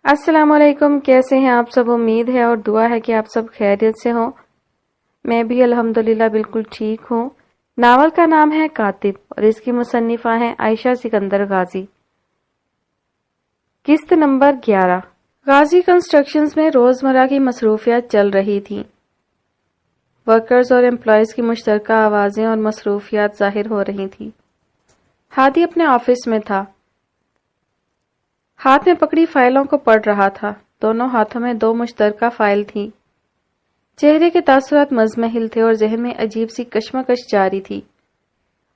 السلام علیکم، کیسے ہیں آپ سب؟ امید ہے اور دعا ہے کہ آپ سب خیریت سے ہوں۔ میں بھی الحمدللہ بالکل ٹھیک ہوں۔ ناول کا نام ہے کاتب اور اس کی مصنفہ ہیں عائشہ سکندر غازی۔ قسط نمبر 11۔ غازی کنسٹرکشنز میں روزمرہ کی مصروفیات چل رہی تھیں۔ ورکرز اور امپلائیز کی مشترکہ آوازیں اور مصروفیات ظاہر ہو رہی تھیں۔ ہادی اپنے آفس میں تھا، ہاتھ میں پکڑی فائلوں کو پڑھ رہا تھا۔ دونوں ہاتھوں میں 2 مشترکہ فائل تھیں۔ چہرے کے تاثرات مزمحل تھے اور ذہن میں عجیب سی کشمکش جاری تھی۔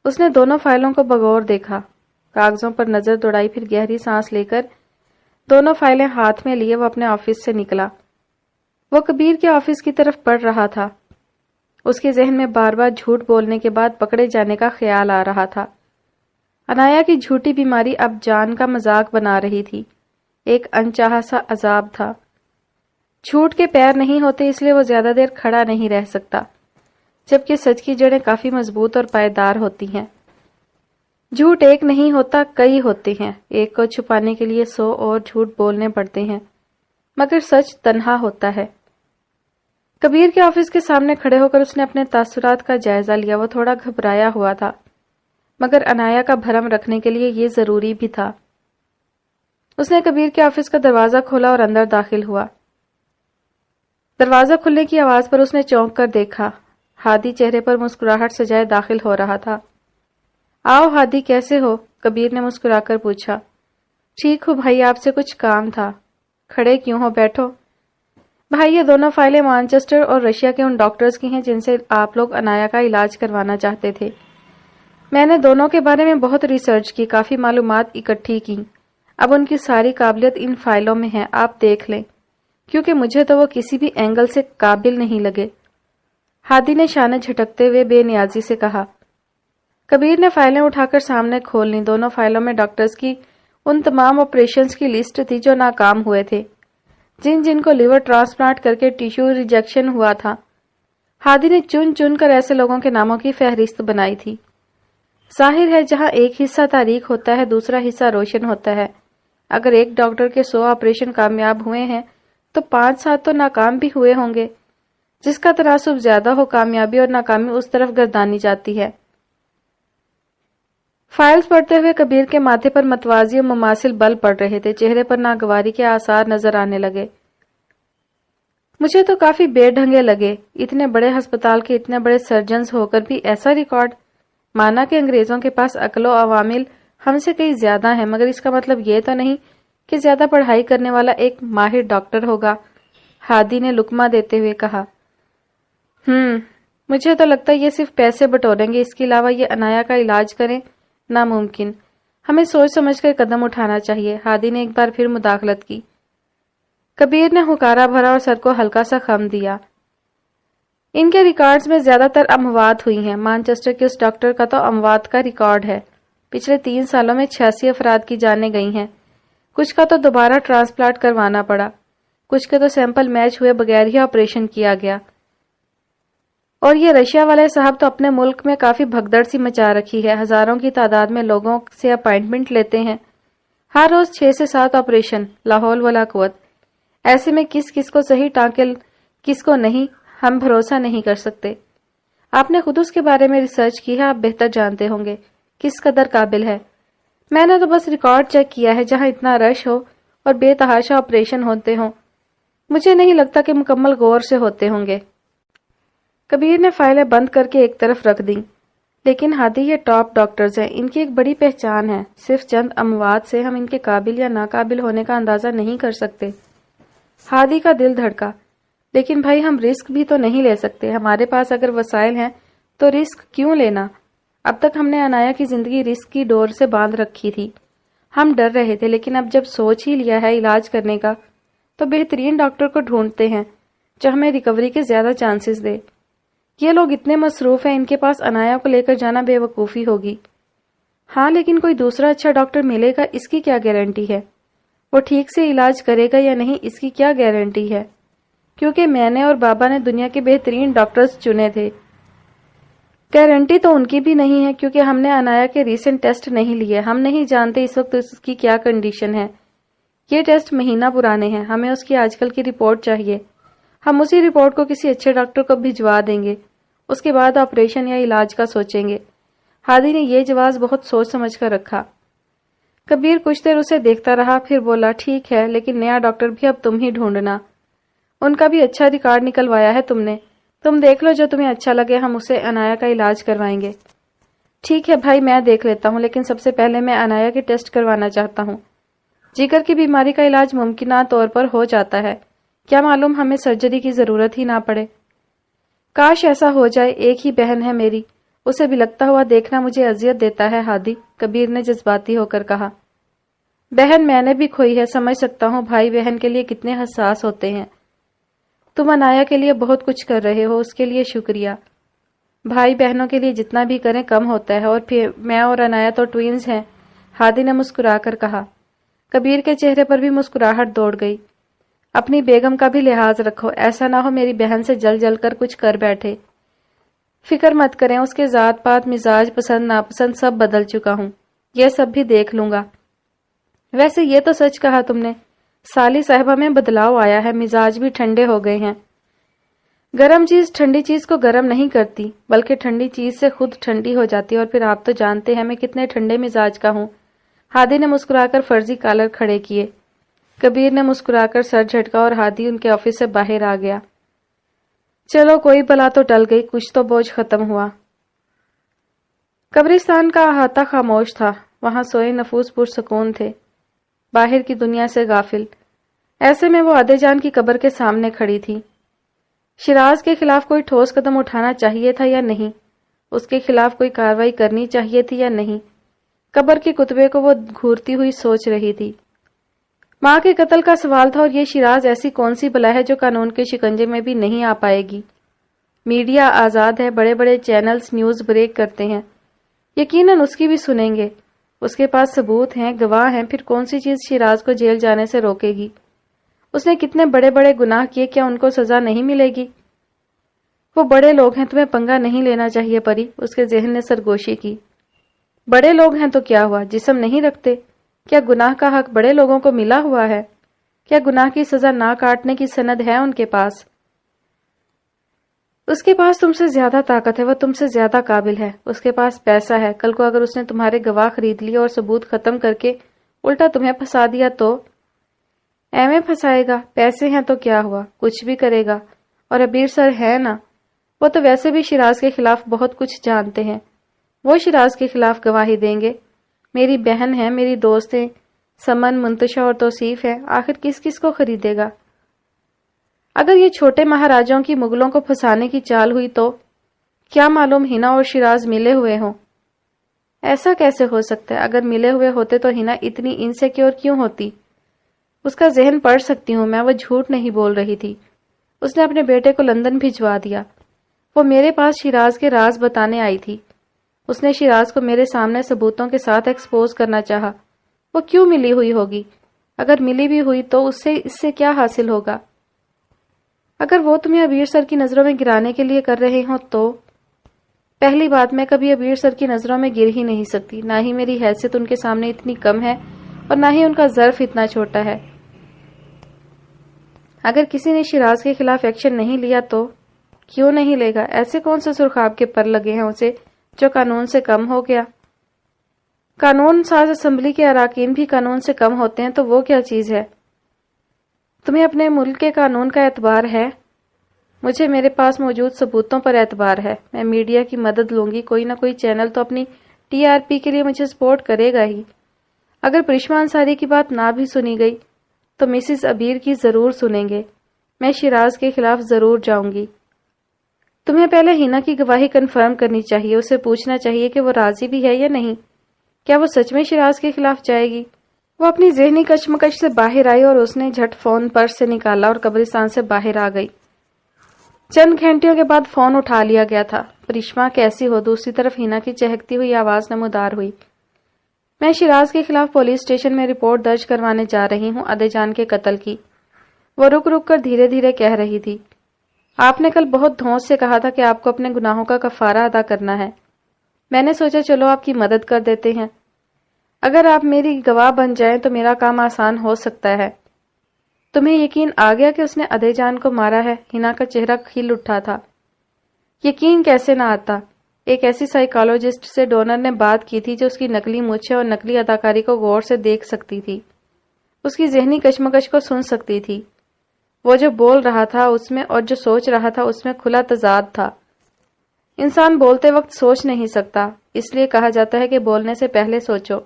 اس نے دونوں فائلوں کو بغور دیکھا، کاغذوں پر نظر دوڑائی، پھر گہری سانس لے کر دونوں فائلیں ہاتھ میں لیے وہ اپنے آفس سے نکلا۔ وہ کبیر کے آفس کی طرف بڑھ رہا تھا۔ اس کے ذہن میں بار بار جھوٹ بولنے کے بعد پکڑے جانے کا خیال آ رہا تھا۔ عنایا کی جھوٹی بیماری اب جان کا مذاق بنا رہی تھی، ایک انچاہا سا عذاب تھا۔ جھوٹ کے پیر نہیں ہوتے، اس لیے وہ زیادہ دیر کھڑا نہیں رہ سکتا، جبکہ سچ کی جڑیں کافی مضبوط اور پائیدار ہوتی ہیں۔ جھوٹ ایک نہیں ہوتا، کئی ہوتے ہیں، ایک کو چھپانے کے لیے 100 اور جھوٹ بولنے پڑتے ہیں، مگر سچ تنہا ہوتا ہے۔ کبیر کے آفس کے سامنے کھڑے ہو کر اس نے اپنے تاثرات کا جائزہ لیا۔ وہ تھوڑا گھبرایا ہوا تھا، مگر عنایا کا بھرم رکھنے کے لیے یہ ضروری بھی تھا۔ اس نے کبیر کے آفس کا دروازہ کھولا اور اندر داخل ہوا۔ دروازہ کھلنے کی آواز پر اس نے چونک کر دیکھا۔ ہادی چہرے پر مسکراہٹ سجائے داخل ہو رہا تھا۔ آؤ ہادی، کیسے ہو؟ کبیر نے مسکرا کر پوچھا۔ ٹھیک ہوں بھائی، آپ سے کچھ کام تھا۔ کھڑے کیوں ہو، بیٹھو۔ بھائی، یہ دونوں فائلیں مانچسٹر اور رشیا کے ان ڈاکٹرز کی ہیں جن سے آپ لوگ عنایا کا علاج کروانا چاہتے تھے۔ میں نے دونوں کے بارے میں بہت ریسرچ کی، کافی معلومات اکٹھی کی۔ اب ان کی ساری قابلیت ان فائلوں میں ہے، آپ دیکھ لیں، کیونکہ مجھے تو وہ کسی بھی اینگل سے قابل نہیں لگے۔ ہادی نے شانے جھٹکتے ہوئے بے نیازی سے کہا۔ کبیر نے فائلیں اٹھا کر سامنے کھول لیں۔ دونوں فائلوں میں ڈاکٹرز کی ان تمام آپریشنز کی لسٹ تھی جو ناکام ہوئے تھے، جن کو لیور ٹرانسپلانٹ کر کے ٹیشو ریجیکشن ہوا تھا۔ ہادی نے چن چن کر ایسے لوگوں کے ناموں کی فہرست بنائی تھی۔ ظاہر ہے جہاں ایک حصہ تاریک ہوتا ہے، دوسرا حصہ روشن ہوتا ہے۔ اگر ایک ڈاکٹر کے 100 آپریشن کامیاب ہوئے ہیں تو 5-7 تو ناکام بھی ہوئے ہوں گے۔ جس کا تناسب زیادہ ہو، کامیابی اور ناکامی اس طرف گردانی جاتی ہے۔ فائلز پڑھتے ہوئے کبیر کے ماتھے پر متوازی و مماثل بل پڑ رہے تھے، چہرے پر ناگواری کے آثار نظر آنے لگے۔ مجھے تو کافی بے ڈھنگے لگے، اتنے بڑے ہسپتال کے اتنے بڑے سرجنز ہو کر بھی ایسا ریکارڈ۔ مانا کہ انگریزوں کے پاس عقل و عوامل ہم سے کئی زیادہ ہیں، مگر اس کا مطلب یہ تو نہیں کہ زیادہ پڑھائی کرنے والا ایک ماہر ڈاکٹر ہوگا۔ ہادی نے لقمہ دیتے ہوئے کہا۔ مجھے تو لگتا ہے یہ صرف پیسے بٹوریں گے، اس کے علاوہ یہ عنایا کا علاج کریں ناممکن۔ ہمیں سوچ سمجھ کر قدم اٹھانا چاہیے۔ ہادی نے ایک بار پھر مداخلت کی۔ کبیر نے ہکارا بھرا اور سر کو ہلکا سا خم دیا۔ ان کے ریکارڈز میں زیادہ تر اموات ہوئی ہیں۔ مانچسٹر کے اس ڈاکٹر کا تو اموات کا ریکارڈ ہے۔ پچھلے 3 سالوں میں 86 افراد کی جانیں گئی ہیں۔ کچھ کا تو دوبارہ ٹرانسپلانٹ کروانا پڑا، کچھ کے تو سیمپل میچ ہوئے بغیر ہی آپریشن کیا گیا۔ اور یہ رشیا والے صاحب تو اپنے ملک میں کافی بھگدڑ سی مچا رکھی ہے، ہزاروں کی تعداد میں لوگوں سے اپائنٹمنٹ لیتے ہیں، ہر روز 6 سے 7 آپریشن، لا حول ولا قوت۔ ایسے میں کس کو صحیح ٹانکے کس کو نہیں، ہم بھروسہ نہیں کر سکتے۔ آپ نے خود اس کے بارے میں ریسرچ کی ہے، آپ بہتر جانتے ہوں گے کس قدر قابل ہے۔ میں نے تو بس ریکارڈ چیک کیا ہے، جہاں اتنا رش ہو اور بے تحاشا آپریشن ہوتے ہوں، مجھے نہیں لگتا کہ مکمل غور سے ہوتے ہوں گے۔ کبیر نے فائلیں بند کر کے ایک طرف رکھ دیں۔ لیکن ہادی، یہ ٹاپ ڈاکٹرز ہیں، ان کی ایک بڑی پہچان ہے، صرف چند اموات سے ہم ان کے قابل یا ناقابل ہونے کا اندازہ نہیں کر سکتے۔ ہادی کا دل دھڑکا۔ لیکن بھائی، ہم رسک بھی تو نہیں لے سکتے، ہمارے پاس اگر وسائل ہیں تو رسک کیوں لینا؟ اب تک ہم نے عنایا کی زندگی رسک کی ڈور سے باندھ رکھی تھی، ہم ڈر رہے تھے، لیکن اب جب سوچ ہی لیا ہے علاج کرنے کا تو بہترین ڈاکٹر کو ڈھونڈتے ہیں جو ہمیں ریکوری کے زیادہ چانسز دے۔ یہ لوگ اتنے مصروف ہیں، ان کے پاس عنایا کو لے کر جانا بے وقوفی ہوگی۔ ہاں، لیکن کوئی دوسرا اچھا ڈاکٹر ملے گا، اس کی کیا گارنٹی ہے؟ وہ ٹھیک سے علاج کرے گا یا نہیں، اس کی کیا گارنٹی ہے؟ کیونکہ میں نے اور بابا نے دنیا کے بہترین ڈاکٹرز چنے تھے۔ گارنٹی تو ان کی بھی نہیں ہے، کیونکہ ہم نے عنایا کے ریسنٹ ٹیسٹ نہیں لیے، ہم نہیں جانتے اس وقت اس کی کیا کنڈیشن ہے۔ یہ ٹیسٹ مہینہ پرانے ہیں، ہمیں اس کی آج کل کی رپورٹ چاہیے۔ ہم اسی رپورٹ کو کسی اچھے ڈاکٹر کو بھجوا دیں گے، اس کے بعد آپریشن یا علاج کا سوچیں گے۔ ہادی نے یہ جواز بہت سوچ سمجھ کر رکھا۔ کبیر کچھ دیر اسے دیکھتا رہا، پھر بولا ٹھیک ہے، لیکن نیا ڈاکٹر بھی اب تم ہی ڈھونڈنا۔ ان کا بھی اچھا ریکارڈ نکلوایا ہے تم نے، تم دیکھ لو جو تمہیں اچھا لگے، ہم اسے عنایا کا علاج کروائیں گے۔ ٹھیک ہے بھائی، میں دیکھ لیتا ہوں، لیکن سب سے پہلے میں عنایا کے ٹیسٹ کروانا چاہتا ہوں۔ جگر کی بیماری کا علاج ممکنہ طور پر ہو جاتا ہے، کیا معلوم ہمیں سرجری کی ضرورت ہی نہ پڑے۔ کاش ایسا ہو جائے، ایک ہی بہن ہے میری، اسے بلکتا ہوا دیکھنا مجھے اذیت دیتا ہے ہادی، کبیر نے جذباتی ہو کر کہا۔ بہن میں نے بھی کھوئی ہے، سمجھ سکتا ہوں بھائی بہن کے لیے کتنے حساس ہوتے ہیں۔ تم عنایا کے لیے بہت کچھ کر رہے ہو، اس کے لیے شکریہ۔ بھائی بہنوں کے لیے جتنا بھی کریں کم ہوتا ہے، اور پھر میں اور عنایا تو ٹوئنز ہیں، ہادی نے مسکرا کر کہا۔ کبیر کے چہرے پر بھی مسکراہٹ دوڑ گئی۔ اپنی بیگم کا بھی لحاظ رکھو، ایسا نہ ہو میری بہن سے جل جل کر کچھ کر بیٹھے۔ فکر مت کریں، اس کے ذات پات، مزاج، پسند ناپسند سب بدل چکا ہوں، یہ سب بھی دیکھ لوں گا۔ ویسے یہ تو سچ کہا تم نے، سالی صاحبہ میں بدلاؤ آیا ہے، مزاج بھی ٹھنڈے ہو گئے ہیں۔ گرم چیز ٹھنڈی چیز کو گرم نہیں کرتی، بلکہ ٹھنڈی چیز سے خود ٹھنڈی ہو جاتی ہے، اور پھر آپ تو جانتے ہیں میں کتنے ٹھنڈے مزاج کا ہوں۔ ہادی نے مسکرا کر فرضی کالر کھڑے کیے۔ کبیر نے مسکرا کر سر جھٹکا اور ہادی ان کے آفس سے باہر آ گیا۔ چلو کوئی بلا تو ٹل گئی، کچھ تو بوجھ ختم ہوا۔ قبرستان کا احاطہ خاموش تھا، وہاں سوئے نفوس پرسکون تھے، باہر کی دنیا سے غافل۔ ایسے میں وہ عدے جان کی قبر کے سامنے کھڑی تھی۔ شیراز کے خلاف کوئی ٹھوس قدم اٹھانا چاہیے تھا یا نہیں؟ اس کے خلاف کوئی کارروائی کرنی چاہیے تھی یا نہیں؟ قبر کے کتبے کو وہ گھورتی ہوئی سوچ رہی تھی۔ ماں کے قتل کا سوال تھا، اور یہ شیراز ایسی کون سی بلا ہے جو قانون کے شکنجے میں بھی نہیں آ پائے گی؟ میڈیا آزاد ہے، بڑے بڑے چینلز نیوز بریک کرتے ہیں، یقیناً اس کی بھی سنیں گے۔ اس کے پاس ثبوت ہیں، گواہ ہیں، پھر کون سی چیز شیراز کو جیل جانے سے روکے گی؟ اس نے کتنے بڑے بڑے گناہ کیے، کیا ان کو سزا نہیں ملے گی؟ وہ بڑے لوگ ہیں، تمہیں پنگا نہیں لینا چاہیے پری، اس کے ذہن نے سرگوشی کی۔ بڑے لوگ ہیں تو کیا ہوا، جسم نہیں رکھتے؟ کیا گناہ کا حق بڑے لوگوں کو ملا ہوا ہے؟ کیا گناہ کی سزا نہ کاٹنے کی سند ہے ان کے پاس؟ اس کے پاس تم سے زیادہ طاقت ہے، وہ تم سے زیادہ قابل ہے، اس کے پاس پیسہ ہے۔ کل کو اگر اس نے تمہارے گواہ خرید لیے اور ثبوت ختم کر کے الٹا تمہیں پھنسا دیا تو؟ ایویں پھنسائے گا، پیسے ہیں تو کیا ہوا، کچھ بھی کرے گا۔ اور ابیر سر ہے نا، وہ تو ویسے بھی شیراز کے خلاف بہت کچھ جانتے ہیں، وہ شیراز کے خلاف گواہی دیں گے۔ میری بہن ہے، میری دوست ہیں، سمن، منتشا اور توصیف ہے، آخر کس کس کو خریدے گا؟ اگر یہ چھوٹے مہاراجوں کی مغلوں کو پھنسانے کی چال ہوئی تو کیا معلوم ہنا اور شیراز ملے ہوئے ہوں؟ ایسا کیسے ہو سکتا ہے؟ اگر ملے ہوئے ہوتے تو ہنا اتنی انسیکیور کیوں ہوتی؟ اس کا ذہن پڑھ سکتی ہوں میں، وہ جھوٹ نہیں بول رہی تھی۔ اس نے اپنے بیٹے کو لندن بھجوا دیا۔ وہ میرے پاس شیراز کے راز بتانے آئی تھی۔ اس نے شیراز کو میرے سامنے ثبوتوں کے ساتھ ایکسپوز کرنا چاہا۔ وہ کیوں ملی ہوئی ہوگی؟ اگر ملی بھی ہوئی تو اس سے کیا حاصل ہوگا؟ اگر وہ تمہیں ابیر سر کی نظروں میں گرانے کے لیے کر رہے ہوں تو؟ پہلی بات، میں کبھی ابیر سر کی نظروں میں گر ہی نہیں سکتی، نہ ہی میری حیثیت ان کے سامنے اتنی کم ہے اور نہ ہی ان کا ظرف اتنا چھوٹا ہے۔ اگر کسی نے شیراز کے خلاف ایکشن نہیں لیا تو؟ کیوں نہیں لے گا؟ ایسے کون سے سرخاب کے پر لگے ہیں اسے جو قانون سے کم ہو گیا؟ قانون ساز اسمبلی کے اراکین بھی قانون سے کم ہوتے ہیں تو وہ کیا چیز ہے؟ تمہیں اپنے ملک کے قانون کا اعتبار ہے؟ مجھے میرے پاس موجود ثبوتوں پر اعتبار ہے۔ میں میڈیا کی مدد لوں گی، کوئی نہ کوئی چینل تو اپنی ٹی آر پی کے لیے مجھے سپورٹ کرے گا ہی۔ اگر پرشما انصاری کی بات نہ بھی سنی گئی تو مسز ابیر کی ضرور سنیں گے۔ میں شیراز کے خلاف ضرور جاؤں گی۔ تمہیں پہلے ہینا کی گواہی کنفرم کرنی چاہیے، اسے پوچھنا چاہیے کہ وہ راضی بھی ہے یا نہیں، کیا وہ سچ میں شیراز کے خلاف جائے گی؟ وہ اپنی ذہنی کشمکش سے باہر آئی اور اس نے جھٹ فون پرس سے نکالا اور قبرستان سے باہر آ گئی۔ چند گھنٹیوں کے بعد فون اٹھا لیا گیا تھا۔ پرشما کیسی ہو؟ دوسری طرف ہینا کی چہکتی ہوئی آواز نمودار ہوئی۔ میں شیراز کے خلاف پولیس اسٹیشن میں رپورٹ درج کروانے جا رہی ہوں، عدے جان کے قتل کی۔ وہ رک رک کر دھیرے دھیرے کہہ رہی تھی۔ آپ نے کل بہت دھونس سے کہا تھا کہ آپ کو اپنے گناہوں کا کفارہ ادا کرنا ہے۔ میں نے سوچا چلو آپ کی مدد کر دیتے ہیں۔ اگر آپ میری گواہ بن جائیں تو میرا کام آسان ہو سکتا ہے۔ تمہیں یقین آ گیا کہ اس نے ادے جان کو مارا ہے؟ ہینا کا چہرہ کھل اٹھا تھا۔ یقین کیسے نہ آتا؟ ایک ایسی سائیکالوجسٹ سے ڈونر نے بات کی تھی جو اس کی نقلی مونچھیں اور نقلی اداکاری کو غور سے دیکھ سکتی تھی، اس کی ذہنی کشمکش کو سن سکتی تھی۔ وہ جو بول رہا تھا اس میں اور جو سوچ رہا تھا اس میں کھلا تضاد تھا۔ انسان بولتے وقت سوچ نہیں سکتا، اس لیے کہا جاتا ہے کہ بولنے سے پہلے سوچو،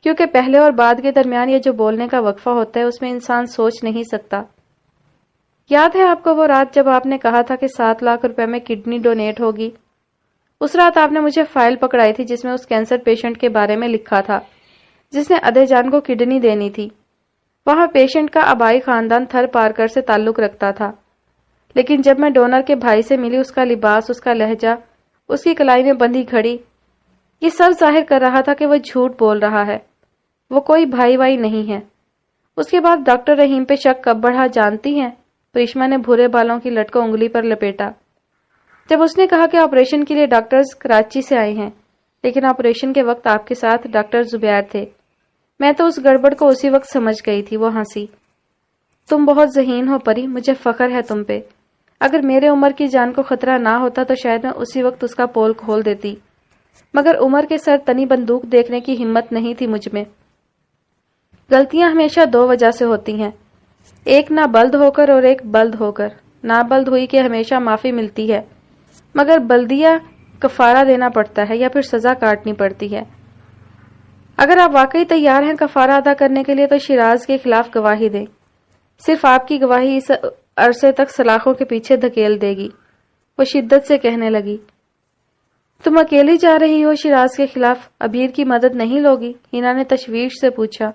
کیونکہ پہلے اور بعد کے درمیان یہ جو بولنے کا وقفہ ہوتا ہے اس میں انسان سوچ نہیں سکتا۔ یاد ہے آپ کو وہ رات جب آپ نے کہا تھا کہ 7 لاکھ روپے میں کڈنی ڈونیٹ ہوگی؟ اس رات آپ نے مجھے فائل پکڑائی تھی جس میں اس کینسر پیشنٹ کے بارے میں لکھا تھا جس نے ادے جان کو کڈنی دینی تھی۔ وہاں پیشنٹ کا آبائی خاندان تھر پارکر سے تعلق رکھتا تھا، لیکن جب میں ڈونر کے بھائی سے ملی، اس کا لباس، اس کا لہجہ، اس کی کلائی میں بندھی گھڑی، یہ سب ظاہر کر رہا تھا کہ وہ جھوٹ بول رہا ہے، وہ کوئی بھائی وائی نہیں ہے۔ اس کے بعد ڈاکٹر رحیم پہ شک کب بڑھا جانتی ہیں؟ پریشما نے بھورے بالوں کی لٹ کو انگلی پر لپیٹا۔ جب اس نے کہا کہ آپریشن کے لیے ڈاکٹرز کراچی سے آئے ہیں، لیکن آپریشن کے وقت آپ کے ساتھ ڈاکٹر زبیر تھے، میں تو اس گڑبڑ کو اسی وقت سمجھ گئی تھی۔ وہ ہنسی۔ تم بہت ذہین ہو پری، مجھے فخر ہے تم پہ۔ اگر میرے عمر کی جان کو خطرہ نہ ہوتا تو شاید میں اسی وقت اس کا پول کھول دیتی، مگر عمر کے سر تنی بندوق دیکھنے کی ہمت نہیں تھی مجھ میں۔ غلطیاں ہمیشہ 2 وجہ سے ہوتی ہیں، ایک نابلد ہو کر اور ایک بلد ہو کر۔ نابلد ہوئی کہ ہمیشہ معافی ملتی ہے، مگر بلدیہ کفارہ دینا پڑتا ہے یا پھر سزا کاٹنی پڑتی ہے۔ اگر آپ واقعی تیار ہیں کفارہ ادا کرنے کے لیے تو شیراز کے خلاف گواہی دیں، صرف آپ کی گواہی اس عرصے تک سلاخوں کے پیچھے دھکیل دے گی۔ وہ شدت سے کہنے لگی، تم اکیلی جا رہی ہو شیراز کے خلاف؟ عبیر کی مدد نہیں لوگی؟ ہینا نے تشویش سے پوچھا۔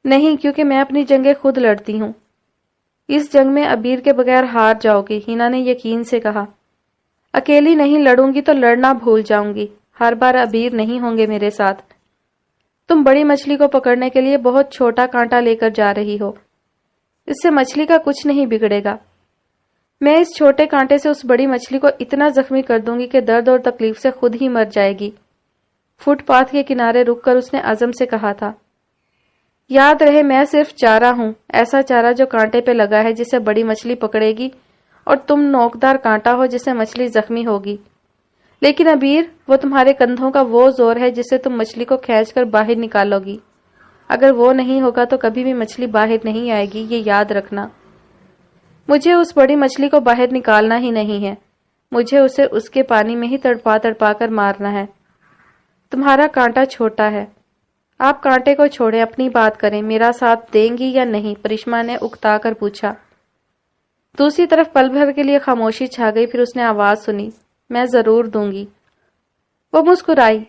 نہیں، کیونکہ میں اپنی جنگیں خود لڑتی ہوں۔ اس جنگ میں عبیر کے بغیر ہار جاؤ گی، ہینا نے یقین سے کہا۔ اکیلی نہیں لڑوں گی تو لڑنا بھول جاؤں گی، ہر بار عبیر نہیں ہوں گے میرے ساتھ۔ تم بڑی مچھلی کو پکڑنے کے لیے بہت چھوٹا کانٹا لے کر جا رہی ہو، اس سے مچھلی کا کچھ نہیں بگڑے گا۔ میں اس چھوٹے کانٹے سے اس بڑی مچھلی کو اتنا زخمی کر دوں گی کہ درد اور تکلیف سے خود ہی مر جائے گی۔ فٹ پاتھ کے کنارے رک کر اس نے عزم سے کہا تھا، یاد رہے میں صرف چارہ ہوں، ایسا چارہ جو کانٹے پہ لگا ہے جسے بڑی مچھلی پکڑے گی، اور تم نوکدار کانٹا ہو جسے مچھلی زخمی ہوگی۔ لیکن عبیر، وہ تمہارے کندھوں کا وہ زور ہے جس سے تم مچھلی کو کھینچ کر باہر نکالو گی۔ اگر وہ نہیں ہوگا تو کبھی بھی مچھلی باہر نہیں آئے گی، یہ یاد رکھنا۔ مجھے اس بڑی مچھلی کو باہر نکالنا ہی نہیں ہے، مجھے اسے اس کے پانی میں ہی تڑپا تڑپا کر مارنا ہے۔ تمہارا کانٹا چھوٹا ہے، آپ کانٹے کو چھوڑیں، اپنی بات کریں، میرا ساتھ دیں گی یا نہیں؟ پریشما نے اکتا کر پوچھا۔ دوسری طرف پل بھر کے لیے خاموشی چھا گئی، پھر اس نے آواز سنی، میں ضرور دوں گی۔ وہ مسکرائی۔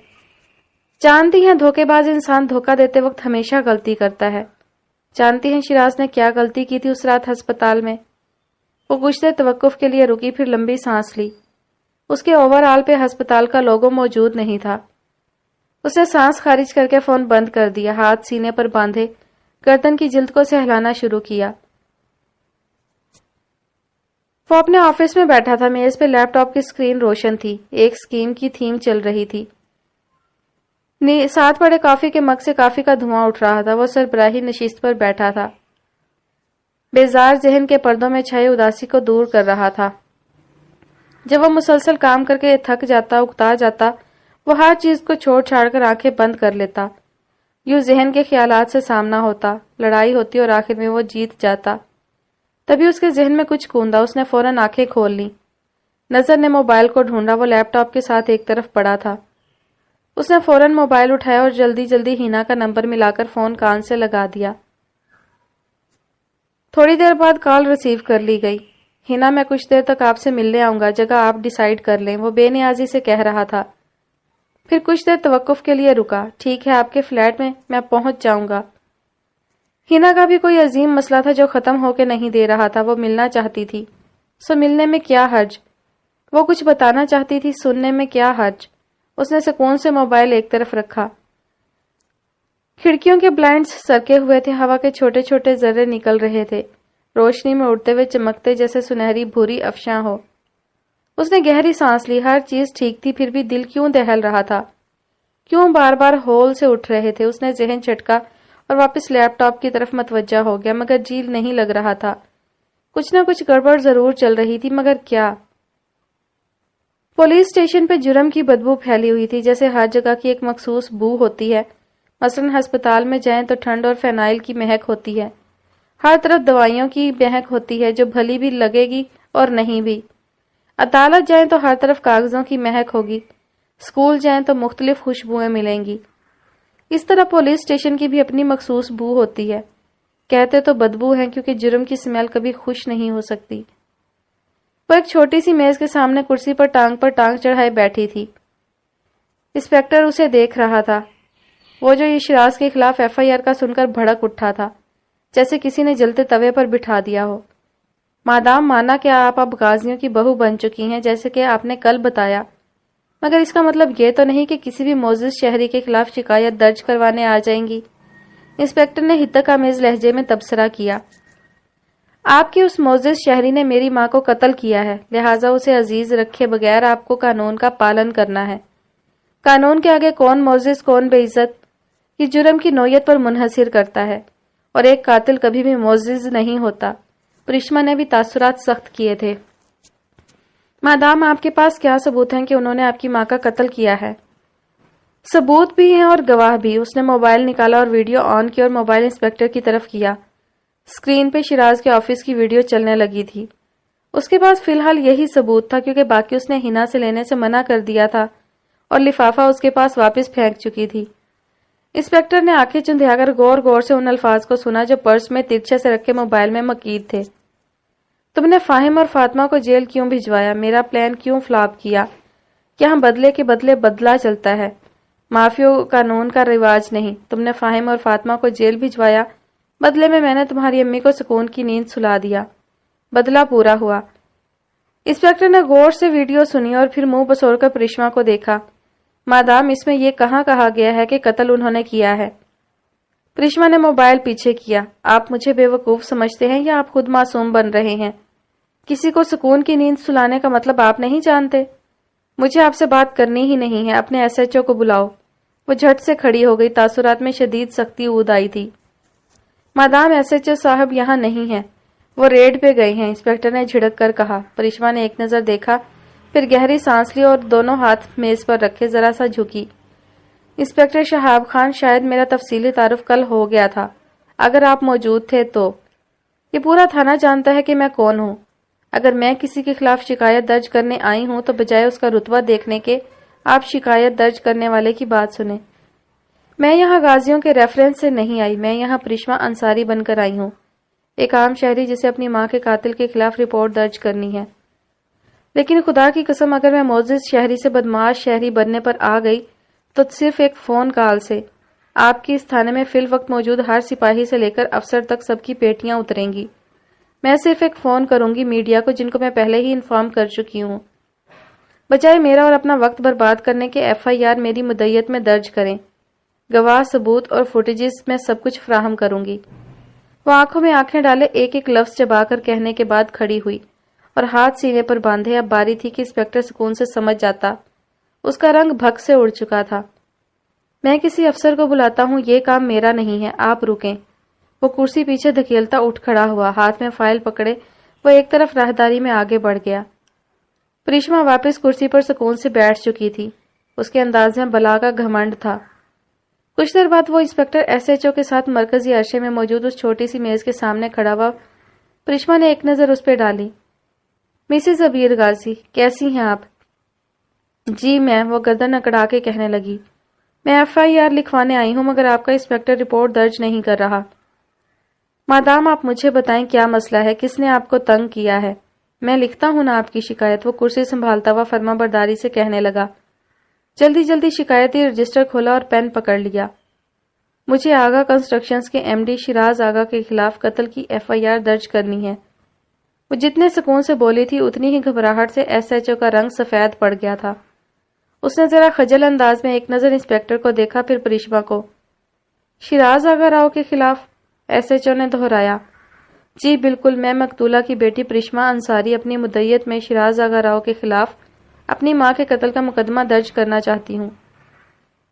جانتی ہیں دھوکے باز انسان دھوکہ دیتے وقت ہمیشہ غلطی کرتا ہے۔ جانتی ہیں شیراز نے کیا غلطی کی تھی اس رات ہسپتال میں؟ وہ کچھ دیر توقف کے لیے رکی، پھر لمبی سانس لی۔ اس کے اوور آل پہ ہسپتال کا لوگو موجود نہیں تھا۔ اس نے سانس خارج کر کے فون بند کر دیا، ہاتھ سینے پر باندھے گردن کی جلد کو سہلانا شروع کیا۔ وہ اپنے آفس میں بیٹھا تھا، میز پہ لیپ ٹاپ کی سکرین روشن تھی، ایک اسکیم کی تھیم چل رہی تھی۔ ساتھ پڑے کافی کے مگ سے کافی کا دھواں اٹھ رہا تھا۔ وہ سربراہی نشست پر بیٹھا تھا، بیزار ذہن کے پردوں میں چھائے اداسی کو دور کر رہا تھا۔ جب وہ مسلسل کام کر کے تھک جاتا، اکتا جاتا، وہ ہر چیز کو چھوڑ چھاڑ کر آنکھیں بند کر لیتا۔ یوں ذہن کے خیالات سے سامنا ہوتا، لڑائی ہوتی اور آخر میں وہ جیت جاتا۔ تبھی اس کے ذہن میں کچھ کوندا، اس نے فوراً آنکھیں کھول لیں۔ نظر نے موبائل کو ڈھونڈا، وہ لیپ ٹاپ کے ساتھ ایک طرف پڑا تھا۔ اس نے فوراً موبائل اٹھایا اور جلدی جلدی ہینا کا نمبر ملا کر فون کان سے لگا دیا۔ تھوڑی دیر بعد کال ریسیو کر لی گئی۔ ہینا، میں کچھ دیر تک آپ سے ملنے آؤں گا، جگہ آپ ڈیسائیڈ کر لیں، وہ بے نیازی سے کہہ رہا تھا۔ پھر کچھ دیر توقف کے لیے رکا۔ ٹھیک ہے، آپ کے فلیٹ میں پہنچ جاؤں گا۔ ہینا کا بھی کوئی عظیم مسئلہ تھا جو ختم ہو کے نہیں دے رہا تھا، وہ ملنا چاہتی تھی، سو ملنے میں کیا حرج؟ وہ کچھ بتانا چاہتی تھی، سننے میں کیا حرج؟ اس نے سکون سے موبائل ایک طرف رکھا۔ کھڑکیوں کے بلائنڈز سرکے ہوئے تھے، ہوا کے چھوٹے چھوٹے ذرے نکل رہے تھے، روشنی میں اڑتے ہوئے چمکتے جیسے سنہری بھوری افشاں ہو۔ اس نے گہری سانس لی، ہر چیز ٹھیک تھی، پھر بھی دل کیوں دہل رہا تھا؟ کیوں بار بار ہول سے اٹھ رہے تھے؟ اس نے ذہن چٹکا اور واپس لیپ ٹاپ کی طرف متوجہ ہو گیا، مگر جی نہیں لگ رہا تھا۔ کچھ نہ کچھ گڑبڑ ضرور چل رہی تھی، مگر کیا؟ پولیس اسٹیشن پہ جرم کی بدبو پھیلی ہوئی تھی، جیسے ہر جگہ کی ایک مخصوص بو ہوتی ہے۔ مثلا ہسپتال میں جائیں تو ٹھنڈ اور فینائل کی مہک ہوتی ہے، ہر طرف دوائیوں کی مہک ہوتی ہے جو بھلی بھی لگے گی اور نہیں بھی۔ عدالت جائیں تو ہر طرف کاغذوں کی مہک ہوگی، اسکول جائیں تو مختلف خوشبوئیں ملیں گی۔ اس طرح پولیس اسٹیشن کی بھی اپنی مخصوص بو ہوتی ہے۔ کہتے تو بدبو ہیں کیونکہ جرم کی سمیل کبھی خوش نہیں ہو سکتی۔ وہ ایک چھوٹی سی میز کے سامنے کرسی پر ٹانگ چڑھائے بیٹھی تھی۔ انسپکٹر اسے دیکھ رہا تھا، وہ جو یہ شراز کے خلاف FIR کا سن کر بھڑک اٹھا تھا، جیسے کسی نے جلتے توے پر بٹھا دیا ہو۔ مادام مانا کہ آپ اب غازیوں کی بہو بن چکی ہیں، جیسے کہ آپ نے کل بتایا، مگر اس کا مطلب یہ تو نہیں کہ کسی بھی معزز شہری کے خلاف شکایت درج کروانے آ جائیں گی۔ انسپکٹر نے ہدک آمیز لہجے میں تبصرہ کیا۔ آپ کی اس معزز شہری نے میری ماں کو قتل کیا ہے، لہٰذا اسے عزیز رکھے بغیر آپ کو قانون کا پالن کرنا ہے۔ قانون کے آگے کون معزز کون بے عزت، یہ جرم کی نوعیت پر منحصر کرتا ہے، اور ایک قاتل کبھی بھی معزز نہیں ہوتا۔ پرشما نے بھی تاثرات سخت کیے تھے۔ مادام آپ کے پاس کیا ثبوت ہیں کہ انہوں نے آپ کی ماں کا قتل کیا ہے؟ ثبوت بھی ہیں اور گواہ بھی۔ اس نے موبائل نکالا اور ویڈیو آن کی اور موبائل انسپکٹر کی طرف کیا۔ اسکرین پہ شراز کے آفس کی ویڈیو چلنے لگی تھی۔ اس کے پاس فی الحال یہی ثبوت تھا، کیونکہ باقی اس نے ہنا سے لینے سے منع کر دیا تھا اور لفافہ اس کے پاس واپس پھینک چکی تھی۔ انسپکٹر نے آنکھیں چندھیا کر غور سے ان الفاظ کو سنا جو پرس میں ترچھے سے رکھے موبائل میں مقید تھے۔ تم نے فاہم اور فاطمہ کو جیل کیوں بھجوایا؟ میرا پلان کیوں فلاپ کیا؟ یہاں بدلے کے بدلے بدلہ چلتا ہے، معافیوں قانون کا رواج نہیں۔ تم نے فاہم اور فاطمہ کو جیل بھجوایا، بدلے میں نے تمہاری امی کو سکون کی نیند سلا دیا۔ بدلہ پورا ہوا۔ انسپکٹر نے غور سے ویڈیو سنی اور پھر منہ بسوڑ کر پرشما کو دیکھا۔ مادام اس میں یہ کہاں کہا گیا ہے کہ قتل انہوں نے کیا ہے؟ پرشما نے موبائل پیچھے کیا۔ آپ مجھے بے وقوف سمجھتے ہیں یا آپ خود معصوم بن رہے ہیں؟ کسی کو سکون کی نیند سلانے کا مطلب آپ نہیں جانتے؟ مجھے آپ سے بات کرنی ہی نہیں ہے، اپنے SHO کو بلاؤ۔ وہ جھٹ سے کھڑی ہو گئی، تاثرات میں شدید سختی اود آئی تھی۔ مادام SHO صاحب یہاں نہیں ہیں، وہ ریڈ پہ گئے ہیں، انسپکٹر نے جھڑک کر کہا۔ پرشما نے ایک نظر دیکھا، پھر گہری سانس لی اور دونوں ہاتھ میز پر رکھے ذرا سا جھکی۔ انسپکٹر شہاب خان، شاید میرا تفصیلی تعارف کل ہو گیا تھا، اگر آپ موجود تھے تو۔ یہ پورا تھانہ جانتا ہے کہ میں کون ہوں۔ اگر میں کسی کے خلاف شکایت درج کرنے آئی ہوں تو بجائے اس کا رتبہ دیکھنے کے آپ شکایت درج کرنے والے کی بات سنیں۔ میں یہاں غازیوں کے ریفرنس سے نہیں آئی، میں یہاں پرشما انصاری بن کر آئی ہوں، ایک عام شہری جسے اپنی ماں کے قاتل کے خلاف رپورٹ درج کرنی ہے۔ لیکن خدا کی قسم اگر میں معزز شہری سے بدمعاش شہری بننے پر آ گئی تو صرف ایک فون کال سے آپ کی اس تھانے میں فی الوقت موجود ہر سپاہی سے لے کر افسر تک سب کی پیٹیاں اتریں گی۔ میں صرف ایک فون کروں گی میڈیا کو، جن کو میں پہلے ہی انفارم کر چکی ہوں۔ بجائے میرا اور اپنا وقت برباد کرنے کے FIR میری مدعیت میں درج کریں۔ گواہ، ثبوت اور فوٹیجز میں سب کچھ فراہم کروں گی۔ وہ آنکھوں میں آنکھیں ڈالے ایک ایک لفظ چبا کر کہنے کے بعد کھڑی ہوئی اور ہاتھ سینے پر باندھے۔ اب باری تھی کہ انسپکٹر سکون سے سمجھ جاتا، اس کا رنگ بھک سے اڑ چکا تھا۔ میں کسی افسر کو بلاتا ہوں، یہ کام میرا نہیں ہے، آپ رکیں۔ وہ کرسی پیچھے دھکیلتا اٹھ کھڑا ہوا، ہاتھ میں فائل پکڑے وہ ایک طرف راہداری میں آگے بڑھ گیا۔ پرشما واپس کرسی پر سکون سے بیٹھ چکی تھی، اس کے انداز میں بلا کا گھمنڈ تھا۔ کچھ دیر بعد وہ انسپکٹر SHO کے ساتھ مرکزی عرصے میں موجود اس چھوٹی سی میز کے سامنے کھڑا ہوا۔ پرشما نے ایک نظر اس پہ ڈالی۔ مسز عبیر غازی، کیسی ہیں آپ؟ جی میں، وہ گردن اکڑا کے کہنے لگی۔ میں FIR لکھوانے آئی ہوں، مگر آپ کا انسپکٹر رپورٹ درج نہیں کر رہا۔ مادام آپ مجھے بتائیں کیا مسئلہ ہے، کس نے آپ کو تنگ کیا ہے؟ میں لکھتا ہوں نا آپ کی شکایت، وہ کرسی سنبھالتا ہوا فرما برداری سے کہنے لگا۔ جلدی جلدی شکایتی رجسٹر کھولا اور پین پکڑ لیا۔ مجھے آغا کنسٹرکشنز کے MD شراز آغا کے خلاف قتل کی FIR درج کرنی ہے۔ وہ جتنے سکون سے بولی تھی اتنی ہی گھبراہٹ سے SHO کا رنگ سفید پڑ گیا تھا۔ اس نے ذرا خجل انداز میں ایک نظر انسپکٹر کو دیکھا، پھر پرشما کو۔ شراز آغا راؤ کے خلاف؟ SHO نے دہرایا۔ جی بالکل، میں مقتولہ کی بیٹی پرشما انصاری اپنی مدعیت میں شراز آغا راؤ کے خلاف اپنی ماں کے قتل کا مقدمہ درج کرنا چاہتی ہوں۔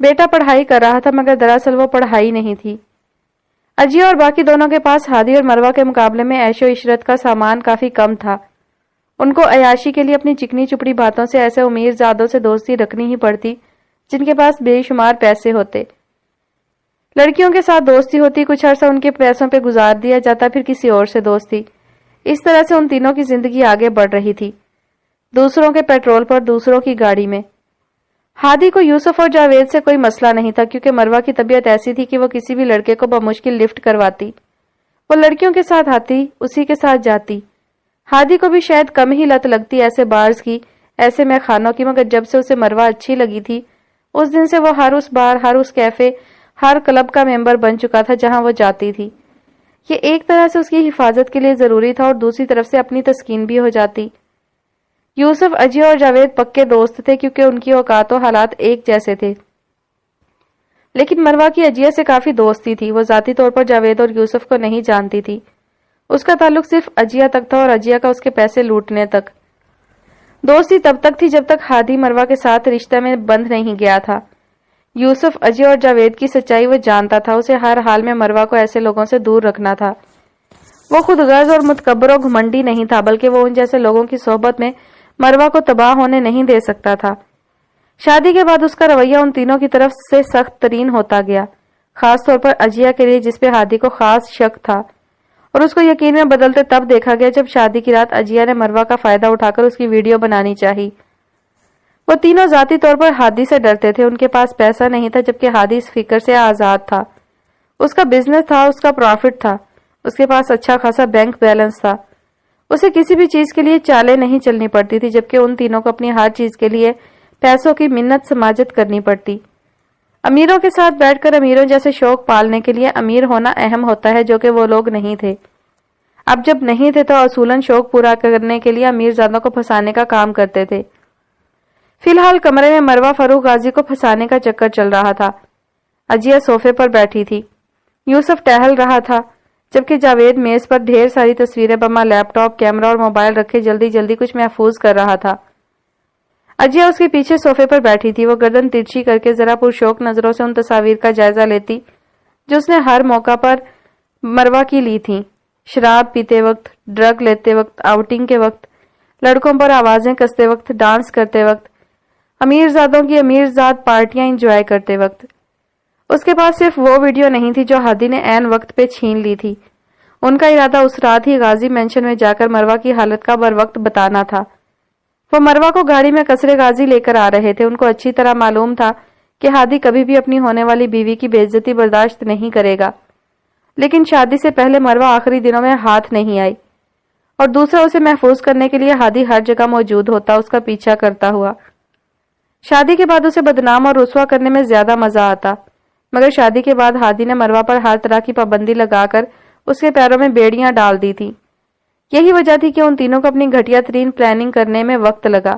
بیٹا پڑھائی کر رہا تھا مگر دراصل وہ پڑھائی نہیں تھی۔ عجیہ اور باقی دونوں کے پاس ہادی اور مروہ کے مقابلے میں عیش و عشرت کا سامان کافی کم تھا۔ ان کو عیاشی کے لیے اپنی چکنی چپڑی باتوں سے ایسے امیر زادوں سے دوستی رکھنی ہی پڑتی جن کے پاس بے شمار پیسے ہوتے۔ لڑکیوں کے ساتھ دوستی ہوتی، کچھ عرصہ ان کے پیسوں پہ گزار دیا جاتا، پھر کسی اور سے دوستی۔ اس طرح سے ان تینوں کی زندگی آگے بڑھ رہی تھی، دوسروں کے پیٹرول پر، دوسروں کی گاڑی میں۔ ہادی کو یوسف اور جاوید سے کوئی مسئلہ نہیں تھا کیونکہ مروہ کی طبیعت ایسی تھی کہ وہ کسی بھی لڑکے کو بمشکل لفٹ کرواتی۔ وہ لڑکیوں کے ساتھ آتی، اسی کے ساتھ جاتی۔ ہادی کو بھی شاید کم ہی لت لگتی ایسے بارز کی، ایسے میں خانوں کی، مگر جب سے اسے مروہ اچھی لگی تھی اس دن سے وہ ہر اس بار، ہر اس کیفے، ہر کلب کا ممبر بن چکا تھا جہاں وہ جاتی تھی۔ یہ ایک طرح سے اس کی حفاظت کے لیے ضروری تھا اور دوسری طرف سے اپنی تسکین بھی ہو جاتی۔ یوسف، عجیہ اور جاوید پکے دوست تھے کیونکہ ان کی اوقات و حالات ایک جیسے تھے، لیکن مروہ کی عجیہ سے کافی دوستی تھی۔ وہ ذاتی طور پر جاوید اور یوسف کو نہیں جانتی تھی، اس کا تعلق صرف عجیہ تک تھا اور عجیہ کا اس کے پیسے لوٹنے تک۔ دوستی تب تک تھی جب تک ہادی مروہ کے ساتھ رشتہ میں بند نہیں گیا تھا۔ یوسف، عجیہ اور جاوید کی سچائی وہ جانتا تھا، اسے ہر حال میں مروہ کو ایسے لوگوں سے دور رکھنا تھا۔ وہ خود غرض اور متکبر و گھمنڈی نہیں تھا، بلکہ وہ ان جیسے لوگوں کی صحبت میں مروہ کو تباہ ہونے نہیں دے سکتا تھا۔ شادی کے بعد اس کا رویہ ان تینوں کی طرف سے سخت ترین ہوتا گیا، خاص طور پر عجیہ کے لیے جس پہ ہادی کو خاص شک تھا، اور اس کو یقین میں بدلتے تب دیکھا گیا جب شادی کی رات عجیہ نے مروہ کا فائدہ اٹھا کر اس کی ویڈیو بنانی چاہی۔ وہ تینوں ذاتی طور پر ہادی سے ڈرتے تھے، ان کے پاس پیسہ نہیں تھا جبکہ ہادی اس فکر سے آزاد تھا۔ اس کا بزنس تھا، اس کا پروفٹ تھا، اس کے پاس اچھا خاصا بینک بیلنس تھا، اسے کسی بھی چیز کے لیے چالیں نہیں چلنی پڑتی تھی، جبکہ ان تینوں کو اپنی ہر چیز کے لیے پیسوں کی منت سماجت کرنی پڑتی۔ امیروں کے ساتھ بیٹھ کر امیروں جیسے شوق پالنے کے لیے امیر ہونا اہم ہوتا ہے، جو کہ وہ لوگ نہیں تھے۔ اب جب نہیں تھے تو اصولاً شوق پورا کرنے کے لیے امیر زادوں کو پھنسانے کا کام کرتے تھے۔ فی الحال کمرے میں مروہ فروغ غازی کو پھنسانے کا چکر چل رہا تھا۔ عجیہ صوفے پر بیٹھی تھی، یوسف ٹہل رہا تھا، جبکہ جاوید میز پر ڈھیر ساری تصویریں بما لیپ ٹاپ، کیمرہ اور موبائل رکھے جلدی جلدی کچھ محفوظ کر رہا تھا۔ عجیہ اس کے پیچھے صوفے پر بیٹھی تھی، وہ گردن ترچھی کر کے ذرا پرشوق نظروں سے ان تصاویر کا جائزہ لیتی جو اس نے ہر موقع پر مروہ کی لی تھی، شراب پیتے وقت، ڈرگ لیتے وقت، آؤٹنگ کے وقت، لڑکوں پر آوازیں کستے وقت، ڈانس کرتے وقت، امیر زادوں کی امیر زاد پارٹیاں انجوائے کرتے وقت۔ اس کے پاس صرف وہ ویڈیو نہیں تھی جو ہادی نے عین وقت پہ چھین لی تھی، ان کا ارادہ اس رات ہی غازی مینشن میں جا کر مروہ کی حالت کا بر وقت بتانا تھا۔ وہ مروہ کو گاڑی میں قصر غازی لے کر آ رہے تھے، ان کو اچھی طرح معلوم تھا کہ ہادی کبھی بھی اپنی ہونے والی بیوی کی بے عزتی برداشت نہیں کرے گا، لیکن شادی سے پہلے مروہ آخری دنوں میں ہاتھ نہیں آئی، اور دوسرا اسے محفوظ کرنے کے لیے ہادی ہر جگہ موجود ہوتا، اس کا پیچھا کرتا ہوا۔ شادی کے بعد اسے بدنام اور رسوا کرنے میں زیادہ مزہ آتا، مگر شادی کے بعد ہادی نے مروہ پر ہر طرح کی پابندی لگا کر اس کے پیروں میں بیڑیاں ڈال دی تھی۔ یہی وجہ تھی کہ ان تینوں کو اپنی گھٹیا ترین پلاننگ کرنے میں وقت لگا۔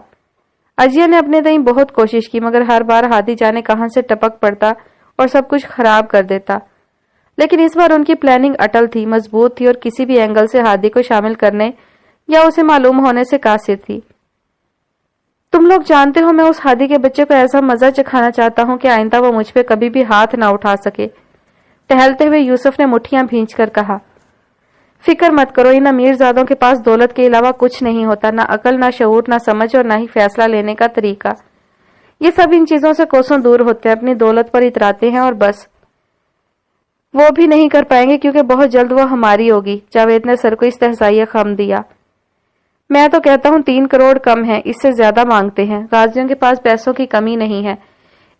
عجیہ نے اپنے تئیں بہت کوشش کی، مگر ہر بار ہادی جانے کہاں سے ٹپک پڑتا اور سب کچھ خراب کر دیتا، لیکن اس بار ان کی پلاننگ اٹل تھی، مضبوط تھی، اور کسی بھی اینگل سے ہادی کو شامل کرنے یا اسے معلوم ہونے سے قاصر تھی۔ تم لوگ جانتے ہو میں اس ہادی کے بچے کو ایسا مزہ چکھانا چاہتا ہوں کہ آئندہ وہ مجھ پہ کبھی بھی ہاتھ نہ اٹھا سکے، ٹہلتے ہوئے یوسف نے مٹھیاں بھینچ کر کہا۔ فکر مت کرو، ان امیر زادوں کے پاس دولت کے علاوہ کچھ نہیں ہوتا، نہ عقل، نہ شعور، نہ سمجھ، اور نہ ہی فیصلہ لینے کا طریقہ۔ یہ سب ان چیزوں سے کوسوں دور ہوتے ہیں، اپنی دولت پر اتراتے ہیں اور بس۔ وہ بھی نہیں کر پائیں گے کیونکہ بہت جلد وہ ہماری ہوگی۔ جاوید نے سر کو استہزائیہ خم دیا۔ میں تو کہتا ہوں 3 کروڑ کم ہے، اس سے زیادہ مانگتے ہیں۔ غازیوں کے پاس پیسوں کی کمی نہیں ہے،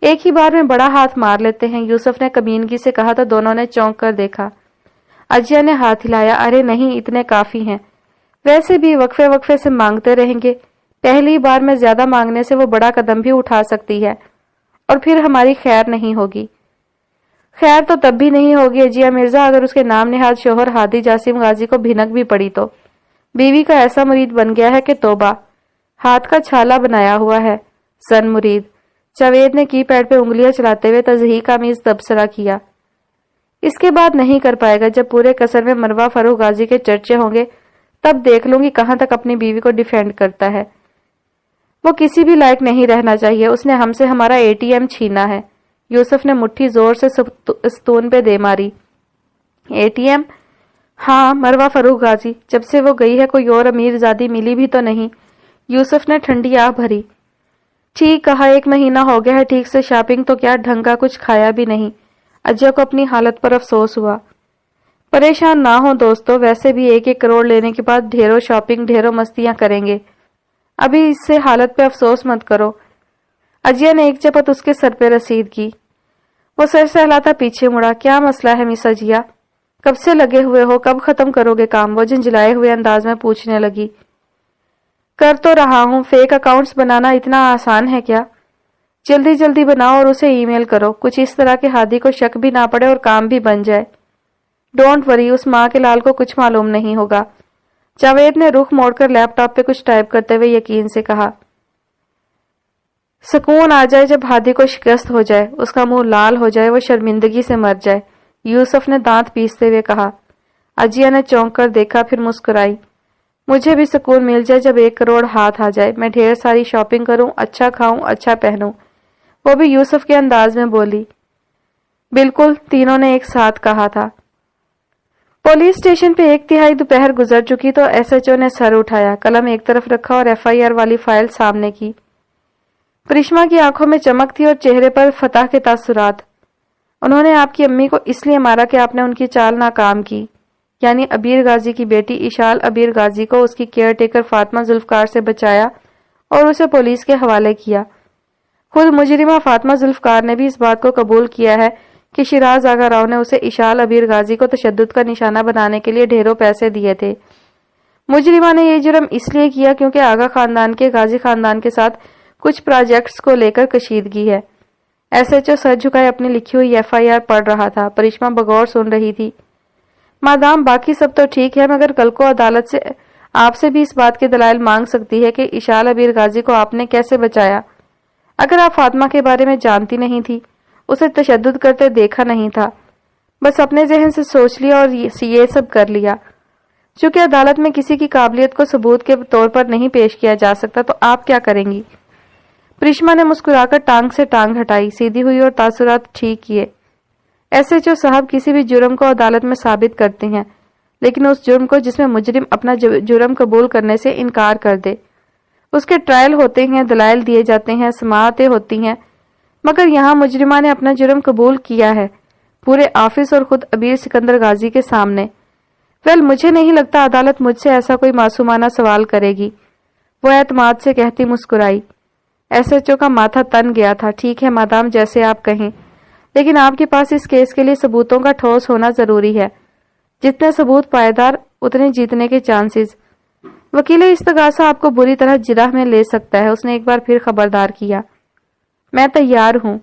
ایک ہی بار میں بڑا ہاتھ مار لیتے ہیں، یوسف نے کمینگی سے کہا تو دونوں نے چونک کر دیکھا۔ عجیہ نے ہاتھ ہلایا، ارے نہیں، اتنے کافی ہیں، ویسے بھی وقفے وقفے سے مانگتے رہیں گے، پہلی بار میں زیادہ مانگنے سے وہ بڑا قدم بھی اٹھا سکتی ہے اور پھر ہماری خیر نہیں ہوگی۔ خیر تو تب بھی نہیں ہوگی عجیہ مرزا اگر اس کے نام نہاد شوہر ہادی جاسم غازی کو بھنک بھی پڑی تو۔ بیوی کا ایسا مرید بن گیا ہے کہ توبہ، ہاتھ کا چھالا بنایا ہوا ہے، زن مرید۔ جاوید نے کی پیڈ پہ انگلیاں چلاتے ہوئے تضحیک آمیز تبصرہ کیا۔ اس کے بعد نہیں کر پائے گا، جب پورے قصر میں مروہ فروغ غازی کے چرچے ہوں گے تب دیکھ لوں گی کہاں تک اپنی بیوی کو ڈیفینڈ کرتا ہے۔ وہ کسی بھی لائق نہیں رہنا چاہیے، اس نے ہم سے ہمارا ATM چھینا ہے، یوسف نے مٹھی زور سے ستون پہ دے ماری۔ ATM؟ ہاں، مروہ فروخ غازی۔ جب سے وہ گئی ہے کوئی اور امیر زادی ملی بھی تو نہیں۔ یوسف نے ٹھنڈی آہ بھری۔ ٹھیک کہا، 1 مہینہ ہو گیا ہے ٹھیک سے شاپنگ تو کیا ڈھنگ کا کچھ کھایا بھی نہیں۔ اجے کو اپنی حالت پر افسوس ہوا۔ پریشان نہ ہو دوستو، ویسے بھی 1 کروڑ لینے کے بعد ڈھیروں شاپنگ ڈھیروں مستیاں کریں گے، ابھی اس سے حالت پہ افسوس مت کرو۔ اجے نے ایک چپت اس کے سر پہ رسید کی۔ وہ سر سہلاتا پیچھے مڑا۔ کیا مسئلہ ہے مس اجیا؟ کب سے لگے ہوئے ہو؟ کب ختم کرو گے کام؟ وہ جھنجھلائے ہوئے انداز میں پوچھنے لگی۔ کر تو رہا ہوں، فیک اکاؤنٹس بنانا اتنا آسان ہے کیا؟ جلدی جلدی بناؤ اور اسے ای میل کرو، کچھ اس طرح کہ ہادی کو شک بھی نہ پڑے اور کام بھی بن جائے۔ ڈونٹ وری، اس ماں کے لال کو کچھ معلوم نہیں ہوگا۔ جاوید نے رخ موڑ کر لیپ ٹاپ پہ کچھ ٹائپ کرتے ہوئے یقین سے کہا۔ سکون آ جائے جب ہادی کو شکست ہو جائے، اس کا منہ لال ہو جائے، وہ شرمندگی سے مر جائے، یوسف نے دانت پیستے ہوئے کہا۔ اجیا نے چونک کر دیکھا، پھر مسکرائی۔ مجھے بھی سکون مل جائے جب 1 کروڑ ہاتھ آ جائے، میں ڈھیر ساری شاپنگ کروں، اچھا کھاؤں، اچھا پہنوں۔ وہ بھی یوسف کے انداز میں بولی۔ بالکل، تینوں نے ایک ساتھ کہا تھا۔ پولیس اسٹیشن پہ 1/3 دوپہر گزر چکی تو SHO نے سر اٹھایا، قلم ایک طرف رکھا اور FIR والی فائل سامنے کی۔ پرشما کی آنکھوں میں چمک تھی اور چہرے پر فتح کے تاثرات۔ انہوں نے آپ کی امی کو اس لیے مارا کہ آپ نے ان کی چال ناکام کی، یعنی عبیر غازی کی بیٹی اشال عبیر غازی کو اس کی کیئر ٹیکر فاطمہ ذوالفقار سے بچایا اور اسے پولیس کے حوالے کیا۔ خود مجرمہ فاطمہ ذوالفقار نے بھی اس بات کو قبول کیا ہے کہ شیراز آغا راؤ نے اسے اشال عبیر غازی کو تشدد کا نشانہ بنانے کے لیے ڈھیروں پیسے دیے تھے۔ مجرمہ نے یہ جرم اس لیے کیا کیونکہ آغا خاندان کے غازی خاندان کے ساتھ کچھ پروجیکٹس کو لے کر کشیدگی ہے۔ SHO سر جھکائے اپنی لکھی ہوئی FIR پڑھ رہا تھا۔ پرشما بغور سن رہی تھی۔ مادام باقی سب تو ٹھیک ہے، مگر کل کو عدالت سے آپ سے بھی اس بات کے دلائل مانگ سکتی ہے کہ اشال عبیر غازی کو آپ نے کیسے بچایا۔ اگر آپ فاطمہ کے بارے میں جانتی نہیں تھی، اسے تشدد کرتے دیکھا نہیں تھا، بس اپنے ذہن سے سوچ لیا اور یہ سب کر لیا۔ چونکہ عدالت میں کسی کی قابلیت کو ثبوت کے طور پر نہیں پیش کیا جا سکتا تو آپ کیا کریں گی؟ پرشما نے مسکرا کر ٹانگ سے ٹانگ ہٹائی، سیدھی ہوئی اور تاثرات ٹھیک کیے۔ SHO صاحب کسی بھی جرم کو عدالت میں ثابت کرتے ہیں، لیکن اس جرم کو جس میں مجرم اپنا جرم قبول کرنے سے انکار کر دے۔ اس کے ٹرائل ہوتے ہیں، دلائل دیے جاتے ہیں، سماعتیں ہوتی ہیں، مگر یہاں مجرمہ نے اپنا جرم قبول کیا ہے، پورے آفس اور خود عبیر سکندر غازی کے سامنے۔ مجھے نہیں لگتا عدالت مجھ سے ایسا کوئی معصومانہ سوال کرے گی، وہ اعتماد سے کہتی مسکرائی۔ SHO کا ماتھا تن گیا تھا۔ ٹھیک ہے مادام، جیسے آپ کہیں، لیکن آپ کے پاس اس کیس کے لیے ثبوتوں کا ٹھوس ہونا ضروری ہے۔ جتنے ثبوت پائیدار، اتنے جیتنے کے چانسز۔ وکیل استغاثہ آپ کو بری طرح جرح میں لے سکتا ہے، اس نے ایک بار پھر خبردار کیا۔ میں تیار ہوں۔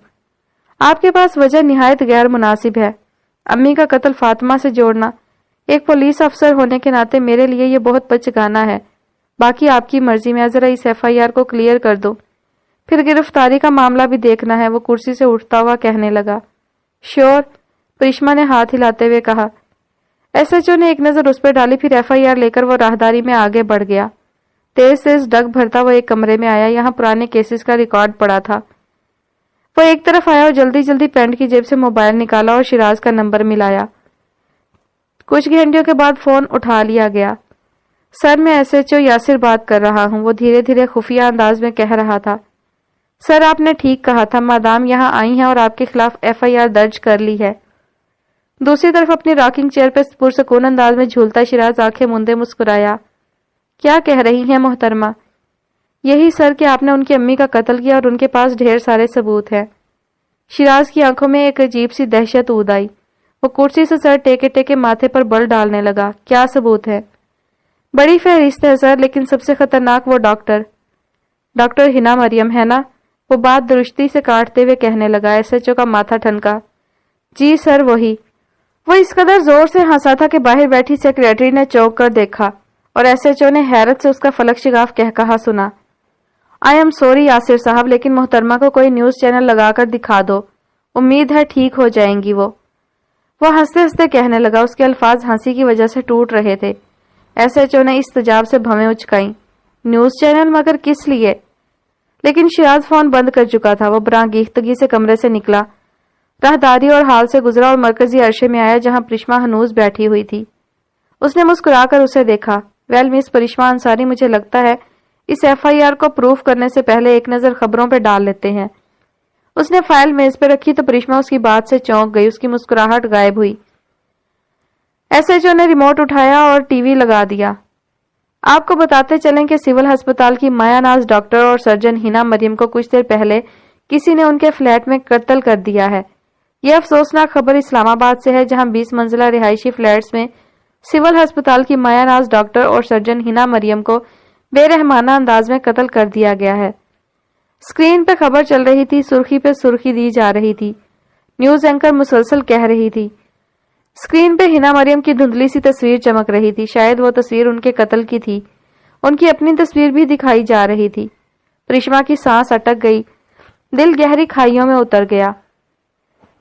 آپ کے پاس وجہ نہایت غیر مناسب ہے۔ امی کا قتل فاطمہ سے جوڑنا، ایک پولیس افسر ہونے کے ناطے میرے لیے یہ بہت بچگانہ ہے۔ باقی آپ کی مرضی، میں ذرا اس FIR کو کلیئر کر دو، پھر گرفتاری کا معاملہ بھی دیکھنا ہے۔ وہ کرسی سے اٹھتا ہوا کہنے لگا۔ شور، پرشما نے ہاتھ ہلاتے ہوئے کہا۔ SHO نے ایک نظر اس پہ ڈالی، پھر FIR لے کر وہ راہداری میں آگے بڑھ گیا۔ تیز تیز ڈگ بھرتا وہ ایک کمرے میں آیا، یہاں پرانے کیسز کا ریکارڈ پڑا تھا۔ وہ ایک طرف آیا اور جلدی جلدی پینٹ کی جیب سے موبائل نکالا اور شیراز کا نمبر ملایا۔ کچھ گھنٹوں کے بعد فون اٹھا لیا گیا۔ سر، میں SHO یاسر بات کر رہا ہوں، وہ دھیرے دھیرے خفیہ انداز میں کہہ رہا تھا۔ سر، آپ نے ٹھیک کہا تھا، مادام یہاں آئی ہیں اور آپ کے خلاف FIR درج کر لی ہے۔ دوسری طرف اپنی راکنگ چیئر پہ پرسکون انداز میں جھولتا شیراز آنکھیں موندے مسکرایا۔ کیا کہہ رہی ہیں محترمہ؟ یہی سر کہ آپ نے ان کی امی کا قتل کیا اور ان کے پاس ڈھیر سارے ثبوت ہیں۔ شیراز کی آنکھوں میں ایک عجیب سی دہشت اود آئی۔ وہ کرسی سے سر ٹیکے ٹیکے ماتھے پر بل ڈالنے لگا۔ کیا ثبوت ہے؟ بڑی فہرست ہے سر، لیکن سب سے خطرناک وہ ڈاکٹر ہنا مریم ہے نا؟ وہ بات درستی سے کاٹتے ہوئے کہنے لگا۔ SHO کا ماتھا ٹھنکا۔ جی سر، وہی۔ وہ اس قدر زور سے ہنسا تھا کہ باہر بیٹھی سیکریٹری نے چونک کر دیکھا اور SHO نے حیرت سے اس کا فلک شگاف کہا سنا۔ آئی ایم سوری یاسر صاحب، لیکن محترمہ کو کوئی نیوز چینل لگا کر دکھا دو، امید ہے ٹھیک ہو جائیں گی وہ ہنستے ہنستے کہنے لگا۔ اس کے الفاظ ہنسی کی وجہ سے ٹوٹ رہے تھے۔ SHO نے استجاب سے بھویں اچکائیں۔ News channel? مگر کس لیے؟ لیکن شیراز فون بند کر چکا تھا۔ وہ برآں گیختگی سے کمرے سے نکلا۔ راہداری اور حال سے گزرا اور مرکزی عرصے میں آیا جہاں پرشما ہنوز بیٹھی ہوئی تھی۔ اس نے مسکرا کر اسے دیکھا۔ ویل مس پرشما انصاری، مجھے لگتا ہے اس FIR کو پروف کرنے سے پہلے ایک نظر خبروں پہ ڈال لیتے ہیں۔ اس نے فائل میز پہ رکھی تو پرشما اس کی بات سے چونک گئی، اس کی مسکراہٹ غائب ہوئی۔ SHO نے ریموٹ اٹھایا اور ٹی وی لگا دیا۔ آپ کو بتاتے چلیں کہ سول ہسپتال کی مایا ناز ڈاکٹر اور سرجن ہینا مریم کو کچھ دیر پہلے کسی نے ان کے فلیٹ میں قتل کر دیا ہے۔ یہ افسوسناک خبر اسلام آباد سے ہے، جہاں 20 منزلہ رہائشی فلیٹس میں سول ہسپتال کی مایا ناز ڈاکٹر اور سرجن ہینا مریم کو بے رحمانہ انداز میں قتل کر دیا گیا ہے۔ اسکرین پہ خبر چل رہی تھی، سرخی پہ سرخی دی جا رہی تھی، نیوز اینکر مسلسل کہہ رہی تھی۔ اسکرین پہ ہینا مریم کی دھندلی سی تصویر چمک رہی تھی، شاید وہ تصویر ان کے قتل کی تھی۔ ان کی اپنی تصویر بھی دکھائی جا رہی تھی۔ پرشما کی سانس اٹک گئی، دل گہری کھائیوں میں اتر گیا۔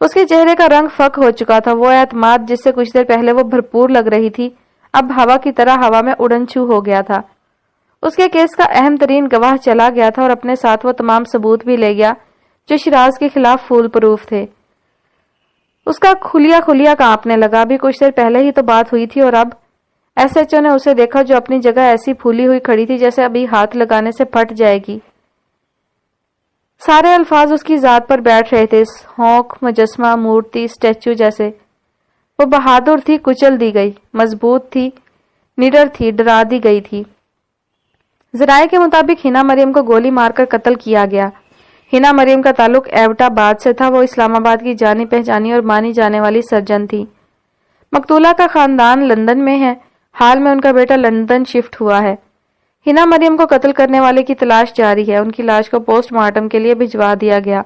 اس کے چہرے کا رنگ فک ہو چکا تھا، وہ اعتماد جس سے کچھ دیر پہلے وہ بھرپور لگ رہی تھی اب ہوا کی طرح ہوا میں اڑن چھو ہو گیا تھا۔ اس کے کیس کا اہم ترین گواہ چلا گیا تھا اور اپنے ساتھ وہ تمام ثبوت بھی لے گیا جو شیراز کے خلاف فول پروف تھے۔ اس کا خلیا کانپنے لگا، ابھی کچھ دیر پہلے ہی تو بات ہوئی تھی اور اب SHO نے اسے دیکھا جو اپنی جگہ ایسی پھولی ہوئی کھڑی تھی جیسے ابھی ہاتھ لگانے سے پھٹ جائے گی۔ سارے الفاظ اس کی ذات پر بیٹھ رہے تھے، ہونک، مجسمہ، مورتی، اسٹیچو جیسے۔ وہ بہادر تھی، کچل دی گئی، مضبوط تھی، نڈر تھی، ڈرا دی گئی تھی۔ ذرائع کے مطابق ہینا مریم کو گولی مار کر قتل کیا گیا۔ ہینا مریم کا تعلق ایوٹا آباد سے تھا، وہ اسلام آباد کی جانی پہچانی اور مانی جانے والی سرجن تھی۔ مقتولہ کا خاندان لندن میں ہے، حال میں ان کا بیٹا لندن شفٹ ہوا ہے۔ ہینا مریم کو قتل کرنے والے کی تلاش جاری ہے، ان کی لاش کو پوسٹ مارٹم کے لیے بھجوا دیا گیا۔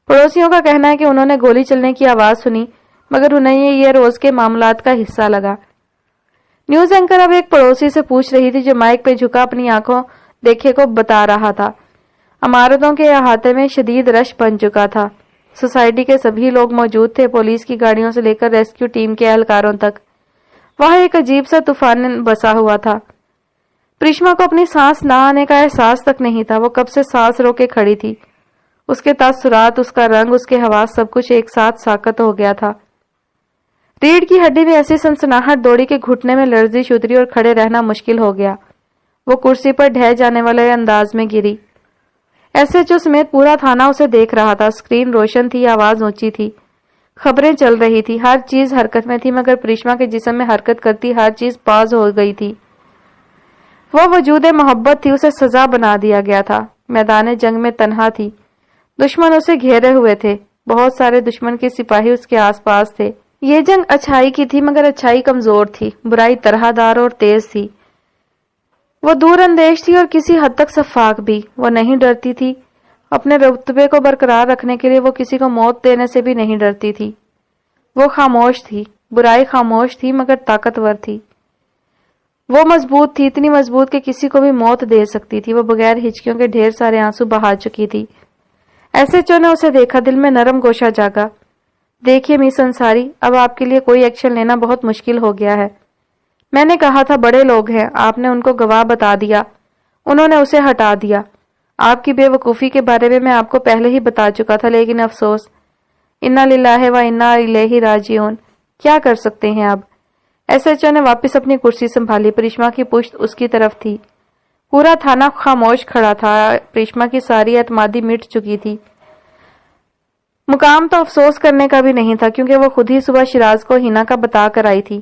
پڑوسیوں کا کہنا ہے کہ انہوں نے گولی چلنے کی آواز سنی مگر انہیں یہ روز کے معاملات کا حصہ لگا۔ نیوز اینکر اب ایک پڑوسی سے پوچھ رہی تھی جو مائک پہ جھکا اپنی آنکھوں دیکھے کو بتا رہا تھا۔ عمارتوں کے احاطے میں شدید رش بن چکا تھا، سوسائٹی کے سبھی لوگ موجود تھے، پولیس کی گاڑیوں سے لے کر ریسکیو ٹیم کے اہلکاروں تک۔ وہاں ایک عجیب سا طوفان بسا ہوا تھا۔ پرشما کو اپنی سانس نہ آنے کا احساس تک نہیں تھا، وہ کب سے سانس رو کے کھڑی تھی۔ اس کے تاثرات، اس کا رنگ، اس کے حواس، سب کچھ ایک ساتھ ساکت ہو گیا تھا۔ ریڑھ کی ہڈی میں ایسی سنسناہٹ دوڑی کے گھٹنے میں لرزش اتری اور کھڑے رہنا مشکل ہو گیا۔ وہ کرسی پر ڈھہ جانے والے انداز میں گری۔ SHO سمیت پورا تھانہ اسے دیکھ رہا تھا۔ اسکرین روشن تھی، آواز اونچی تھی، خبریں چل رہی تھی، ہر چیز حرکت میں تھی مگر پرشما کے جسم میں حرکت کرتی ہر چیز پاز ہو گئی تھی۔ وہ وجود محبت تھی، اسے سزا بنا دیا گیا تھا۔ میدان جنگ میں تنہا تھی، دشمن اسے گھیرے ہوئے تھے، بہت سارے دشمن کے سپاہی اس کے آس پاس تھے۔ یہ جنگ اچھائی کی تھی مگر اچھائی کمزور تھی، برائی طرح دار اور تیز تھی۔ وہ دور اندیش تھی اور کسی حد تک شفاق بھی۔ وہ نہیں ڈرتی تھی، اپنے رتبے کو برقرار رکھنے کے لیے وہ کسی کو موت دینے سے بھی نہیں ڈرتی تھی۔ وہ خاموش تھی، برائی خاموش تھی مگر طاقتور تھی۔ وہ مضبوط تھی، اتنی مضبوط کہ کسی کو بھی موت دے سکتی تھی۔ وہ بغیر ہچکیوں کے ڈھیر سارے آنسو بہا چکی تھی۔ SHO نے اسے دیکھا، دل میں نرم گوشہ جاگا۔ دیکھیے مس انصاری، اب آپ کے لیے کوئی ایکشن لینا بہت مشکل ہو گیا ہے۔ میں نے کہا تھا بڑے لوگ ہیں، آپ نے ان کو گواہ بتا دیا، انہوں نے اسے ہٹا دیا۔ آپ کی بے وقوفی کے بارے میں آپ کو پہلے ہی بتا چکا تھا لیکن افسوس، انا للہ و انا الیہ راجعون، کیا کر سکتے ہیں اب۔ SHO نے واپس اپنی کرسی سنبھالی، پرشما کی پشت اس کی طرف تھی۔ پورا تھانہ خاموش کھڑا تھا، پرشما کی ساری اعتمادی مٹ چکی تھی۔ مقام تو افسوس کرنے کا بھی نہیں تھا کیونکہ وہ خود ہی صبح شیراز کو ہینا کا بتا کر آئی تھی۔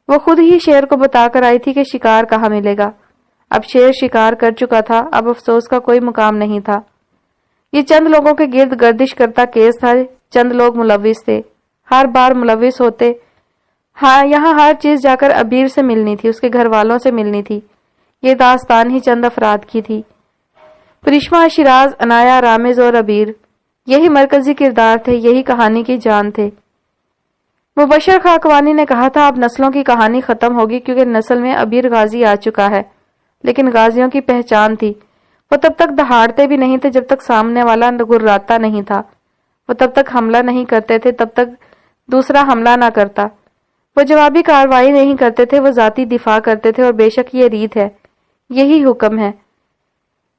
وہ خود ہی شیر کو بتا کر آئی تھی کہ شکار کہاں ملے گا۔ اب شیر شکار کر چکا تھا، اب افسوس کا کوئی مقام نہیں تھا۔ یہ چند لوگوں کے گرد گردش کرتا کیس تھا، چند لوگ ملوث تھے، ہر بار ملوث ہوتے۔ ہاں، یہاں ہر چیز جا کر ابیر سے ملنی تھی، اس کے گھر والوں سے ملنی تھی۔ یہ داستان ہی چند افراد کی تھی، پرشما، شیراز، عنایا، رامز اور ابیر۔ یہی مرکزی کردار تھے، یہی کہانی کی جان تھے۔ مبشر خاکوانی نے کہا تھا اب نسلوں کی کہانی ختم ہوگی کیونکہ نسل میں ابیر غازی آ چکا ہے، لیکن غازیوں کی پہچان تھی، وہ تب تک دہاڑتے بھی نہیں تھے جب تک سامنے والا گراتا نہیں تھا، وہ تب تک حملہ نہیں کرتے تھے تب تک دوسرا حملہ نہ کرتا، وہ جوابی کارروائی نہیں کرتے تھے، وہ ذاتی دفاع کرتے تھے، اور بے شک یہ ریت ہے، یہی حکم ہے۔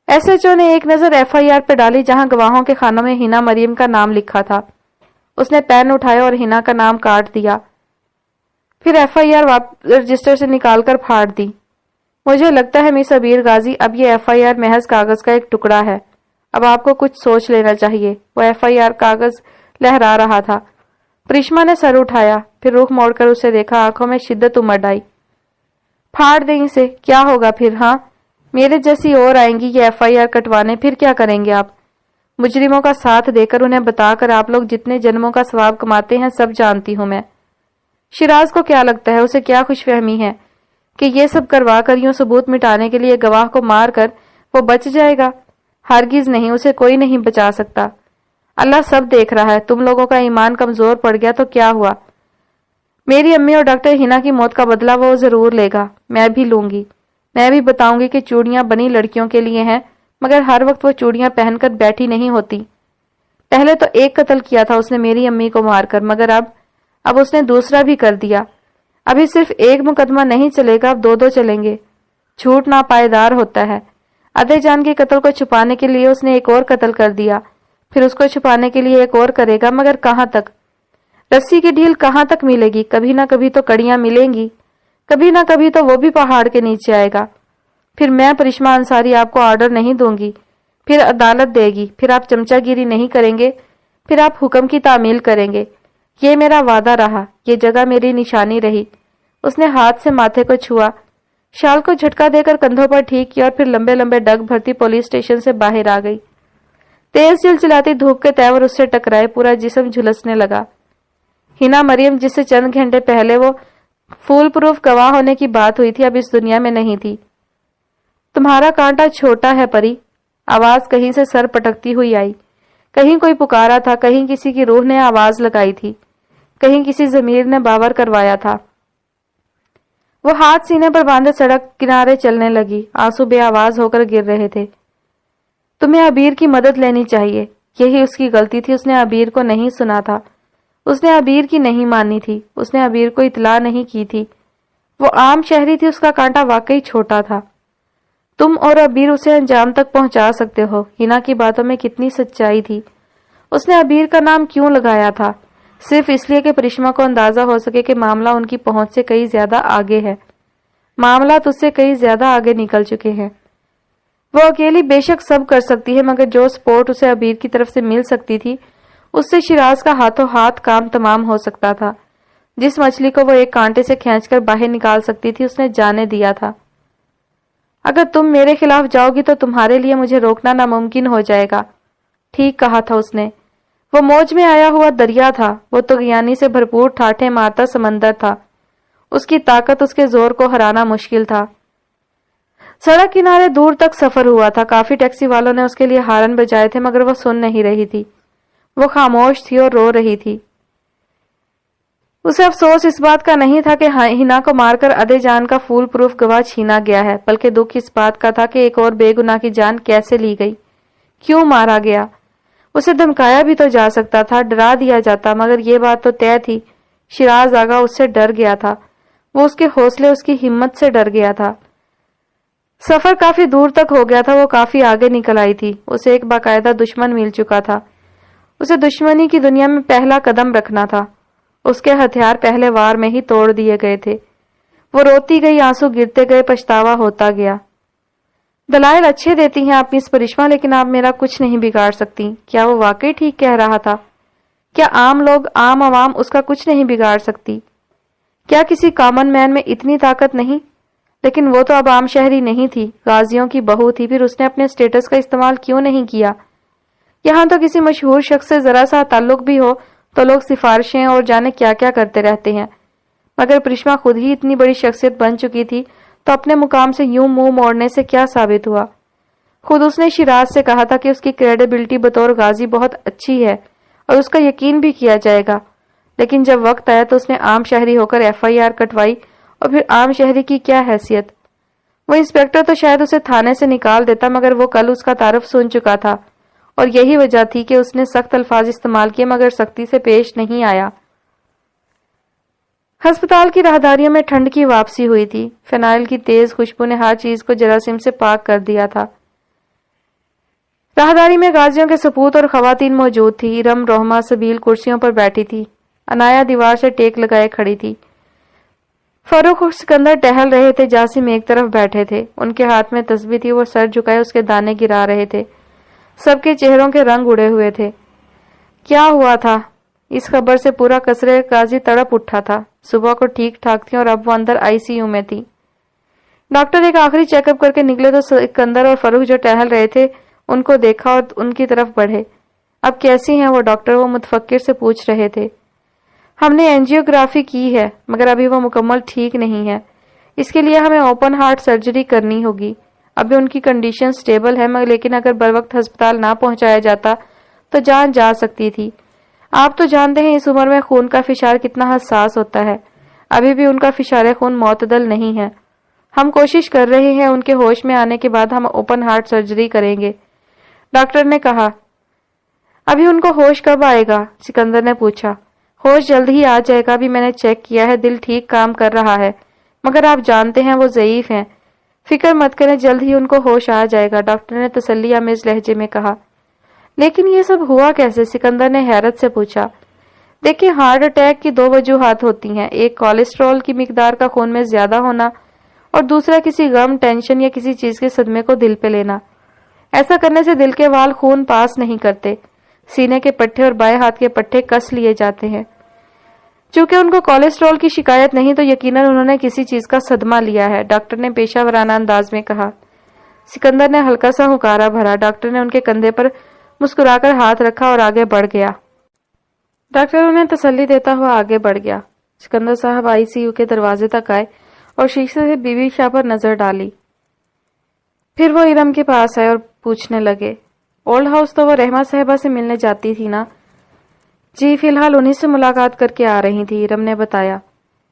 SHO نے ایک نظر FIR پہ ڈالی جہاں گواہوں کے خانوں میں ہینا مریم کا نام لکھا تھا۔ اس نے پین اٹھایا اور ہنا کا نام کاٹ دیا، پھر FIR رجسٹر سے نکال کر پھاڑ دی۔ مجھے لگتا ہے مس عبیر غازی، اب یہ FIR محض کاغذ کا ایک ٹکڑا ہے، اب آپ کو کچھ سوچ لینا چاہیے۔ وہ FIR کاغذ لہرا رہا تھا۔ پریشما نے سر اٹھایا، پھر رخ موڑ کر اسے دیکھا، آنکھوں میں شدت امڈ آئی۔ پھاڑ دیں اسے، کیا ہوگا پھر؟ ہاں، میرے جیسی اور آئیں گی یہ FIR کٹوانے، پھر کیا کریں گے آپ؟ مجرموں کا ساتھ دے کر، انہیں بتا کر آپ لوگ جتنے جنموں کا ثواب کماتے ہیں سب جانتی ہوں میں۔ شیراز کو کیا لگتا ہے، اسے کیا خوش فہمی ہے کہ یہ سب کروا کر یوں ثبوت مٹانے کے لیے گواہ کو مار کر وہ بچ جائے گا؟ ہرگز نہیں، اسے کوئی نہیں بچا سکتا۔ اللہ سب دیکھ رہا ہے، تم لوگوں کا ایمان کمزور پڑ گیا تو کیا ہوا؟ میری امی اور ڈاکٹر ہنا کی موت کا بدلہ وہ ضرور لے گا، میں بھی لوں گی۔ میں بھی بتاؤں گی کہ چوڑیاں بنی لڑکیوں کے لیے ہیں، مگر ہر وقت وہ چوڑیاں پہن کر بیٹھی نہیں ہوتی۔ پہلے تو ایک قتل کیا تھا اس نے میری امی کو مار کر، مگر اب اس نے دوسرا بھی کر دیا۔ ابھی صرف ایک مقدمہ نہیں چلے گا، اب دو چلیں گے۔ جھوٹ ناپائیدار ہوتا ہے۔ ادے جان کے قتل کو چھپانے کے لیے اس نے ایک اور قتل کر دیا، پھر اس کو چھپانے کے لیے ایک اور کرے گا، مگر کہاں تک؟ رسی کی ڈھیل کہاں تک ملے گی؟ کبھی نہ کبھی تو کڑیاں ملیں گی، کبھی نہ کبھی تو وہ بھی پہاڑ کے نیچے آئے گا۔ پھر میں پریشما انصاری آپ کو آرڈر نہیں دوں گی، پھر عدالت دے گی، پھر آپ چمچہ گیری نہیں کریں گے، پھر آپ حکم کی تعمیل کریں گے۔ یہ میرا وعدہ رہا، یہ جگہ میری نشانی رہی۔ اس نے ہاتھ سے ماتھے کو چھوا، شال کو جھٹکا دے کر کندھوں پر ٹھیک کیا اور پھر لمبے لمبے ڈگ بھرتی پولیس اسٹیشن سے باہر آ گئی۔ تیز چلچلاتی دھوپ کے تیور اس سے ٹکرائے، پورا جسم جھلسنے لگا۔ ہنا مریم، جس سے چند گھنٹے پہلے وہ فول پروف گواہ ہونے کی بات ہوئی تھی، اب اس دنیا میں نہیں تھی۔ تمہارا کانٹا چھوٹا ہے پری، آواز کہیں سے سر پٹکتی ہوئی آئی۔ کہیں کوئی پکارا تھا، کہیں کسی کی روح نے آواز لگائی تھی، کہیں کسی ضمیر نے باور کروایا تھا۔ وہ ہاتھ سینے پر باندھے سڑک کنارے چلنے لگی، آنسو بے آواز ہو کر گر رہے تھے۔ تمہیں عبیر کی مدد لینی چاہیے، یہی اس کی غلطی تھی۔ اس نے عبیر کو نہیں سنا تھا، اس نے عبیر کی نہیں مانی تھی، اس نے عبیر کو اطلاع نہیں کی تھی۔ وہ عام شہری تھی، اس کا کانٹا واقعی چھوٹا تھا۔ تم اور عبیر اسے انجام تک پہنچا سکتے ہو۔ ہنا کی باتوں میں کتنی سچائی تھی۔ اس نے عبیر کا نام کیوں لگایا تھا؟ صرف اس لیے کہ پریشما کو اندازہ ہو سکے کہ معاملہ ان کی پہنچ سے کئی زیادہ آگے ہے، معاملات اس سے کئی زیادہ آگے نکل چکے ہیں۔ وہ اکیلی بے شک سب کر سکتی ہے، مگر جو سپورٹ اسے عبیر کی طرف سے مل سکتی تھی، اس سے شیراز کا ہاتھوں ہاتھ کام تمام ہو سکتا تھا۔ جس مچھلی کو وہ ایک کانٹے سے کھینچ کر باہر نکال سکتی تھی، اس نے جانے دیا تھا۔ اگر تم میرے خلاف جاؤ گی تو تمہارے لیے مجھے روکنا ناممکن ہو جائے گا۔ ٹھیک کہا تھا اس نے۔ وہ موج میں آیا ہوا دریا تھا، وہ طغیانی سے بھرپور ٹھاٹھے مارتا سمندر تھا۔ اس کی طاقت، اس کے زور کو ہرانا مشکل تھا۔ سڑک کنارے دور تک سفر ہوا تھا، کافی ٹیکسی والوں نے اس کے لیے ہارن بجائے تھے، مگر وہ سن نہیں رہی تھی۔ وہ خاموش تھی اور رو رہی تھی۔ اسے افسوس اس بات کا نہیں تھا کہ ہنا کو مار کر ادے جان کا فول پروف گواہ چھینا گیا ہے، بلکہ دکھ اس بات کا تھا کہ ایک اور بے گناہ کی جان کیسے لی گئی، کیوں مارا گیا۔ اسے دھمکایا بھی تو جا سکتا تھا، ڈرا دیا جاتا، مگر یہ بات تو طے تھی، شیراز آگا اس سے ڈر گیا تھا۔ وہ اس کے حوصلے، اس کی ہمت سے ڈر گیا تھا۔ سفر کافی دور تک ہو گیا تھا، وہ کافی آگے نکل آئی تھی۔ اسے ایک باقاعدہ دشمن مل چکا تھا۔ اسے دشمنی کی دنیا میں پہلا قدم رکھنا تھا۔ اس کے ہتھیار پہلے وار میں ہی توڑ دیے گئے تھے۔ وہ روتی گئی، آنسو گرتے گئے، پچھتاوا ہوتا گیا۔ دلائل اچھے دیتی ہیں آپ مس پریشما، لیکن آپ میرا کچھ نہیں بگاڑ سکتی۔ کیا وہ واقعی ٹھیک کہہ رہا تھا؟ کیا عام لوگ، عام عوام اس کا کچھ نہیں بگاڑ سکتی؟ کیا کسی کامن مین میں اتنی طاقت نہیں؟ لیکن وہ تو اب عام شہری نہیں تھی، غازیوں کی بہو تھی، پھر اس نے اپنے سٹیٹس کا استعمال کیوں نہیں کیا؟ یہاں تو کسی مشہور شخص سے ذرا سا تعلق بھی ہو تو لوگ سفارشیں اور جانے کیا کیا کرتے رہتے ہیں، مگر پریشما خود ہی اتنی بڑی شخصیت بن چکی تھی تو اپنے مقام سے یوں منہ موڑنے سے کیا ثابت ہوا؟ خود اس نے شیراز سے کہا تھا کہ اس کی کریڈیبلٹی بطور غازی بہت اچھی ہے اور اس کا یقین بھی کیا جائے گا، لیکن جب وقت آیا تو اس نے عام شہری ہو کر FIR کٹوائی، اور پھر عام شہری کی کیا حیثیت؟ وہ انسپیکٹر تو شاید اسے تھانے سے نکال دیتا، مگر وہ کل اس کا تعارف سن چکا تھا، اور یہی وجہ تھی کہ اس نے سخت الفاظ استعمال کیے مگر سختی سے پیش نہیں آیا۔ ہسپتال کی راہداریوں میں ٹھنڈ کی واپسی ہوئی تھی۔ فینائل کی تیز خوشبو نے ہر چیز کو جراثیم سے پاک کر دیا تھا۔ راہداری میں غازیوں کے سپوت اور خواتین موجود تھی۔ ارم، روہما، سبیل کرسیوں پر بیٹھی تھی۔ عنایا دیوار سے ٹیک لگائے کھڑی تھی۔ فاروق اور سکندر ٹہل رہے تھے۔ جاسم ایک طرف بیٹھے تھے، ان کے ہاتھ میں تسبیح تھی، وہ سر جھکائے اس کے دانے گرا رہے تھے۔ سب کے چہروں کے رنگ اڑے ہوئے تھے۔ کیا ہوا تھا؟ اس خبر سے پورا قصرے قاضی تڑپ اٹھا تھا۔ صبح کو ٹھیک ٹھاک تھی اور اب وہ اندر ICU میں تھی۔ ڈاکٹر ایک آخری چیک اپ کر کے نکلے تو سکندر اور فاروق جو ٹہل رہے تھے ان کو دیکھا اور ان کی طرف بڑھے۔ اب کیسی ہیں وہ ڈاکٹر؟ وہ متفکر سے پوچھ رہے تھے۔ ہم نے اینجیوگرافی کی ہے مگر ابھی وہ مکمل ٹھیک نہیں ہے، اس کے لیے ہمیں اوپن ہارٹ سرجری کرنی ہوگی۔ ابھی ان کی کنڈیشن سٹیبل ہے لیکن اگر بروقت ہسپتال نہ پہنچایا جاتا تو جان جا سکتی تھی۔ آپ تو جانتے ہیں اس عمر میں خون کا فشار کتنا حساس ہوتا ہے۔ ابھی بھی ان کا فشار خون معتدل نہیں ہے۔ ہم کوشش کر رہے ہیں، ان کے ہوش میں آنے کے بعد ہم اوپن ہارٹ سرجری کریں گے، ڈاکٹر نے کہا۔ ابھی ان کو ہوش کب آئے گا؟ سکندر نے پوچھا۔ ہوش جلد ہی آ جائے گا، ابھی میں نے چیک کیا ہے، دل ٹھیک کام کر رہا ہے مگر آپ جانتے ہیں وہ ضعیف ہیں۔ فکر مت کریں، جلد ہی ان کو ہوش آ جائے گا، ڈاکٹر نے تسلی آمیز لہجے میں کہا۔ لیکن یہ سب ہوا کیسے؟ سکندر نے حیرت سے پوچھا۔ دیکھیں، ہارٹ اٹیک کی 2 وجوہات ہوتی ہیں، ایک کولیسٹرول کی مقدار کا خون میں زیادہ ہونا اور دوسرا کسی غم، ٹینشن یا کسی چیز کے صدمے کو دل پہ لینا۔ ایسا کرنے سے دل کے وال خون پاس نہیں کرتے، سینے کے پٹھے اور بائیں ہاتھ کے پٹھے کس لیے جاتے ہیں۔ چونکہ ان کو کولیسٹرول کی شکایت نہیں تو یقیناً انہوں نے کسی چیز کا صدمہ لیا ہے، ڈاکٹر نے پیشہ ورانہ انداز میں کہا۔ سکندر نے ہلکا سا ہنکارا بھرا۔ ڈاکٹر نے ان کے کندھے پر مسکرا کر ہاتھ رکھا اور آگے بڑھ گیا۔ ڈاکٹر انہیں تسلی دیتا ہوا آگے بڑھ گیا۔ سکندر صاحب ICU کے دروازے تک آئے اور شیشے سے بی بی شاہ پر نظر ڈالی۔ پھر وہ ارم کے پاس آئے اور پوچھنے لگے، اولڈ ہاؤس تو وہ رحمہ صاحبہ سے ملنے جاتی تھی نا؟ جی، فی الحال انہی سے ملاقات کر کے آ رہی تھی، ارم نے بتایا۔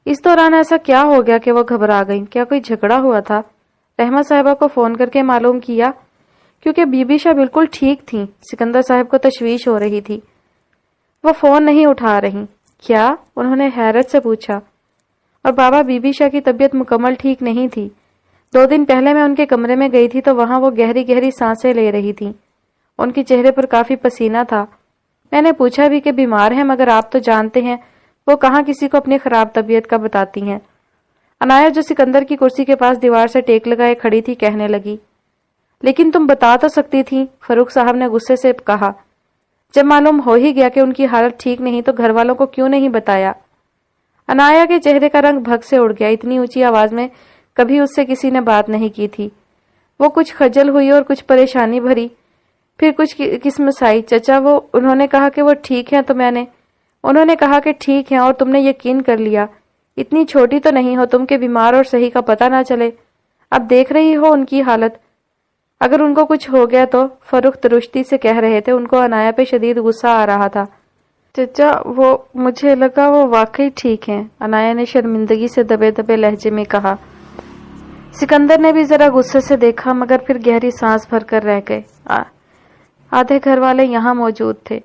اس دوران ایسا کیا ہو گیا کہ وہ گھبرا گئیں؟ کیا کوئی جھگڑا ہوا تھا؟ رحمہ صاحبہ کو فون کر کے معلوم کیا؟ کیونکہ بی بی شاہ بالکل ٹھیک تھیں، سکندر صاحب کو تشویش ہو رہی تھی۔ وہ فون نہیں اٹھا رہی۔ کیا؟ انہوں نے حیرت سے پوچھا۔ اور بابا، بی بی شاہ کی طبیعت مکمل ٹھیک نہیں تھی۔ 2 دن پہلے میں ان کے کمرے میں گئی تھی تو وہاں وہ گہری گہری سانسیں لے رہی تھی، ان کے چہرے پر کافی پسینہ تھا۔ میں نے پوچھا بھی کہ بیمار ہیں مگر آپ تو جانتے ہیں وہ کہاں کسی کو اپنی خراب طبیعت کا بتاتی ہیں۔ عنایا جو سکندر کی کرسی کے پاس دیوار سے ٹیک لگائے کھڑی تھی کہنے لگی، لیکن تم بتا تو سکتی تھی، فاروق صاحب نے غصے سے کہا۔ جب معلوم ہو ہی گیا کہ ان کی حالت ٹھیک نہیں تو گھر والوں کو کیوں نہیں بتایا؟ عنایا کے چہرے کا رنگ بھگ سے اڑ گیا، اتنی اونچی آواز میں کبھی اس سے کسی نے بات نہیں کی تھی۔ وہ کچھ خجل ہوئی اور کچھ پریشانی بھری، پھر کچھ کسمسائی۔ چچا، انہوں نے کہا کہ وہ ٹھیک ہیں تو انہوں نے کہا کہ ٹھیک ہیں اور تم نے یقین کر لیا۔ اتنی چھوٹی تو نہیں ہو تم کہ بیمار اور صحیح کا پتہ نہ چلے۔ اب دیکھ رہی ہو ان کی حالت، اگر ان کو کچھ ہو گیا تو۔ فاروق درشتی سے کہہ رہے تھے، ان کو عنایا پہ شدید غصہ آ رہا تھا۔ چچا، مجھے لگا وہ واقعی ٹھیک ہیں، عنایا نے شرمندگی سے دبے دبے لہجے میں کہا۔ سکندر نے بھی ذرا غصے سے دیکھا مگر پھر گہری سانس بھر کر رہ گئے۔ آدھے گھر والے یہاں موجود تھے۔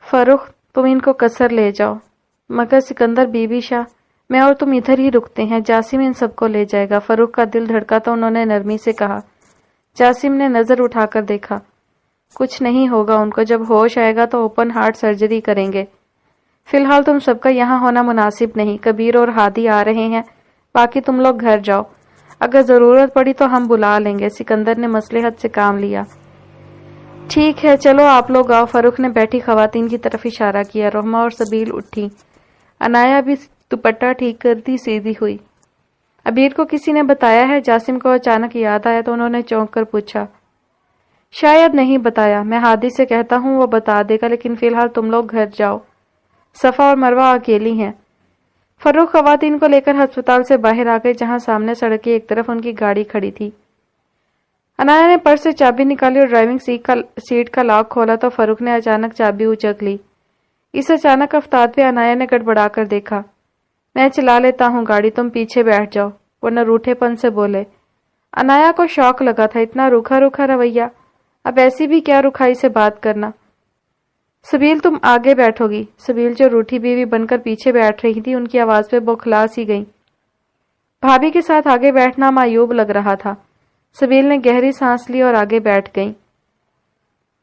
فاروق، تم ان کو قصر لے جاؤ، مگر سکندر، بی بی شاہ، میں اور تم ادھر ہی رکتے ہیں، جاسم ان سب کو لے جائے گا۔ فاروق کا دل دھڑکا تو انہوں نے نرمی سے کہا۔ جاسم نے نظر اٹھا کر دیکھا، کچھ نہیں ہوگا ان کو، جب ہوش آئے گا تو اوپن ہارٹ سرجری کریں گے۔ فی الحال تم سب کا یہاں ہونا مناسب نہیں، کبیر اور ہادی آ رہے ہیں، باقی تم لوگ گھر جاؤ، اگر ضرورت پڑی تو ہم بلا لیں گے۔ سکندر نے مصلحت سے کام لیا۔ ٹھیک ہے، چلو آپ لوگ آؤ، فاروق نے بیٹھی خواتین کی طرف اشارہ کیا۔ رحمہ اور سبیل اٹھی، عنایا بھی دوپٹہ ٹھیک کرتی سیدھی ہوئی۔ عبیر کو کسی نے بتایا ہے؟ جاسم کو اچانک یاد آیا تو انہوں نے چونک کر پوچھا۔ شاید نہیں بتایا، میں ہادی سے کہتا ہوں وہ بتا دے گا، لیکن فی الحال تم لوگ گھر جاؤ، صفا اور مروہ اکیلی ہیں۔ فاروق خواتین کو لے کر ہسپتال سے باہر آ گئے جہاں سامنے سڑک کی ایک طرف ان کی گاڑی کھڑی تھی۔ عنایا نے پرس سے چابی نکالی اور ڈرائیونگ سیٹ کا لاک کھولا تو فاروق نے اچانک چابی اچک لی۔ اس اچانک افتاد پہ عنایا نے گڑبڑا کر دیکھا۔ میں چلا لیتا ہوں گاڑی، تم پیچھے بیٹھ جاؤ، ورنہ روٹھے پن سے بولے۔ عنایا کو شوق لگا تھا، اتنا روکھا روکھا رویہ، اب ایسی بھی کیا رکھائی سے بات کرنا۔ سبیل، تم آگے بیٹھو گی؟ سبیل جو روٹھی بیوی بن کر پیچھے بیٹھ رہی تھی، ان کی آواز پہ بوکھلا سی گئی۔ بھابھی کے ساتھ آگے بیٹھنا معیوب لگ رہا تھا۔ سبیل نے گہری سانس لی اور آگے بیٹھ گئی۔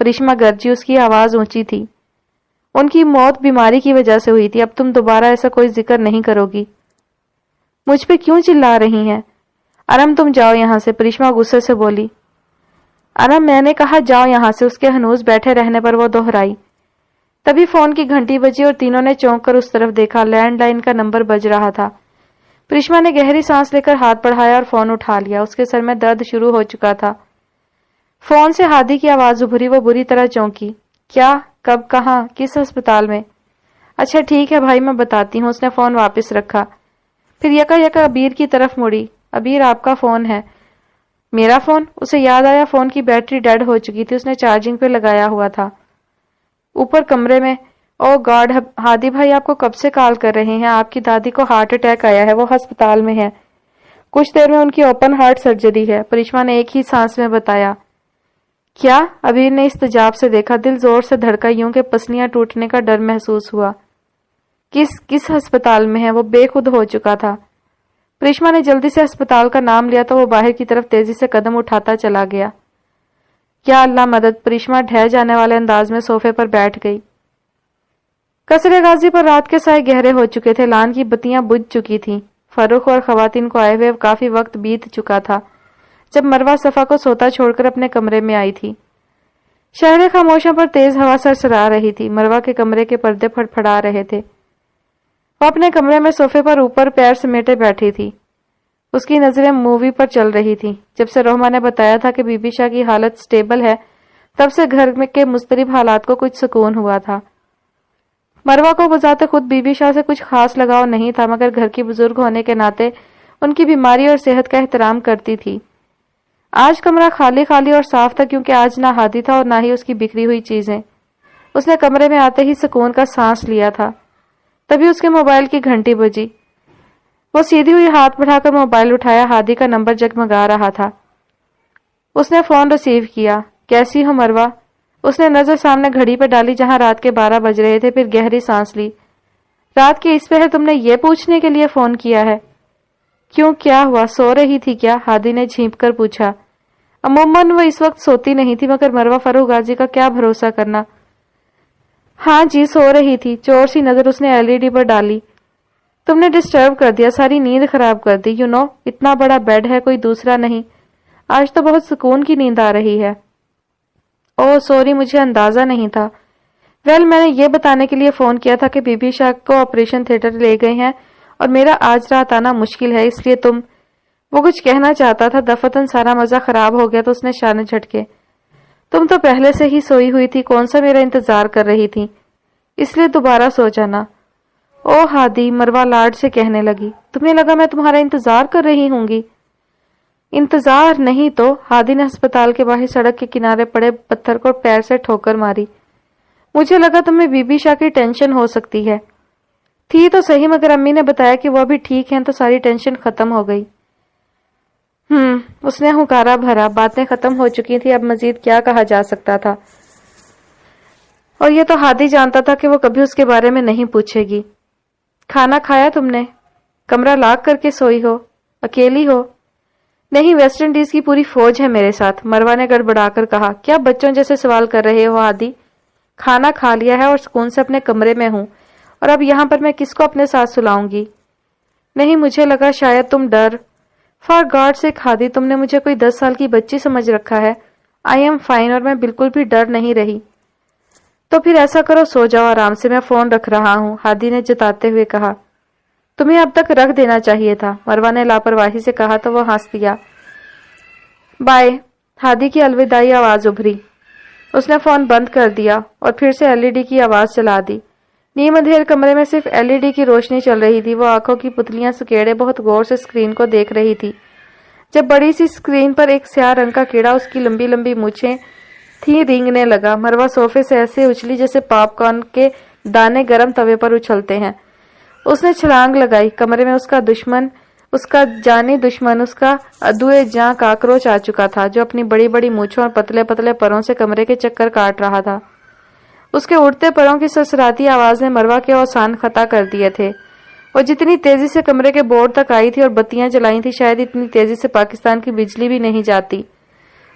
پریشما گرجی، اس کی آواز اونچی تھی۔ ان کی موت بیماری کی وجہ سے ہوئی تھی، اب تم دوبارہ ایسا کوئی ذکر نہیں کرو گی۔ مجھ پہ کیوں چلا رہی ہیں؟ ارم تم جاؤ یہاں سے، پریشما غصے سے بولی۔ ارم میں نے کہا جاؤ یہاں سے، اس کے ہنوز بیٹھے رہنے پر وہ دہرائی۔ تبھی فون کی گھنٹی بجی اور تینوں نے چونک کر اس طرف دیکھا، لینڈ لائن کا نمبر بج رہا تھا۔ پریشما نے گہری سانس لے کر ہاتھ بڑھایا اور فون اٹھا لیا، اس کے سر میں درد شروع ہو چکا تھا۔ فون سے ہادی کی آواز ابھری، وہ بری طرح چونکی۔ کیا؟ کب؟ کہاں؟ کس ہسپتال میں؟ اچھا ٹھیک ہے بھائی، میں بتاتی ہوں۔ اس نے فون واپس رکھا، پھر یکا یکا ابیر کی طرف مڑی۔ ابیر آپ کا فون ہے۔ میرا فون؟ اسے یاد آیا فون کی بیٹری ڈیڈ ہو چکی تھی، اس نے چارجنگ پہ لگایا ہوا تھا اوپر کمرے میں۔ او گاڈ، ہادی بھائی آپ کو کب سے کال کر رہے ہیں؟ آپ کی دادی کو ہارٹ اٹیک آیا ہے، وہ ہسپتال میں ہے، کچھ دیر میں ان کی اوپن ہارٹ سرجری ہے، پریشما نے ایک ہی سانس میں بتایا۔ کیا؟ ابیر نے استجاب سے دیکھا، دل زور سے دھڑکا، یوں کہ پسلیاں ٹوٹنے کا ڈر محسوس ہوا۔ کس ہسپتال میں ہے؟ وہ بے خود ہو چکا تھا۔ پریشما نے جلدی سے ہسپتال کا نام لیا تو وہ باہر کی طرف تیزی سے قدم اٹھاتا چلا گیا۔ یا اللہ مدد! پریشما ڈھہ جانے والے انداز میں صوفے پر بیٹھ گئی۔ قصر غازی پر رات کے سائے گہرے ہو چکے تھے، لان کی بتیاں بجھ چکی تھیں۔ فروخ اور خواتین کو آئے ہوئے کافی وقت بیت چکا تھا جب مروہ صفا کو سوتا چھوڑ کر اپنے کمرے میں آئی تھی۔ شہر خاموشوں پر تیز ہوا سرسرا رہی تھی، مروہ کے کمرے کے پردے پھڑپھڑا رہے تھے۔ وہ اپنے کمرے میں صوفے پر اوپر پیر سمیٹے بیٹھی تھی، اس کی نظریں مووی پر چل رہی تھی۔ جب سے روحما نے بتایا تھا کہ بی بی شاہ کی حالت سٹیبل ہے، تب سے گھر میں کے مضطرب حالات کو کچھ سکون ہوا تھا۔ مروہ کو بذات خود بی بی شاہ سے کچھ خاص لگاؤ نہیں تھا، مگر گھر کی بزرگ ہونے کے ناطے ان کی بیماری اور صحت کا احترام کرتی تھی۔ آج کمرہ خالی خالی اور صاف تھا، کیونکہ آج نہ ہادی تھا اور نہ ہی اس کی بکھری ہوئی چیزیں۔ اس نے کمرے میں آتے ہی سکون کا سانس لیا تھا، تبھی اس کے موبائل کی گھنٹی بجی۔ وہ سیدھی ہوئی ہاتھ بڑھا کر موبائل اٹھایا، ہادی کا نمبر جگمگا رہا تھا۔ اس نے فون ریسیو کیا۔ کیسی ہو مروہ؟ اس نے نظر سامنے گھڑی پہ ڈالی جہاں رات کے 12 بج رہے تھے، پھر گہری سانس لی۔ رات کی اس پہر تم نے یہ پوچھنے کے لیے فون کیا ہے؟ کیوں، کیا ہوا؟ سو رہی تھی کیا؟ ہادی نے جھینپ کر پوچھا۔ عموماً وہ اس وقت سوتی نہیں تھی، مگر مروہ فروخ غازی کا کیا بھروسہ کرنا۔ ہاں جی سو رہی تھی۔ چور سی نظر اس نے LED پر ڈالی۔ تم نے ڈسٹرب کر دیا، ساری نیند خراب کر دی۔ اتنا بڑا بیڈ ہے، کوئی دوسرا نہیں، آج تو بہت سکون کی نیند آ رہی ہے۔ اوہ سوری، مجھے اندازہ نہیں تھا۔ میں نے یہ بتانے کے لیے فون کیا تھا کہ بی بی شاہ کو آپریشن تھیٹر لے گئے ہیں اور میرا آج رات آنا مشکل ہے، اس لیے وہ کچھ کہنا چاہتا تھا، دفتن سارا مزہ خراب ہو گیا تو اس نے شانے جھٹکے۔ تم تو پہلے سے ہی سوئی ہوئی تھی، کون سا میرا انتظار کر رہی تھی، اس لیے دوبارہ سو جانا۔ او ہادی، مروہ لاڈ سے کہنے لگی، تمہیں لگا میں تمہارا انتظار کر رہی ہوں گی؟ انتظار نہیں تو؟ ہادی نے ہسپتال کے باہر سڑک کے کنارے پڑے پتھر کو پیر سے ٹھوکر ماری۔ مجھے لگا تمہیں بی بی شاہ کی ٹینشن ہو سکتی ہے۔ تھی تو صحیح، مگر امی نے بتایا کہ وہ ابھی ٹھیک ہیں تو ساری ٹینشن ختم ہو گئی۔ اس نے ہنکارا بھرا، باتیں ختم ہو چکی تھی، اب مزید کیا کہا جا سکتا تھا؟ اور یہ تو ہادی جانتا تھا کہ وہ کبھی اس کے بارے میں نہیں پوچھے گی۔ کھانا کھایا تم نے؟ کمرہ لاک کر کے سوئی ہو؟ اکیلی ہو؟ نہیں، ویسٹ انڈیز کی پوری فوج ہے میرے ساتھ، مروہ نے گڑبڑا کر کہا۔ کیا بچوں جیسے سوال کر رہے ہو ہادی؟ کھانا کھا لیا ہے اور سکون سے اپنے کمرے میں ہوں، اور اب یہاں پر میں کس کو اپنے ساتھ سلاؤں گی؟ نہیں، مجھے لگا شاید تم ڈر۔ فار گاڈ سے ہادی، تم نے مجھے کوئی 10 سال کی بچی سمجھ رکھا ہے؟ آئی ایم فائن، اور میں بالکل بھی ڈر نہیں رہی۔ تو پھر ایسا کرو، سو جاؤ آرام سے، میں فون رکھ رہا ہوں، ہادی نے جتاتے ہوئے کہا۔ تمہیں اب تک رکھ دینا چاہیے تھا، مروہ نے لاپرواہی سے کہا تو وہ ہنس دیا۔ بائے، ہادی کی الوداعی آواز ابھری۔ اس نے فون بند کر دیا اور پھر سے LED کی آواز چلا دی۔ نیم اندھیر کمرے میں صرف LED کی روشنی چل رہی تھی، وہ آنکھوں کی پتلیاں سکیڑے بہت غور سے اسکرین کو دیکھ رہی تھی، جب بڑی سی اسکرین پر ایک سیاہ رنگ کا کیڑا، اس کی لمبی لمبی مونچھیں تھی، رینگنے لگا۔ مروہ صوفے سے ایسے اچھلی جیسے پاپ کارن کے دانے گرم توے پر اچھلتے ہیں۔ اس نے چھلانگ لگائی، کمرے میں اس کا دشمن، اس کا جانی دشمن، اس کا عدوئے جاں کاکروچ آ چکا تھا، جو اپنی بڑی بڑی مونچھوں اور پتلے پتلے پروں سے کمرے کے چکر کاٹ رہا تھا۔ اس کے اڑتے پروں کی سرسراتی آواز نے مروہ کے اوسان خطا کر دیے تھے۔ وہ جتنی تیزی سے کمرے کے بورڈ تک آئی تھی اور بتیاں جلائی تھی، شاید اتنی تیزی سے پاکستان کی بجلی بھی نہیں جاتی۔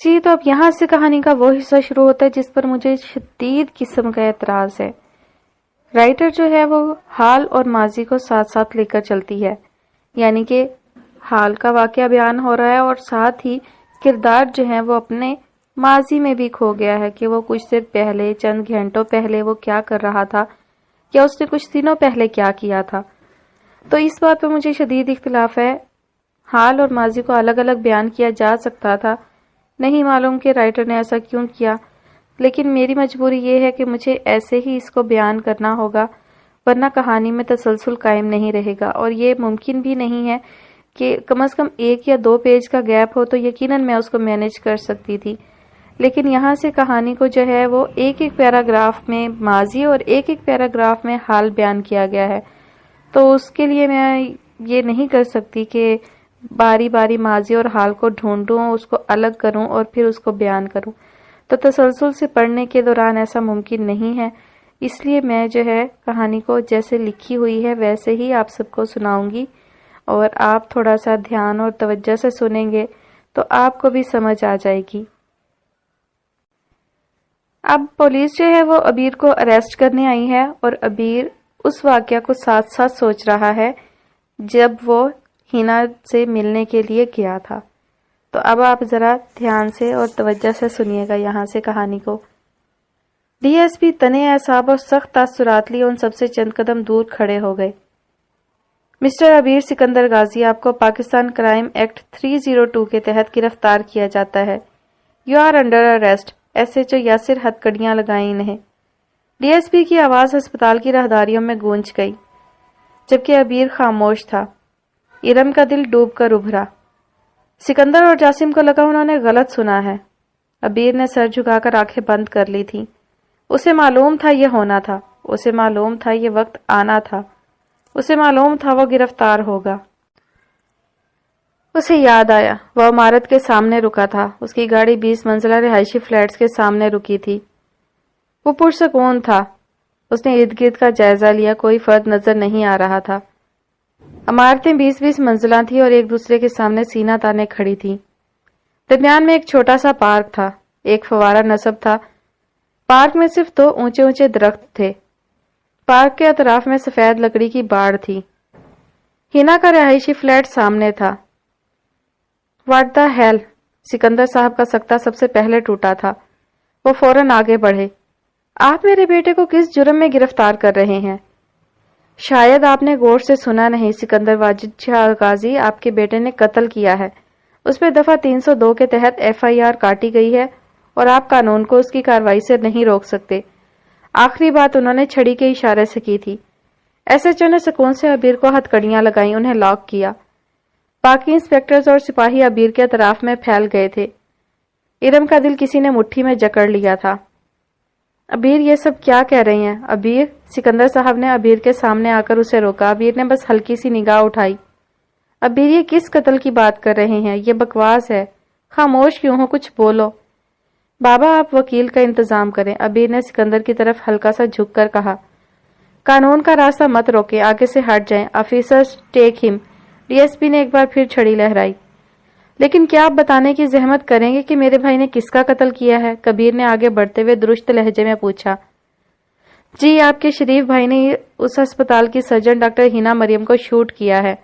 جی تو اب یہاں سے کہانی کا وہ حصہ شروع ہوتا ہے جس پر مجھے شدید قسم کا اعتراض ہے۔ رائٹر جو ہے وہ حال اور ماضی کو ساتھ ساتھ لے کر چلتی ہے، یعنی کہ حال کا واقعہ بیان ہو رہا ہے اور ساتھ ہی کردار جو ہے وہ اپنے ماضی میں بھی کھو گیا ہے کہ وہ کچھ دیر پہلے، چند گھنٹوں پہلے وہ کیا کر رہا تھا یا اس نے کچھ دنوں پہلے کیا کیا تھا۔ تو اس بات پہ مجھے شدید اختلاف ہے۔ حال اور ماضی کو الگ الگ بیان کیا جا سکتا تھا، نہیں معلوم کہ رائٹر نے ایسا کیوں کیا، لیکن میری مجبوری یہ ہے کہ مجھے ایسے ہی اس کو بیان کرنا ہوگا، ورنہ کہانی میں تسلسل قائم نہیں رہے گا، اور یہ ممکن بھی نہیں ہے کہ کم از کم 1 یا 2 پیج کا گیپ ہو تو یقیناً میں اس کو مینیج کر سکتی تھی، لیکن یہاں سے کہانی کو جو ہے وہ ایک پیراگراف میں ماضی اور ایک پیراگراف میں حال بیان کیا گیا ہے، تو اس کے لیے میں یہ نہیں کر سکتی کہ باری باری ماضی اور حال کو ڈھونڈوں، اس کو الگ کروں اور پھر اس کو بیان کروں، تو تسلسل سے پڑھنے کے دوران ایسا ممکن نہیں ہے۔ اس لیے میں جو ہے کہانی کو جیسے لکھی ہوئی ہے ویسے ہی آپ سب کو سناؤں گی، اور آپ تھوڑا سا دھیان اور توجہ سے سنیں گے تو آپ کو بھی سمجھ آ جائے گی۔ اب پولیس جو ہے وہ عبیر کو اریسٹ کرنے آئی ہے، اور عبیر اس واقعہ کو ساتھ ساتھ سوچ رہا ہے جب وہ ہینا سے ملنے کے لیے گیا تھا۔ تو اب آپ ذرا دھیان سے اور توجہ سے سنیے گا یہاں سے کہانی کو۔ ڈی ایس پی تنے اعصاب اور سخت تاثرات لیے ان سب سے چند قدم دور کھڑے ہو گئے۔ مسٹر عبیر سکندر غازی، آپ کو پاکستان کرائم ایکٹ 302 کے تحت گرفتار کیا جاتا ہے۔ You are under arrest. S H O Yasir ہتکڑیاں لگائیں انہیں۔ ڈی ایس پی کی آواز ہسپتال کی راہداریوں میں گونج گئی، جبکہ عبیر خاموش تھا۔ ارم کا دل ڈوب کر ابھرا۔ سکندر اور جاسم کو لگا انہوں نے غلط سنا ہے۔ عبیر نے سر جھکا کر آنکھیں بند کر لی تھیں۔ اسے معلوم تھا یہ ہونا تھا، اسے معلوم تھا یہ وقت آنا تھا، اسے معلوم تھا وہ گرفتار ہوگا۔ اسے یاد آیا وہ عمارت کے سامنے رکا تھا، اس کی گاڑی 20 منزلہ رہائشی فلیٹس کے سامنے رکی تھی۔ وہ پرسکون تھا۔ اس نے ارد گرد کا جائزہ لیا، کوئی فرد نظر نہیں آ رہا تھا۔ عمارتیں 20-20 منزلہ تھیں اور ایک دوسرے کے سامنے سینہ تانے کھڑی تھیں۔ درمیان میں ایک چھوٹا سا پارک تھا، ایک فوارہ نصب تھا۔ پارک میں صرف 2 اونچے اونچے درخت تھے۔ پارک کے اطراف میں سفید لکڑی کی باڑ تھی۔ ہینا کا رہائشی فلیٹ سامنے تھا۔ What the hell! سکندر صاحب کا سکتہ سب سے پہلے ٹوٹا تھا۔ وہ فوراً آگے بڑھے۔ آپ میرے بیٹے کو کس جرم میں گرفتار کر رہے ہیں؟ شاید آپ نے غور سے سنا نہیں سکندر واجد شاہ غازی، آپ کے بیٹے نے قتل کیا ہے۔ اس پہ دفعہ 302 کے تحت FIR کاٹی گئی ہے اور آپ قانون کو اس کی کارروائی سے نہیں روک سکتے۔ آخری بات انہوں نے چھڑی کے اشارے سے کی تھی۔ SHO نے سکون سے عبیر کو ہتکڑیاں لگائیں، انہیں لاک کیا۔ باقی انسپیکٹرز اور سپاہی عبیر کے اطراف میں پھیل گئے تھے۔ ارم کا دل کسی نے مٹھی میں جکڑ لیا تھا۔ عبیر یہ سب کیا کہہ رہی ہیں؟ عبیر! سکندر صاحب نے عبیر کے سامنے آ کر اسے روکا۔ عبیر نے بس ہلکی سی نگاہ اٹھائی۔ عبیر یہ کس قتل کی بات کر رہے ہیں؟ یہ بکواس ہے۔ خاموش کیوں ہو؟ کچھ بولو۔ بابا آپ وکیل کا انتظام کریں، عبیر نے سکندر کی طرف ہلکا سا جھک کر کہا۔ قانون کا راستہ مت روکیں، آگے سے ہٹ جائیں۔ آفیسرز ٹیک ہم۔ DSP نے ایک بار پھر چھڑی لہرائی۔ لیکن کیا آپ بتانے کی زحمت کریں گے کہ میرے بھائی نے کس کا قتل کیا ہے؟ کبیر نے آگے بڑھتے ہوئے درست لہجے میں پوچھا۔ جی آپ کے شریف بھائی نے اس ہسپتال کی سرجن ڈاکٹر ہینا مریم کو شوٹ کیا ہے۔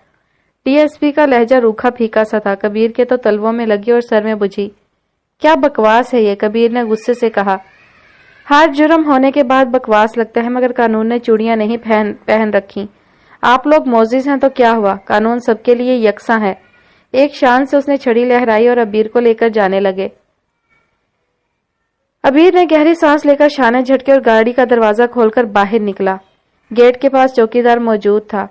DSP کا لہجہ روکھا پھیکا سا تھا۔ کبیر کے تو تلووں میں لگی اور سر میں بجھی۔ کیا بکواس ہے یہ؟ کبیر نے غصے سے کہا۔ ہر جرم ہونے کے بعد بکواس لگتا ہے، مگر قانون نے چوڑیاں نہیں پہن رکھی۔ آپ لوگ معزز ہیں تو کیا ہوا؟ قانون سب کے لیے یکساں ہے۔ ایک شان سے اس نے چھڑی لہرائی اور عبیر کو لے کر جانے لگے۔ عبیر نے گہری سانس لے کر شانے جھٹکے اور گاڑی کا دروازہ کھول کر باہر نکلا۔ گیٹ کے پاس چوکیدار موجود تھا،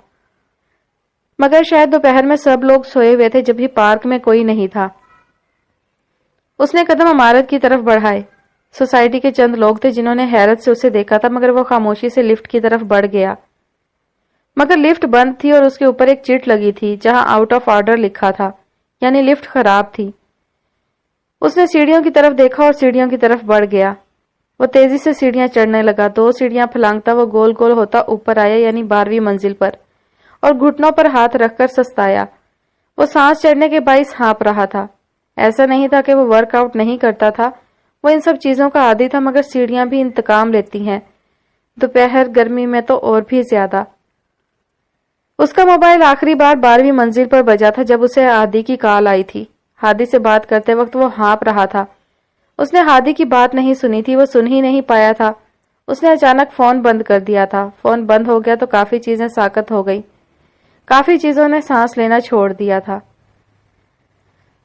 مگر شاید دوپہر میں سب لوگ سوئے ہوئے تھے، جب بھی پارک میں کوئی نہیں تھا۔ اس نے قدم عمارت کی طرف بڑھائے۔ سوسائٹی کے چند لوگ تھے جنہوں نے حیرت سے اسے دیکھا تھا، مگر وہ خاموشی سے لفٹ کی طرف بڑھ گیا۔ مگر لفٹ بند تھی اور اس کے اوپر ایک چٹ لگی تھی جہاں آؤٹ آف آرڈر لکھا تھا، یعنی لفٹ خراب تھی۔ اس نے سیڑھیوں کی طرف دیکھا اور سیڑھیوں کی طرف بڑھ گیا۔ وہ تیزی سے سیڑھیاں چڑھنے لگا۔ 2 سیڑھیاں پھلانگتا وہ گول گول ہوتا اوپر آیا، یعنی 12ویں منزل پر، اور گھٹنوں پر ہاتھ رکھ کر سستایا۔ وہ سانس چڑھنے کے باعث ہانپ رہا تھا۔ ایسا نہیں تھا کہ وہ ورک آؤٹ نہیں کرتا تھا، وہ ان سب چیزوں کا عادی تھا، مگر سیڑھیاں بھی انتقام لیتی ہیں، دوپہر گرمی میں تو اور بھی زیادہ۔ اس کا موبائل آخری بار 12ویں منزل پر بجا تھا جب اسے ہادی کی کال آئی تھی۔ ہادی سے بات کرتے وقت وہ ہانپ رہا تھا۔ اس نے ہادی کی بات نہیں سنی تھی، وہ سن ہی نہیں پایا تھا۔ اس نے اچانک فون بند کر دیا تھا۔ فون بند ہو گیا تو کافی چیزیں ساکت ہو گئی، کافی چیزوں نے سانس لینا چھوڑ دیا تھا۔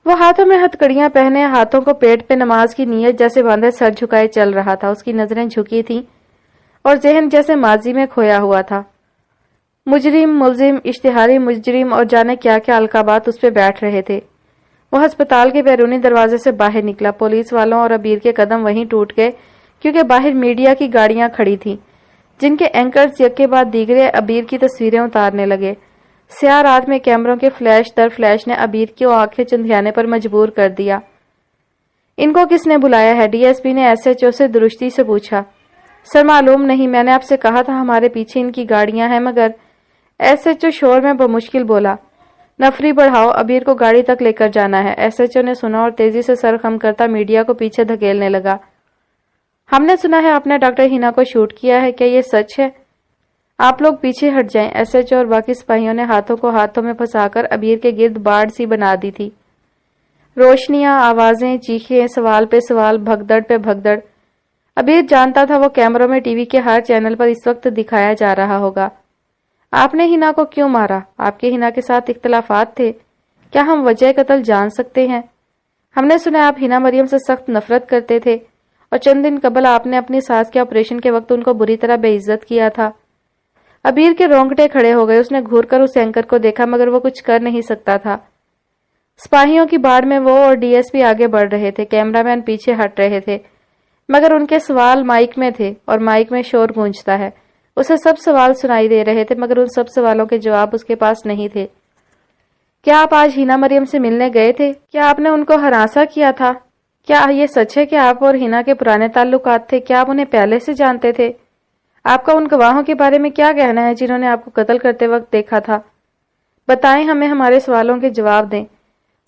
وہ ہاتھوں میں ہتھکڑیاں پہنے، ہاتھوں کو پیٹ پہ نماز کی نیت جیسے باندھے سر جھکائے چل رہا تھا۔ اس کی نظریں جھکی تھیں اور ذہن جیسے ماضی میں کھویا ہوا تھا۔ مجرم، ملزم، اشتہاری مجرم اور جانے کیا کیا القابات اس پہ بیٹھ رہے تھے۔ وہ ہسپتال کے بیرونی دروازے سے باہر نکلا۔ پولیس والوں اور ابیر کے قدم وہیں ٹوٹ گئے کیونکہ باہر میڈیا کی گاڑیاں کھڑی تھیں جن کے اینکرز یک کے بعد دیگرے ابیر کی تصویریں اتارنے لگے۔ سیاہ رات میں کیمروں کے فلیش در فلیش نے ابیر کی آنکھیں چندھیانے پر مجبور کر دیا۔ ان کو کس نے بلایا ہے؟ ڈی ایس پی نے ایس ایچ او سے درستی سے پوچھا۔ سر معلوم نہیں، میں نے آپ سے کہا تھا ہمارے پیچھے ان کی گاڑیاں ہیں، مگر ایس ایچ او شور میں بمشکل بولا۔ نفری بڑھاؤ، ابیر کو گاڑی تک لے کر جانا ہے۔ ایس ایچ او نے سنا اور تیزی سے سر خم کرتا میڈیا کو پیچھے دھکیلنے لگا۔ ہم نے سنا ہے آپ نے ڈاکٹر ہینا کو شوٹ کیا ہے، کیا یہ سچ ہے؟ آپ لوگ پیچھے ہٹ جائیں۔ ایس ایچ او اور باقی سپاہیوں نے ہاتھوں کو ہاتھوں میں پھنسا کر ابیر کے گرد باڑ سی بنا دی تھی۔ روشنیاں، آوازیں، چیخیں، سوال پہ سوال، بھگدڑ پہ بھگدڑ۔ ابیر جانتا تھا وہ کیمروں میں ٹی وی کے ہر چینل پر اس وقت دکھایا جا رہا ہوگا۔ آپ نے ہینا کو کیوں مارا؟ آپ کے ہینا کے ساتھ اختلافات تھے؟ کیا ہم وجہ قتل جان سکتے ہیں؟ ہم نے سنا آپ ہینا مریم سے سخت نفرت کرتے تھے اور چند دن قبل آپ نے اپنی ساس کے آپریشن کے وقت ان کو بری طرح بے عزت کیا تھا۔ ابیر کے رونگٹے کھڑے ہو گئے۔ اس نے گھور کر اس اینکر کو دیکھا مگر وہ کچھ کر نہیں سکتا تھا۔ سپاہیوں کی باڑ میں وہ اور ڈی ایس پی آگے بڑھ رہے تھے، کیمرہ مین پیچھے ہٹ رہے تھے، مگر ان کے سوال مائک میں تھے اور مائک میں شور گونجتا ہے۔ اسے سب سوال سنائی دے رہے تھے مگر ان سب سوالوں کے جواب اس کے پاس نہیں تھے۔ کیا آپ آج ہینا مریم سے ملنے گئے تھے؟ کیا آپ نے ان کو ہراساں کیا تھا؟ کیا یہ سچ ہے کہ آپ اور ہینا کے پرانے تعلقات تھے؟ کیا آپ انہیں پہلے سے جانتے تھے؟ آپ کا ان گواہوں کے بارے میں کیا کہنا ہے جنہوں نے آپ کو قتل کرتے وقت دیکھا تھا؟ بتائیں، ہمیں ہمارے سوالوں کے جواب دیں۔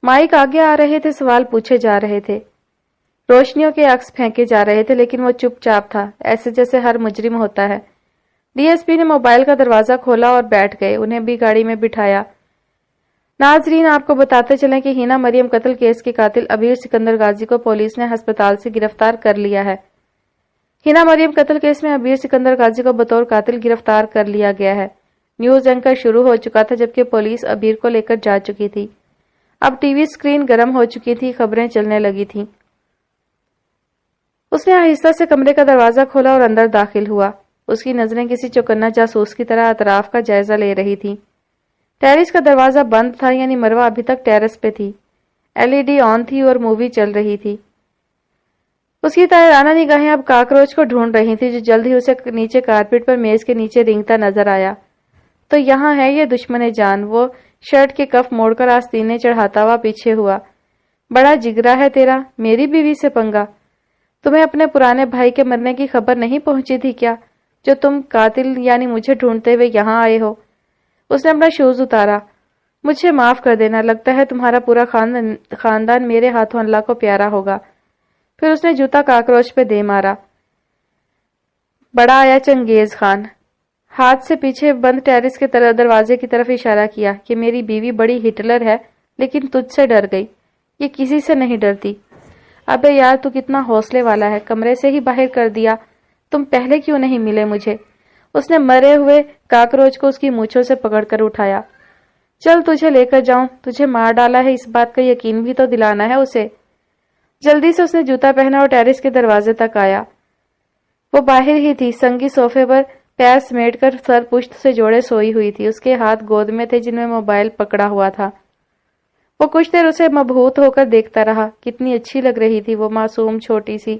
مائک آگے آ رہے تھے، سوال پوچھے جا رہے تھے، روشنیوں کے عکس پھینکے جا رہے تھے، لیکن وہ چپ چاپ تھا، ایسے جیسے ہر مجرم ہوتا ہے۔ ڈی ایس پی نے موبائل کا دروازہ کھولا اور بیٹھ گئے، انہیں بھی گاڑی میں بٹھایا۔ ناظرین، آپ کو بتاتے چلیں کہ ہینا مریم قتل کیس کے قاتل ابیر سکندر غازی کو پولیس نے ہسپتال سے گرفتار کر لیا ہے۔ ہینا مریم قتل کیس میں ابیر سکندر غازی کو بطور قاتل گرفتار کر لیا گیا ہے۔ نیوز اینکر شروع ہو چکا تھا جبکہ پولیس ابیر کو لے کر جا چکی تھی۔ اب ٹی وی اسکرین گرم ہو چکی تھی، خبریں چلنے لگی تھیں۔ اس نے آہستہ سے کمرے کا دروازہ کھولا اور اندر داخل ہوا۔ اس کی نظریں کسی چوکنا جاسوس کی طرح اطراف کا جائزہ لے رہی تھی۔ ٹیرس کا دروازہ بند تھا، یعنی مروہ ابھی تک ٹیرس پہ تھی۔ ایل ای ڈی آن تھی اور مووی چل رہی تھی۔ اس کی طائرانہ نگاہیں اب کاکروچ کو ڈھونڈ رہی تھی جو جلد ہی اسے نیچے کارپیٹ پر میز کے نیچے رینگتا نظر آیا۔ تو یہاں ہے یہ دشمن جان۔ وہ شرٹ کے کف موڑ کر آستینے چڑھاتا ہوا پیچھے ہوا۔ بڑا جگرا ہے تیرا، میری بیوی سے پنگا۔ تمہیں اپنے پرانے بھائی کے مرنے کی خبر نہیں پہنچی تھی کیا، جو تم قاتل یعنی مجھے ڈھونڈتے ہوئے یہاں آئے ہو؟ اس نے اپنا شوز اتارا۔ مجھے معاف کر دینا، لگتا ہے تمہارا پورا خاندان میرے ہاتھوں اللہ کو پیارا ہوگا۔ پھر اس نے جوتا کاکروچ پہ دے مارا۔ بڑا آیا چنگیز خان۔ ہاتھ سے پیچھے بند ٹیرس کے دروازے کی طرف اشارہ کیا کہ میری بیوی بڑی ہٹلر ہے لیکن تجھ سے ڈر گئی، یہ کسی سے نہیں ڈرتی۔ ابے یار تو کتنا حوصلے والا ہے، کمرے سے ہی باہر کر دیا، تم پہلے کیوں نہیں ملے مجھے؟ اس نے مرے ہوئے کاکروچ کو اس کی مونچھوں سے پکڑ کر اٹھایا۔ چل تجھے لے کر جاؤں، تجھے مار ڈالا ہے اس بات کا یقین بھی تو دلانا ہے اسے۔ جلدی سے اس نے جوتا پہنا اور ٹیرس کے دروازے تک آیا۔ وہ باہر ہی تھی، سنگی صوفے پر پیر سمیٹ کر سر پشت سے جوڑے سوئی ہوئی تھی۔ اس کے ہاتھ گود میں تھے جن میں موبائل پکڑا ہوا تھا۔ وہ کچھ دیر اسے مبہوت ہو کر دیکھتا رہا، کتنی اچھی لگ رہی تھی وہ معصوم چھوٹی سی۔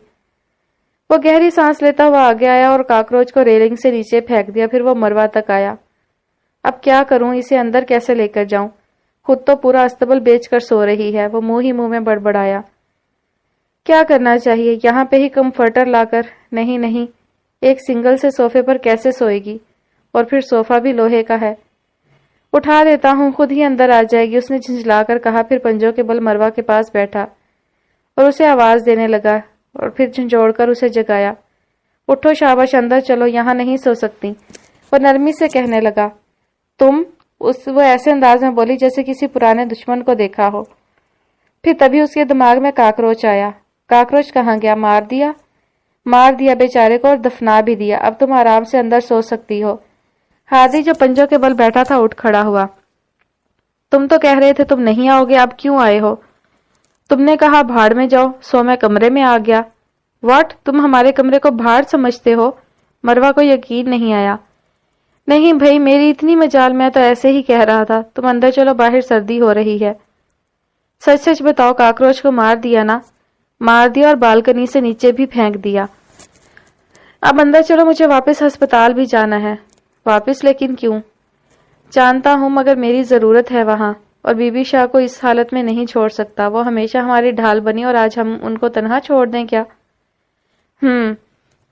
وہ گہری سانس لیتا ہوا آگے آیا اور کاکروچ کو ریلنگ سے نیچے پھینک دیا، پھر وہ مروہ تک آیا۔ اب کیا کروں، اسے اندر کیسے لے کر جاؤں؟ خود تو پورا استبل بیچ کر سو رہی ہے، وہ منہ ہی منہ میں بڑبڑایا۔ کیا کرنا چاہیے، یہاں پہ ہی کمفرٹر لا کر؟ نہیں، ایک سنگل سے صوفے پر کیسے سوئے گی، اور پھر صوفہ بھی لوہے کا ہے۔ اٹھا دیتا ہوں، خود ہی اندر آ جائے گی، اس نے جھنجھلا کر کہا، پھر پنجوں کے بل مروہ کے پاس بیٹھا اور اسے آواز دینے لگا اور پھر جھنجھوڑ کر اسے جگایا۔ اٹھو شاباش، اندر چلو، یہاں نہیں سو سکتی۔ وہ نرمی سے کہنے لگا، تم؟ وہ ایسے انداز میں بولی جیسے کسی پرانے دشمن کو دیکھا ہو۔ پھر تبھی اس کے دماغ میں کاکروچ آیا۔ کاکروچ کہاں گیا؟ مار دیا؟ مار دیا بیچارے کو اور دفنا بھی دیا۔ اب تم آرام سے اندر سو سکتی ہو۔ ہادی جو پنجوں کے بل بیٹھا تھا اٹھ کھڑا ہوا۔ تم تو کہہ رہے تھے تم نہیں آؤ گے، اب کیوں آئے ہو؟ تم نے کہا بھاڑ میں جاؤ، سو میں کمرے میں آ گیا۔ واٹ؟ تم ہمارے کمرے کو بھاڑ سمجھتے ہو؟ مروہ کو یقین نہیں آیا۔ نہیں بھائی، میری اتنی مجال، میں تو ایسے ہی کہہ رہا تھا۔ تم اندر چلو، باہر سردی ہو رہی ہے۔ سچ سچ بتاؤ، کاکروچ کو مار دیا نا؟ مار دیا اور بالکنی سے نیچے بھی پھینک دیا۔ اب اندر چلو، مجھے واپس ہسپتال بھی جانا ہے۔ واپس؟ لیکن کیوں؟ جانتا ہوں، مگر میری ضرورت ہے وہاں، اور بی بی شاہ کو اس حالت میں نہیں چھوڑ سکتا۔ وہ ہمیشہ ہماری ڈھال بنی اور آج ہم ان کو تنہا چھوڑ دیں کیا؟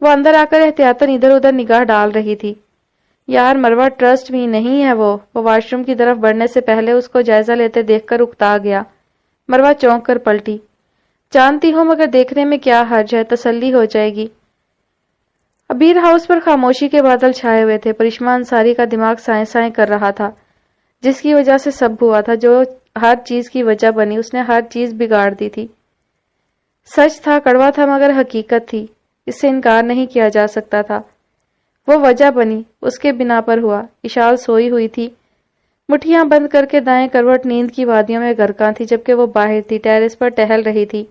وہ اندر آ کر احتیاطاً ادھر ادھر نگاہ ڈال رہی تھی۔ یار مروہ، ٹرسٹ بھی نہیں ہے وہ واش روم کی طرف بڑھنے سے پہلے اس کو جائزہ لیتے دیکھ کر اکتا گیا۔ مروہ چونک کر پلٹی۔ جانتی ہوں، مگر دیکھنے میں کیا حرج ہے، تسلی ہو جائے گی۔ ابیر ہاؤس پر خاموشی کے بادل چھائے ہوئے تھے۔ کرشمہ انصاری کا دماغ سائیں سائیں کر رہا تھا، جس کی وجہ سے سب ہوا تھا، جو ہر چیز کی وجہ بنی، اس نے ہر چیز بگاڑ دی تھی۔ سچ تھا، کڑوا تھا، مگر حقیقت تھی، اس سے انکار نہیں کیا جا سکتا تھا۔ وہ وجہ بنی، اس کے بنا پر ہوا۔ اشال سوئی ہوئی تھی، مٹھیاں بند کر کے دائیں کروٹ، نیند کی وادیوں میں غرقاں تھی، جبکہ وہ باہر تھی، ٹیرس پر ٹہل رہی تھی۔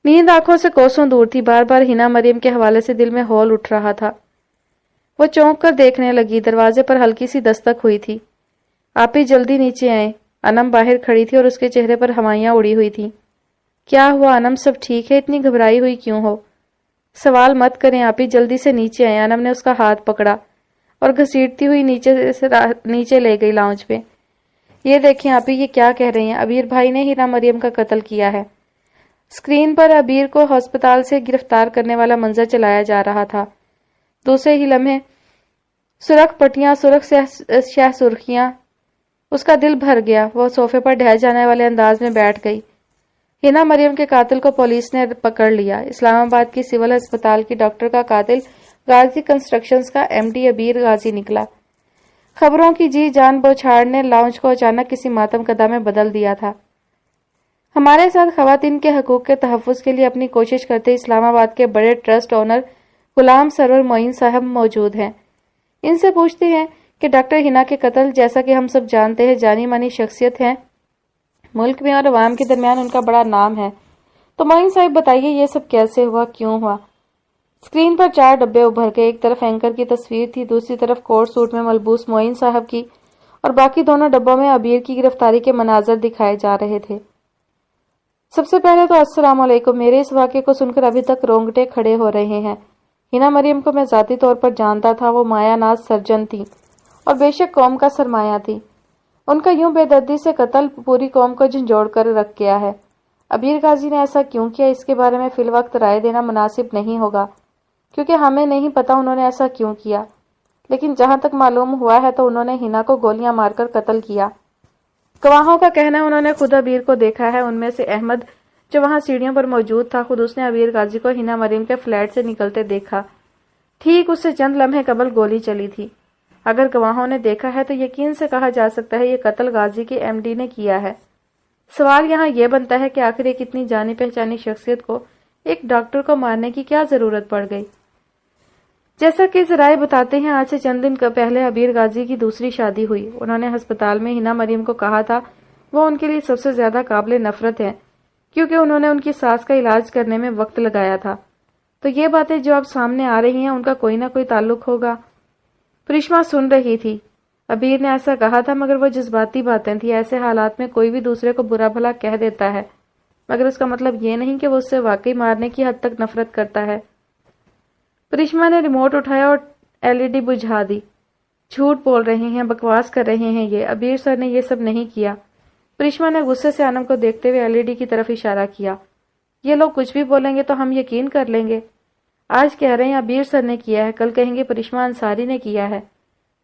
نیند آنکھوں سے کوسوں دور تھی، بار بار ہنا مریم کے حوالے سے دل میں ہول اٹھ رہا تھا۔ وہ چونک کر دیکھنے لگی، دروازے پر ہلکی سی دستک ہوئی تھی۔ آپی جلدی نیچے آئیں۔ انم باہر کھڑی تھی اور اس کے چہرے پر ہوائیاں اڑی ہوئی تھیں۔ کیا ہوا انم، سب ٹھیک ہے؟ اتنی گھبرائی ہوئی کیوں ہو؟ سوال مت کریں آپی، جلدی سے نیچے آئیں۔ انم نے اس کا ہاتھ پکڑا اور گھسیٹتی ہوئی نیچے لے گئی لاؤنج پہ۔ یہ دیکھیں آپی، یہ کیا کہہ رہی ہیں؟ ابیر بھائی نے ہنا مریم کا قتل کیا ہے۔ اسکرین پر ابیر کو ہسپتال سے گرفتار کرنے والا منظر چلایا جا رہا تھا۔ دوسرے ہی لمحے سرخ پٹیاں، سرخ شہ سرخیاں، اس کا دل بھر گیا۔ وہ صوفے پر ڈھہ جانے والے انداز میں بیٹھ گئی۔ ہنا مریم کے قاتل کو پولیس نے پکڑ لیا۔ اسلام آباد کی سول ہسپتال کی ڈاکٹر کا قاتل غازی کنسٹرکشنز کا ایم ڈی ابیر غازی نکلا۔ خبروں کی جی جان بوچھاڑ نے لاؤنج کو اچانک کسی ماتم کدا میں بدل دیا تھا۔ ہمارے ساتھ خواتین کے حقوق کے تحفظ کے لیے اپنی کوشش کرتے اسلام آباد کے بڑے ٹرسٹ اونر غلام سرور معین صاحب موجود ہیں۔ ان سے پوچھتے ہیں کہ ڈاکٹر ہنا کے قتل، جیسا کہ ہم سب جانتے ہیں، جانی مانی شخصیت ہے، ملک میں اور عوام کے درمیان ان کا بڑا نام ہے، تو معین صاحب بتائیے یہ سب کیسے ہوا، کیوں ہوا؟ اسکرین پر 4 ڈبے ابھر کے، ایک طرف اینکر کی تصویر تھی، دوسری طرف کوٹ سوٹ میں ملبوس معین صاحب کی، اور باقی دونوں ڈبوں میں ابیر کی گرفتاری کے مناظر دکھائے جا رہے تھے۔ سب سے پہلے تو السلام علیکم۔ میرے اس واقعے کو سن کر ابھی تک رونگٹے کھڑے ہو رہے ہیں۔ ہنا مریم کو میں ذاتی طور پر جانتا تھا، وہ مایا ناز سرجن تھی اور بے شک قوم کا سرمایہ تھی۔ ان کا یوں بے دردی سے قتل پوری قوم کو جھنجھوڑ کر رکھ گیا ہے۔ ابیر غازی نے ایسا کیوں کیا، اس کے بارے میں فی الوقت رائے دینا مناسب نہیں ہوگا، کیونکہ ہمیں نہیں پتا انہوں نے ایسا کیوں کیا، لیکن جہاں تک معلوم ہوا ہے تو انہوں نے ہنا کو گولیاں مار کر قتل کیا۔ گواہوں کا کہنا ہے انہوں نے خود ابیر کو دیکھا ہے۔ ان میں سے احمد، جو وہاں سیڑھیوں پر موجود تھا، خود اس نے ابیر غازی کو ہنا مریم کے فلیٹ سے نکلتے دیکھا۔ ٹھیک اس سے چند لمحے قبل گولی چلی تھی۔ اگر گواہوں نے دیکھا ہے تو یقین سے کہا جا سکتا ہے یہ قتل غازی کے ایم ڈی نے کیا ہے۔ سوال یہاں یہ بنتا ہے کہ آخر ایک اتنی جانی پہچانی شخصیت کو ایک ڈاکٹر کو مارنے کی کیا ضرورت پڑ گئی؟ جیسا کہ ذرائع بتاتے ہیں، آج سے چند دن پہلے ابیر غازی کی دوسری شادی ہوئی۔ انہوں نے ہسپتال میں ہنا مریم کو کہا تھا وہ ان کے لیے سب سے زیادہ قابل نفرت ہے، کیونکہ انہوں نے ان کی ساس کا علاج کرنے میں وقت لگایا تھا۔ تو یہ باتیں جو اب سامنے آ رہی ہیں، ان کا کوئی نہ کوئی تعلق ہوگا۔ کرشمہ سن رہی تھی۔ ابیر نے ایسا کہا تھا، مگر وہ جذباتی باتیں تھیں۔ ایسے حالات میں کوئی بھی دوسرے کو برا بھلا کہہ دیتا ہے، مگر اس کا مطلب یہ نہیں کہ وہ اس سے واقعی مارنے کی حد تک نفرت کرتا ہے۔ کرشمہ نے ریموٹ اٹھایا اور LED بجھا دی۔ جھوٹ بول رہے ہیں، بکواس کر رہے ہیں یہ، ابیر سر نے یہ سب نہیں کیا۔ کرشمہ نے غصے سے انم کو دیکھتے ہوئے LED کی طرف اشارہ کیا۔ یہ لوگ کچھ بھی بولیں گے تو ہم یقین کر لیں گے۔ آج کہہ رہے ہیں ابیر سر نے کیا ہے، کل کہیں گے کرشمہ انصاری نے کیا ہے۔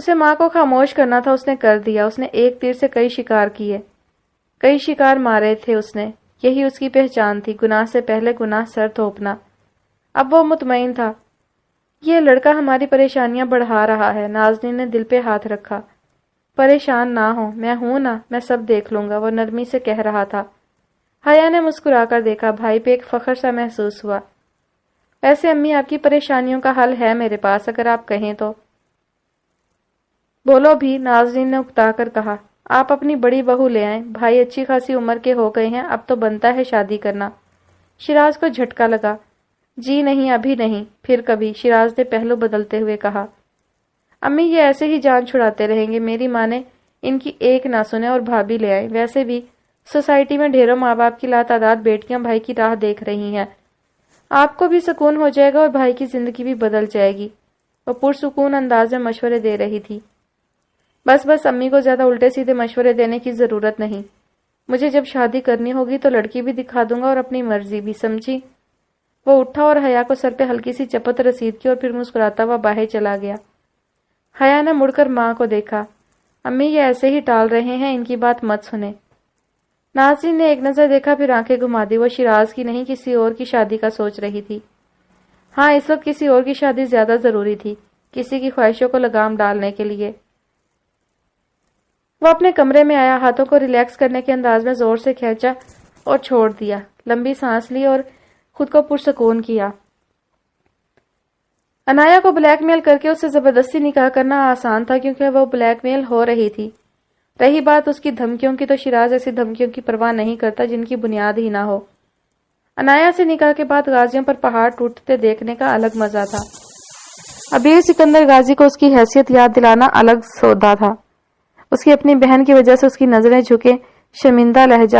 اسے ماں کو خاموش کرنا تھا، اس نے کر دیا۔ اس نے ایک تیر سے کئی شکار کیے، کئی شکار مارے تھے اس نے۔ یہی اس کی پہچان تھی، گناہ سے پہلے گناہ سر تھوپنا۔ اب وہ مطمئن تھا، یہ لڑکا ہماری پریشانیاں بڑھا رہا ہے۔ نازنین نے دل پہ ہاتھ رکھا۔ پریشان نہ ہو، میں ہوں نا، میں سب دیکھ لوں گا، وہ نرمی سے کہہ رہا تھا۔ حیا نے مسکرا کر دیکھا، بھائی پہ ایک فخر سا محسوس ہوا۔ ویسے امی، آپ کی پریشانیوں کا حل ہے میرے پاس، اگر آپ کہیں تو۔ بولو بھی، نازنین نے اکتا کر کہا۔ آپ اپنی بڑی بہو لے آئیں، بھائی اچھی خاصی عمر کے ہو گئے ہیں، اب تو بنتا ہے شادی کرنا۔ شیراز کو جھٹکا لگا۔ جی نہیں، ابھی نہیں، پھر کبھی، شیراز نے پہلو بدلتے ہوئے کہا۔ امی یہ ایسے ہی جان چھڑاتے رہیں گے، میری ماں نے ان کی ایک نہ سنے، اور بھابھی لے آئیں۔ ویسے بھی سوسائٹی میں ڈھیروں ماں باپ کی لاتعداد بیٹیاں بھائی کی راہ دیکھ رہی ہیں، آپ کو بھی سکون ہو جائے گا اور بھائی کی زندگی بھی بدل جائے گی۔ وہ پرسکون انداز میں مشورے دے رہی تھی۔ بس بس امی کو زیادہ الٹے سیدھے مشورے دینے کی ضرورت نہیں، مجھے جب شادی کرنی ہوگی تو لڑکی بھی دکھا دوں گا اور اپنی مرضی بھی، سمجھی؟ وہ اٹھا اور حیا کو سر پہ ہلکی سی چپت رسید کی اور پھر مسکراتا ہوا باہر چلا گیا۔ حیا نے مڑ کر ماں کو دیکھا۔ امی یہ ایسے ہی ٹال رہے ہیں، ان کی بات مت سنیں۔ نازنین نے ایک نظر دیکھا، پھر آنکھیں گھما دی۔ وہ شیراز کی نہیں، کسی اور کی شادی کا سوچ رہی تھی۔ ہاں، اس وقت کسی اور کی شادی زیادہ ضروری تھی، کسی کی خواہشوں کو لگام ڈالنے کے لیے۔ وہ اپنے کمرے میں آیا، ہاتھوں کو ریلیکس کرنے کے انداز میں زور سے کھینچا اور چھوڑ دیا۔ لمبی سانس لی اور خود کو پرسکون کیا۔ انایا کو بلیک میل کر کے اس سے زبردستی نکاح کرنا آسان تھا، کیونکہ وہ بلیک میل ہو رہی تھی۔ رہی بات اس کی دھمکیوں کی، تو شیراز ایسی دھمکیوں کی پرواہ نہیں کرتا جن کی بنیاد ہی نہ ہو۔ انایا سے نکاح کے بعد غازیوں پر پہاڑ ٹوٹتے دیکھنے کا الگ مزہ تھا۔ ابیر سکندر غازی کو اس کی حیثیت یاد دلانا الگ سودا تھا۔ اس کی اپنی بہن کی وجہ سے اس کی نظریں جھکے، شرمندہ لہجہ۔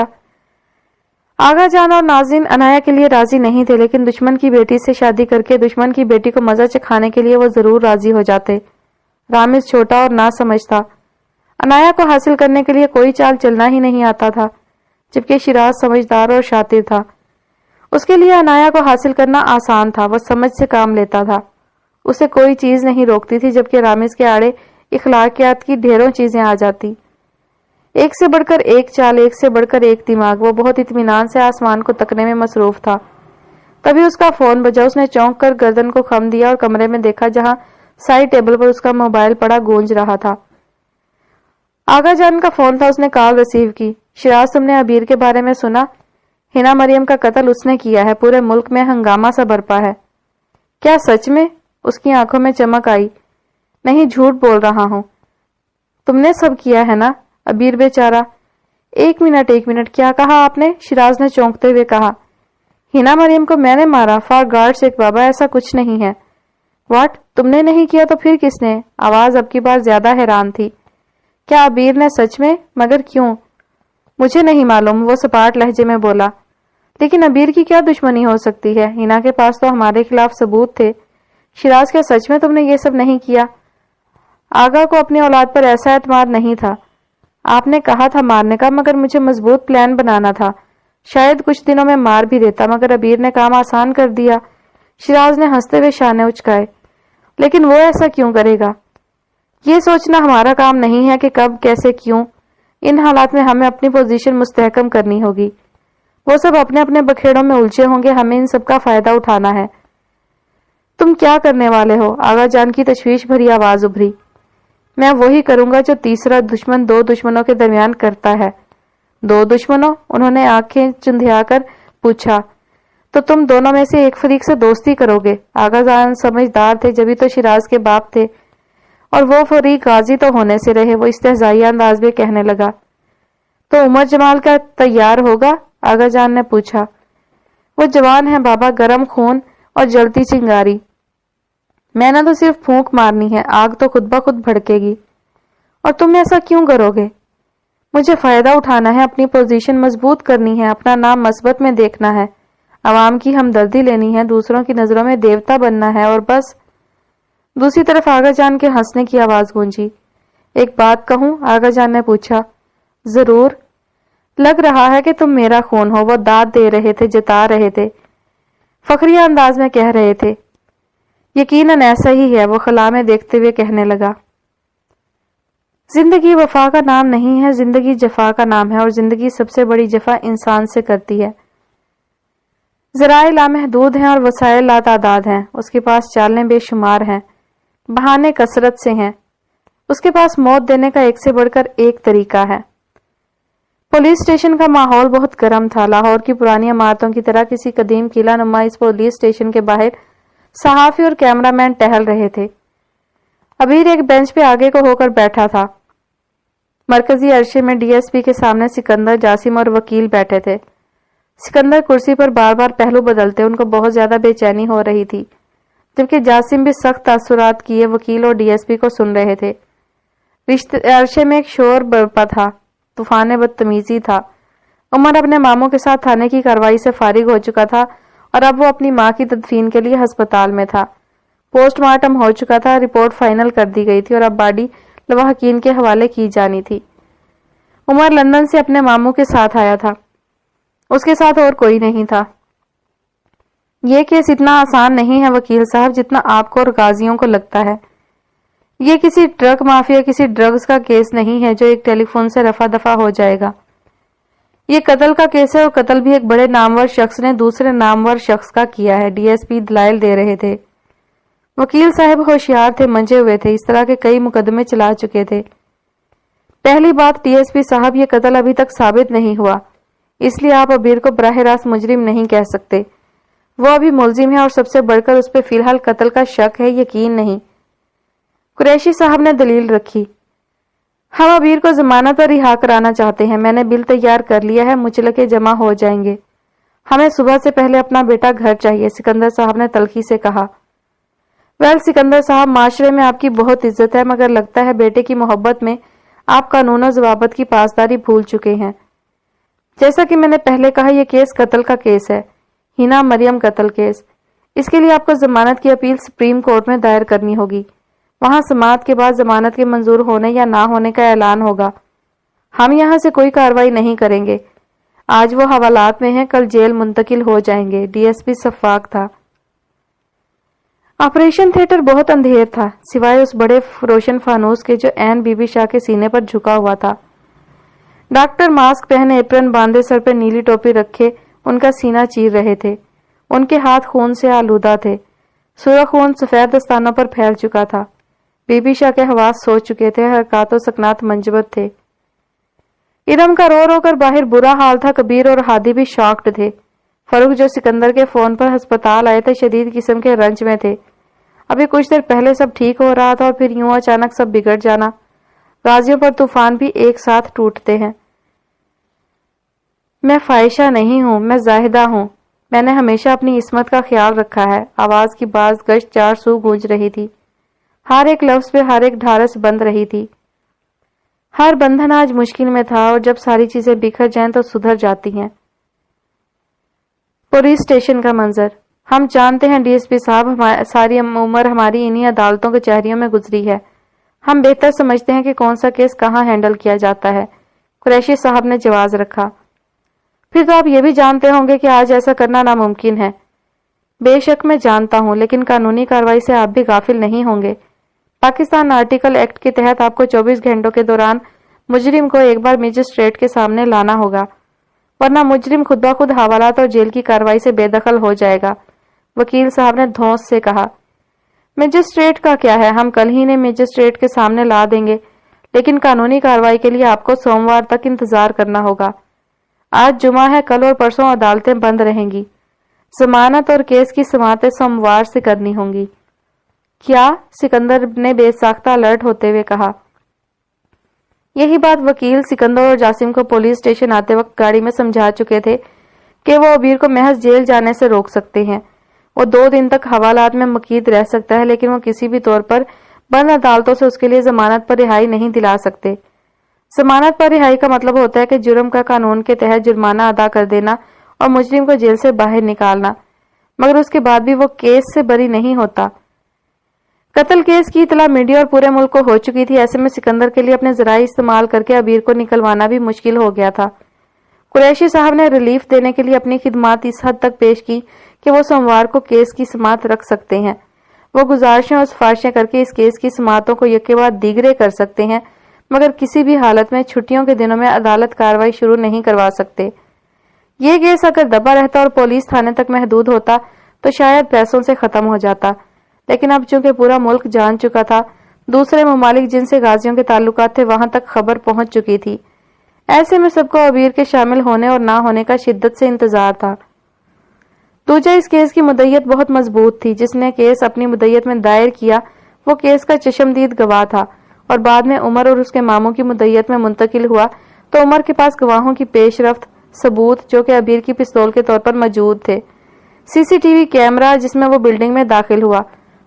آغا جان اور نازنین انایا کے لیے راضی نہیں تھے، لیکن دشمن کی بیٹی سے شادی کر کے دشمن کی بیٹی کو مزہ چکھانے کے لیے وہ ضرور راضی ہو جاتے۔ رامز چھوٹا اور نہ سمجھ تھا، انایا کو حاصل کرنے کے لیے کوئی چال چلنا ہی نہیں آتا تھا، جبکہ شیراز سمجھدار اور شاطر تھا۔ اس کے لیے انایا کو حاصل کرنا آسان تھا، وہ سمجھ سے کام لیتا تھا، اسے کوئی چیز نہیں روکتی تھی، جبکہ رامز کے آڑے اخلاقیات کی ڈھیروں چیزیں آ جاتی۔ ایک سے بڑھ کر ایک چال، ایک سے بڑھ کر ایک دماغ، وہ بہت اطمینان سے آسمان کو تکنے میں مصروف تھا۔ تبھی اس کا فون بجا، اس نے چونک کر گردن کو خم دیا اور کمرے میں دیکھا، جہاں سائڈ ٹیبل پر اس کا موبائل پڑا گونج رہا تھا۔ آغا جان کا فون تھا، اس نے کال ریسیو کی۔ شیراز، تم نے ابیر کے بارے میں سنا؟ ہنا مریم کا قتل اس نے کیا ہے، پورے ملک میں ہنگامہ سا برپا ہے۔ کیا سچ میں؟ اس کی آنکھوں میں چمک آئی۔ نہیں، جھوٹ بول رہا ہوں۔ تم نے سب کیا ہے نا؟ ابیر بیچارہ۔ ایک منٹ، کیا کہا آپ نے؟ شیراز نے چونکتے ہوئے کہا۔ ہنا مریم کو میں نے مارا، فار گاڈ سیک بابا، ایسا کچھ نہیں ہے۔ واٹ؟ تم نے نہیں کیا تو پھر کس نے؟ آواز اب کی بار زیادہ حیران تھی۔ کیا ابیر نے سچ میں؟ مگر کیوں؟ مجھے نہیں معلوم، وہ سپاٹ لہجے میں بولا۔ لیکن ابیر کی کیا دشمنی ہو سکتی ہے؟ ہنا کے پاس تو ہمارے خلاف ثبوت تھے۔ شیراز، کیا سچ میں تم نے یہ سب نہیں کیا؟ آغا کو اپنی اولاد پر ایسا اعتماد نہیں تھا۔ آپ نے کہا تھا مارنے کا، مگر مجھے مضبوط پلان بنانا تھا۔ شاید کچھ دنوں میں مار بھی دیتا، مگر ابیر نے کام آسان کر دیا۔ شیراز نے ہنستے ہوئے شانے اچکائے۔ لیکن وہ ایسا کیوں کرے گا؟ یہ سوچنا ہمارا کام نہیں ہے کہ کب، کیسے، کیوں۔ ان حالات میں ہمیں اپنی پوزیشن مستحکم کرنی ہوگی۔ وہ سب اپنے اپنے بکھیڑوں میں الجھے ہوں گے، ہمیں ان سب کا فائدہ اٹھانا ہے۔ تم کیا کرنے والے ہو؟ آغا جان کی تشویش بھری آواز ابھری۔ میں وہی کروں گا جو تیسرا دشمن دو دشمنوں کے درمیان کرتا ہے۔ دو دشمنوں؟ انہوں نے آنکھیں چندھیا کر پوچھا۔ تو تم دونوں میں سے ایک فریق سے دوستی کرو گے؟ آغا جان سمجھدار تھے، جبھی تو شیراز کے باپ تھے، اور وہ فریق غازی تو ہونے سے رہے۔ وہ استہزائیہ انداز میں کہنے لگا۔ تو عمر جمال کا تیار ہوگا؟ آغا جان نے پوچھا۔ وہ جوان ہے بابا، گرم خون اور جلتی چنگاری۔ میں نے تو صرف پھونک مارنی ہے، آگ تو خود بخود بھڑکے گی۔ اور تم ایسا کیوں کرو گے؟ مجھے فائدہ اٹھانا ہے، اپنی پوزیشن مضبوط کرنی ہے، اپنا نام مثبت میں دیکھنا ہے، عوام کی ہمدردی لینی ہے، دوسروں کی نظروں میں دیوتا بننا ہے، اور بس۔ دوسری طرف آغا جان کے ہنسنے کی آواز گونجی۔ ایک بات کہوں؟ آغا جان نے پوچھا۔ ضرور۔ لگ رہا ہے کہ تم میرا خون ہو، وہ داد دے رہے تھے، جتا رہے تھے، فخریہ انداز میں کہہ رہے تھے۔ یقیناً ایسا ہی ہے، وہ خلا میں دیکھتے ہوئے کہنے لگا۔ زندگی وفا کا نام نہیں ہے، زندگی جفا کا نام ہے، اور زندگی سب سے بڑی جفا انسان سے کرتی ہے۔ ذرائع لامحدود ہیں اور وسائل لاتعداد ہیں، اس کے پاس چالیں بے شمار ہیں، بہانے کثرت سے ہیں، اس کے پاس موت دینے کا ایک سے بڑھ کر ایک طریقہ ہے۔ پولیس اسٹیشن کا ماحول بہت گرم تھا۔ لاہور کی پرانی عمارتوں کی طرح کسی قدیم قلعہ نما اس پولیس اسٹیشن کے باہر صحافی اور کیمرہ مین ٹہل رہے تھے۔ ابیر ایک بینچ پہ آگے کو ہو کر بیٹھا تھا۔ مرکزی عرصے میں ڈی ایس پی کے سامنے سکندر، جاسم اور وکیل بیٹھے تھے۔ سکندر کرسی پر بار بار پہلو بدلتے، ان کو بہت زیادہ بے چینی ہو رہی تھی، جبکہ جاسم بھی سخت تاثرات کیے وکیل اور ڈی ایس پی کو سن رہے تھے۔ عرصے میں ایک شور برپا تھا، طوفان بدتمیزی تھا۔ عمر اپنے ماموں کے ساتھ تھانے کی کارروائی سے فارغ ہو چکا تھا اور اب وہ اپنی ماں کی تدفین کے لیے ہسپتال میں تھا۔ پوسٹ مارٹم ہو چکا تھا، رپورٹ فائنل کر دی گئی تھی اور اب باڈی لواحقین کے حوالے کی جانی تھی۔ عمر لندن سے اپنے ماموں کے ساتھ آیا تھا، اس کے ساتھ اور کوئی نہیں تھا۔ یہ کیس اتنا آسان نہیں ہے وکیل صاحب جتنا آپ کو اور غازیوں کو لگتا ہے۔ یہ کسی ڈرگ مافیا، کسی ڈرگز کا کیس نہیں ہے جو ایک ٹیلی فون سے رفع دفع ہو جائے گا۔ یہ قتل کا کیس ہے، اور قتل بھی ایک بڑے نامور شخص نے دوسرے نامور شخص کا کیا ہے۔ ڈی ایس پی دلائل دے رہے تھے۔ وکیل صاحب ہوشیار تھے، منجے ہوئے تھے، اس طرح کے کئی مقدمے چلا چکے تھے۔ پہلی بات، ڈی ایس پی صاحب، یہ قتل ابھی تک ثابت نہیں ہوا، اس لیے آپ ابیر کو براہ راست مجرم نہیں کہہ سکتے۔ وہ ابھی ملزم ہے اور سب سے بڑھ کر اس پہ فی الحال قتل کا شک ہے، یقین نہیں۔ قریشی صاحب نے دلیل رکھی۔ ہم ابیر کو ضمانت پر رہا کرانا چاہتے ہیں، میں نے بل تیار کر لیا ہے، مچلقے جمع ہو جائیں گے۔ ہمیں صبح سے پہلے اپنا بیٹا گھر چاہیے، سکندر صاحب نے تلخی سے کہا۔ ویل سکندر صاحب، معاشرے میں آپ کی بہت عزت ہے، مگر لگتا ہے بیٹے کی محبت میں آپ قانون و ضوابط کی پاسداری بھول چکے ہیں۔ جیسا کہ میں نے پہلے کہا، یہ کیس قتل کا کیس ہے، ہینا مریم قتل کیس۔ اس کے لیے آپ کو ضمانت کی اپیل سپریم کورٹ میں دائر کرنی ہوگی۔ وہاں سماعت کے بعد ضمانت کے منظور ہونے یا نہ ہونے کا اعلان ہوگا۔ ہم یہاں سے کوئی کارروائی نہیں کریں گے۔ آج وہ حوالات میں ہیں، کل جیل منتقل ہو جائیں گے۔ ڈی ایس پی شفاق تھا۔ آپریشن تھیٹر بہت اندھیر تھا، سوائے اس بڑے روشن فانوس کے جو عین بی بی شاہ کے سینے پر جھکا ہوا تھا۔ ڈاکٹر ماسک پہنے، ایپرن باندھے، سر پہ نیلی ٹوپی رکھے ان کا سینہ چیر رہے تھے۔ ان کے ہاتھ خون سے آلودہ تھے، سرخ خون سفید دستانوں پر پھیل چکا تھا۔ بی بی شاہ کے حواس سو چکے تھے، حرکات و سکنات منجمد تھے۔ ارم کا رو رو کر باہر برا حال تھا۔ کبیر اور ہادی بھی شاکڈ تھے۔ فروخ جو سکندر کے فون پر ہسپتال آئے تھے، شدید قسم کے رنج میں تھے۔ ابھی کچھ دیر پہلے سب ٹھیک ہو رہا تھا اور پھر یوں اچانک سب بگڑ جانا۔ غازیوں پر طوفان بھی ایک ساتھ ٹوٹتے ہیں۔ میں فائشہ نہیں ہوں، میں زاہدہ ہوں۔ میں نے ہمیشہ اپنی عصمت کا خیال رکھا ہے۔ آواز کی باز گشت چار سو گونج رہی تھی، ہر ایک لفظ پہ ہر ایک ڈھارس بند رہی تھی۔ ہر بندھن آج مشکل میں تھا، اور جب ساری چیزیں بکھر جائیں تو سدھر جاتی ہیں۔ پولیس اسٹیشن کا منظر۔ ہم جانتے ہیں ڈی ایس پی صاحب، ساری عمر ہماری انہی عدالتوں کچہریوں میں گزری ہے۔ ہم بہتر سمجھتے ہیں کہ کون سا کیس کہاں ہینڈل کیا جاتا ہے، قریشی صاحب نے جواز رکھا۔ پھر تو آپ یہ بھی جانتے ہوں گے کہ آج ایسا کرنا ناممکن ہے۔ بے شک میں جانتا ہوں، لیکن قانونی کارروائی سے آپ بھی غافل نہیں ہوں گے۔ پاکستان آرٹیکل ایکٹ کے تحت آپ کو 24 گھنٹوں کے دوران مجرم کو ایک بار مجسٹریٹ کے سامنے لانا ہوگا، ورنہ مجرم خود بخود حوالات اور جیل کی کارروائی سے بے دخل ہو جائے گا۔ وکیل صاحب نے دھونس سے کہا۔ مجسٹریٹ کا کیا ہے، ہم کل ہی نے مجسٹریٹ کے سامنے لا دیں گے، لیکن قانونی کارروائی کے لیے آپ کو سوموار تک انتظار کرنا ہوگا۔ آج جمعہ ہے، کل اور پرسوں عدالتیں بند رہیں گی۔ ضمانت اور کیس کی سماعتیں سوموار سے کرنی ہوں گی۔ کیا؟ سکندر نے بے ساختہ الرٹ ہوتے ہوئے کہا۔ یہی بات وکیل سکندر اور جاسم کو پولیس اسٹیشن آتے وقت گاڑی میں سمجھا چکے تھے کہ وہ ابیر کو محض جیل جانے سے روک سکتے ہیں۔ وہ 2 دن تک حوالات میں مقید رہ سکتا ہے، لیکن وہ کسی بھی طور پر بند عدالتوں سے اس کے لیے ضمانت پر رہائی نہیں دلا سکتے۔ ضمانت پر رہائی کا مطلب ہوتا ہے کہ جرم کا قانون کے تحت جرمانہ ادا کر دینا اور مجرم کو جیل سے باہر نکالنا، مگر اس کے بعد بھی وہ کیس سے بری نہیں ہوتا۔ قتل کیس کی اطلاع میڈیا اور پورے ملک کو ہو چکی تھی، ایسے میں سکندر کے لیے اپنے ذرائع استعمال کر کے ابیر کو نکلوانا بھی مشکل ہو گیا تھا۔ قریشی صاحب نے ریلیف دینے کے لیے اپنی خدمات اس حد تک پیش کی کہ وہ سوموار کو کیس کی سماعت رکھ سکتے ہیں۔ وہ گزارشیں اور سفارشیں کر کے اس کیس کی سماعتوں کو یکے بعد دیگرے کر سکتے ہیں، مگر کسی بھی حالت میں چھٹیوں کے دنوں میں عدالت کارروائی شروع نہیں کروا سکتے۔ یہ کیس اگر دبا رہتا اور پولیس تھانے تک محدود ہوتا تو شاید پیسوں سے ختم ہو جاتا، لیکن اب چونکہ پورا ملک جان چکا تھا، دوسرے ممالک جن سے غازیوں کے تعلقات تھے وہاں تک خبر پہنچ چکی تھی، ایسے میں سب کو عبیر کے شامل ہونے اور نہ ہونے کا شدت سے انتظار تھا۔ دوجا، اس کیس کی مدعیت بہت مضبوط تھی۔ جس نے کیس اپنی مدعیت میں دائر کیا وہ کیس کا چشمدید گواہ تھا، اور بعد میں عمر اور اس کے ماموں کی مدعیت میں منتقل ہوا تو عمر کے پاس گواہوں کی پیش رفت ثبوت جو کہ عبیر کی پستول کے طور پر موجود تھے، سی سی ٹی وی کیمرہ جس میں وہ بلڈنگ میں داخل ہوا،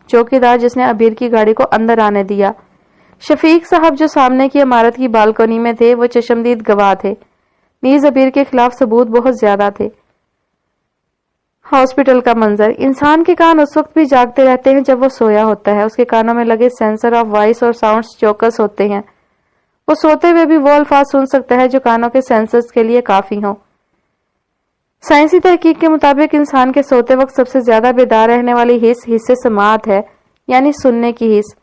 چوکیدار جس نے عبیر کی گاڑی کو اندر آنے دیا، شفیق صاحب جو سامنے کی عمارت کی بالکنی میں تھے، وہ چشمدید گواہ تھے۔ نیز عبیر کے خلاف ثبوت بہت زیادہ تھے۔ ہاسپٹل کا منظر۔ انسان کے کان اس وقت بھی جاگتے رہتے ہیں جب وہ سویا ہوتا ہے۔ اس کے کانوں میں لگے سینسر آف وائس اور ساؤنڈز چوکس ہوتے ہیں۔ وہ سوتے ہوئے بھی وہ الفاظ سن سکتا ہے جو کانوں کے سینسرز کے لیے کافی ہوں۔ سائنسی تحقیق کے مطابق انسان کے سوتے وقت سب سے زیادہ بیدار رہنے والی حص سماعت ہے، یعنی سننے کی حص۔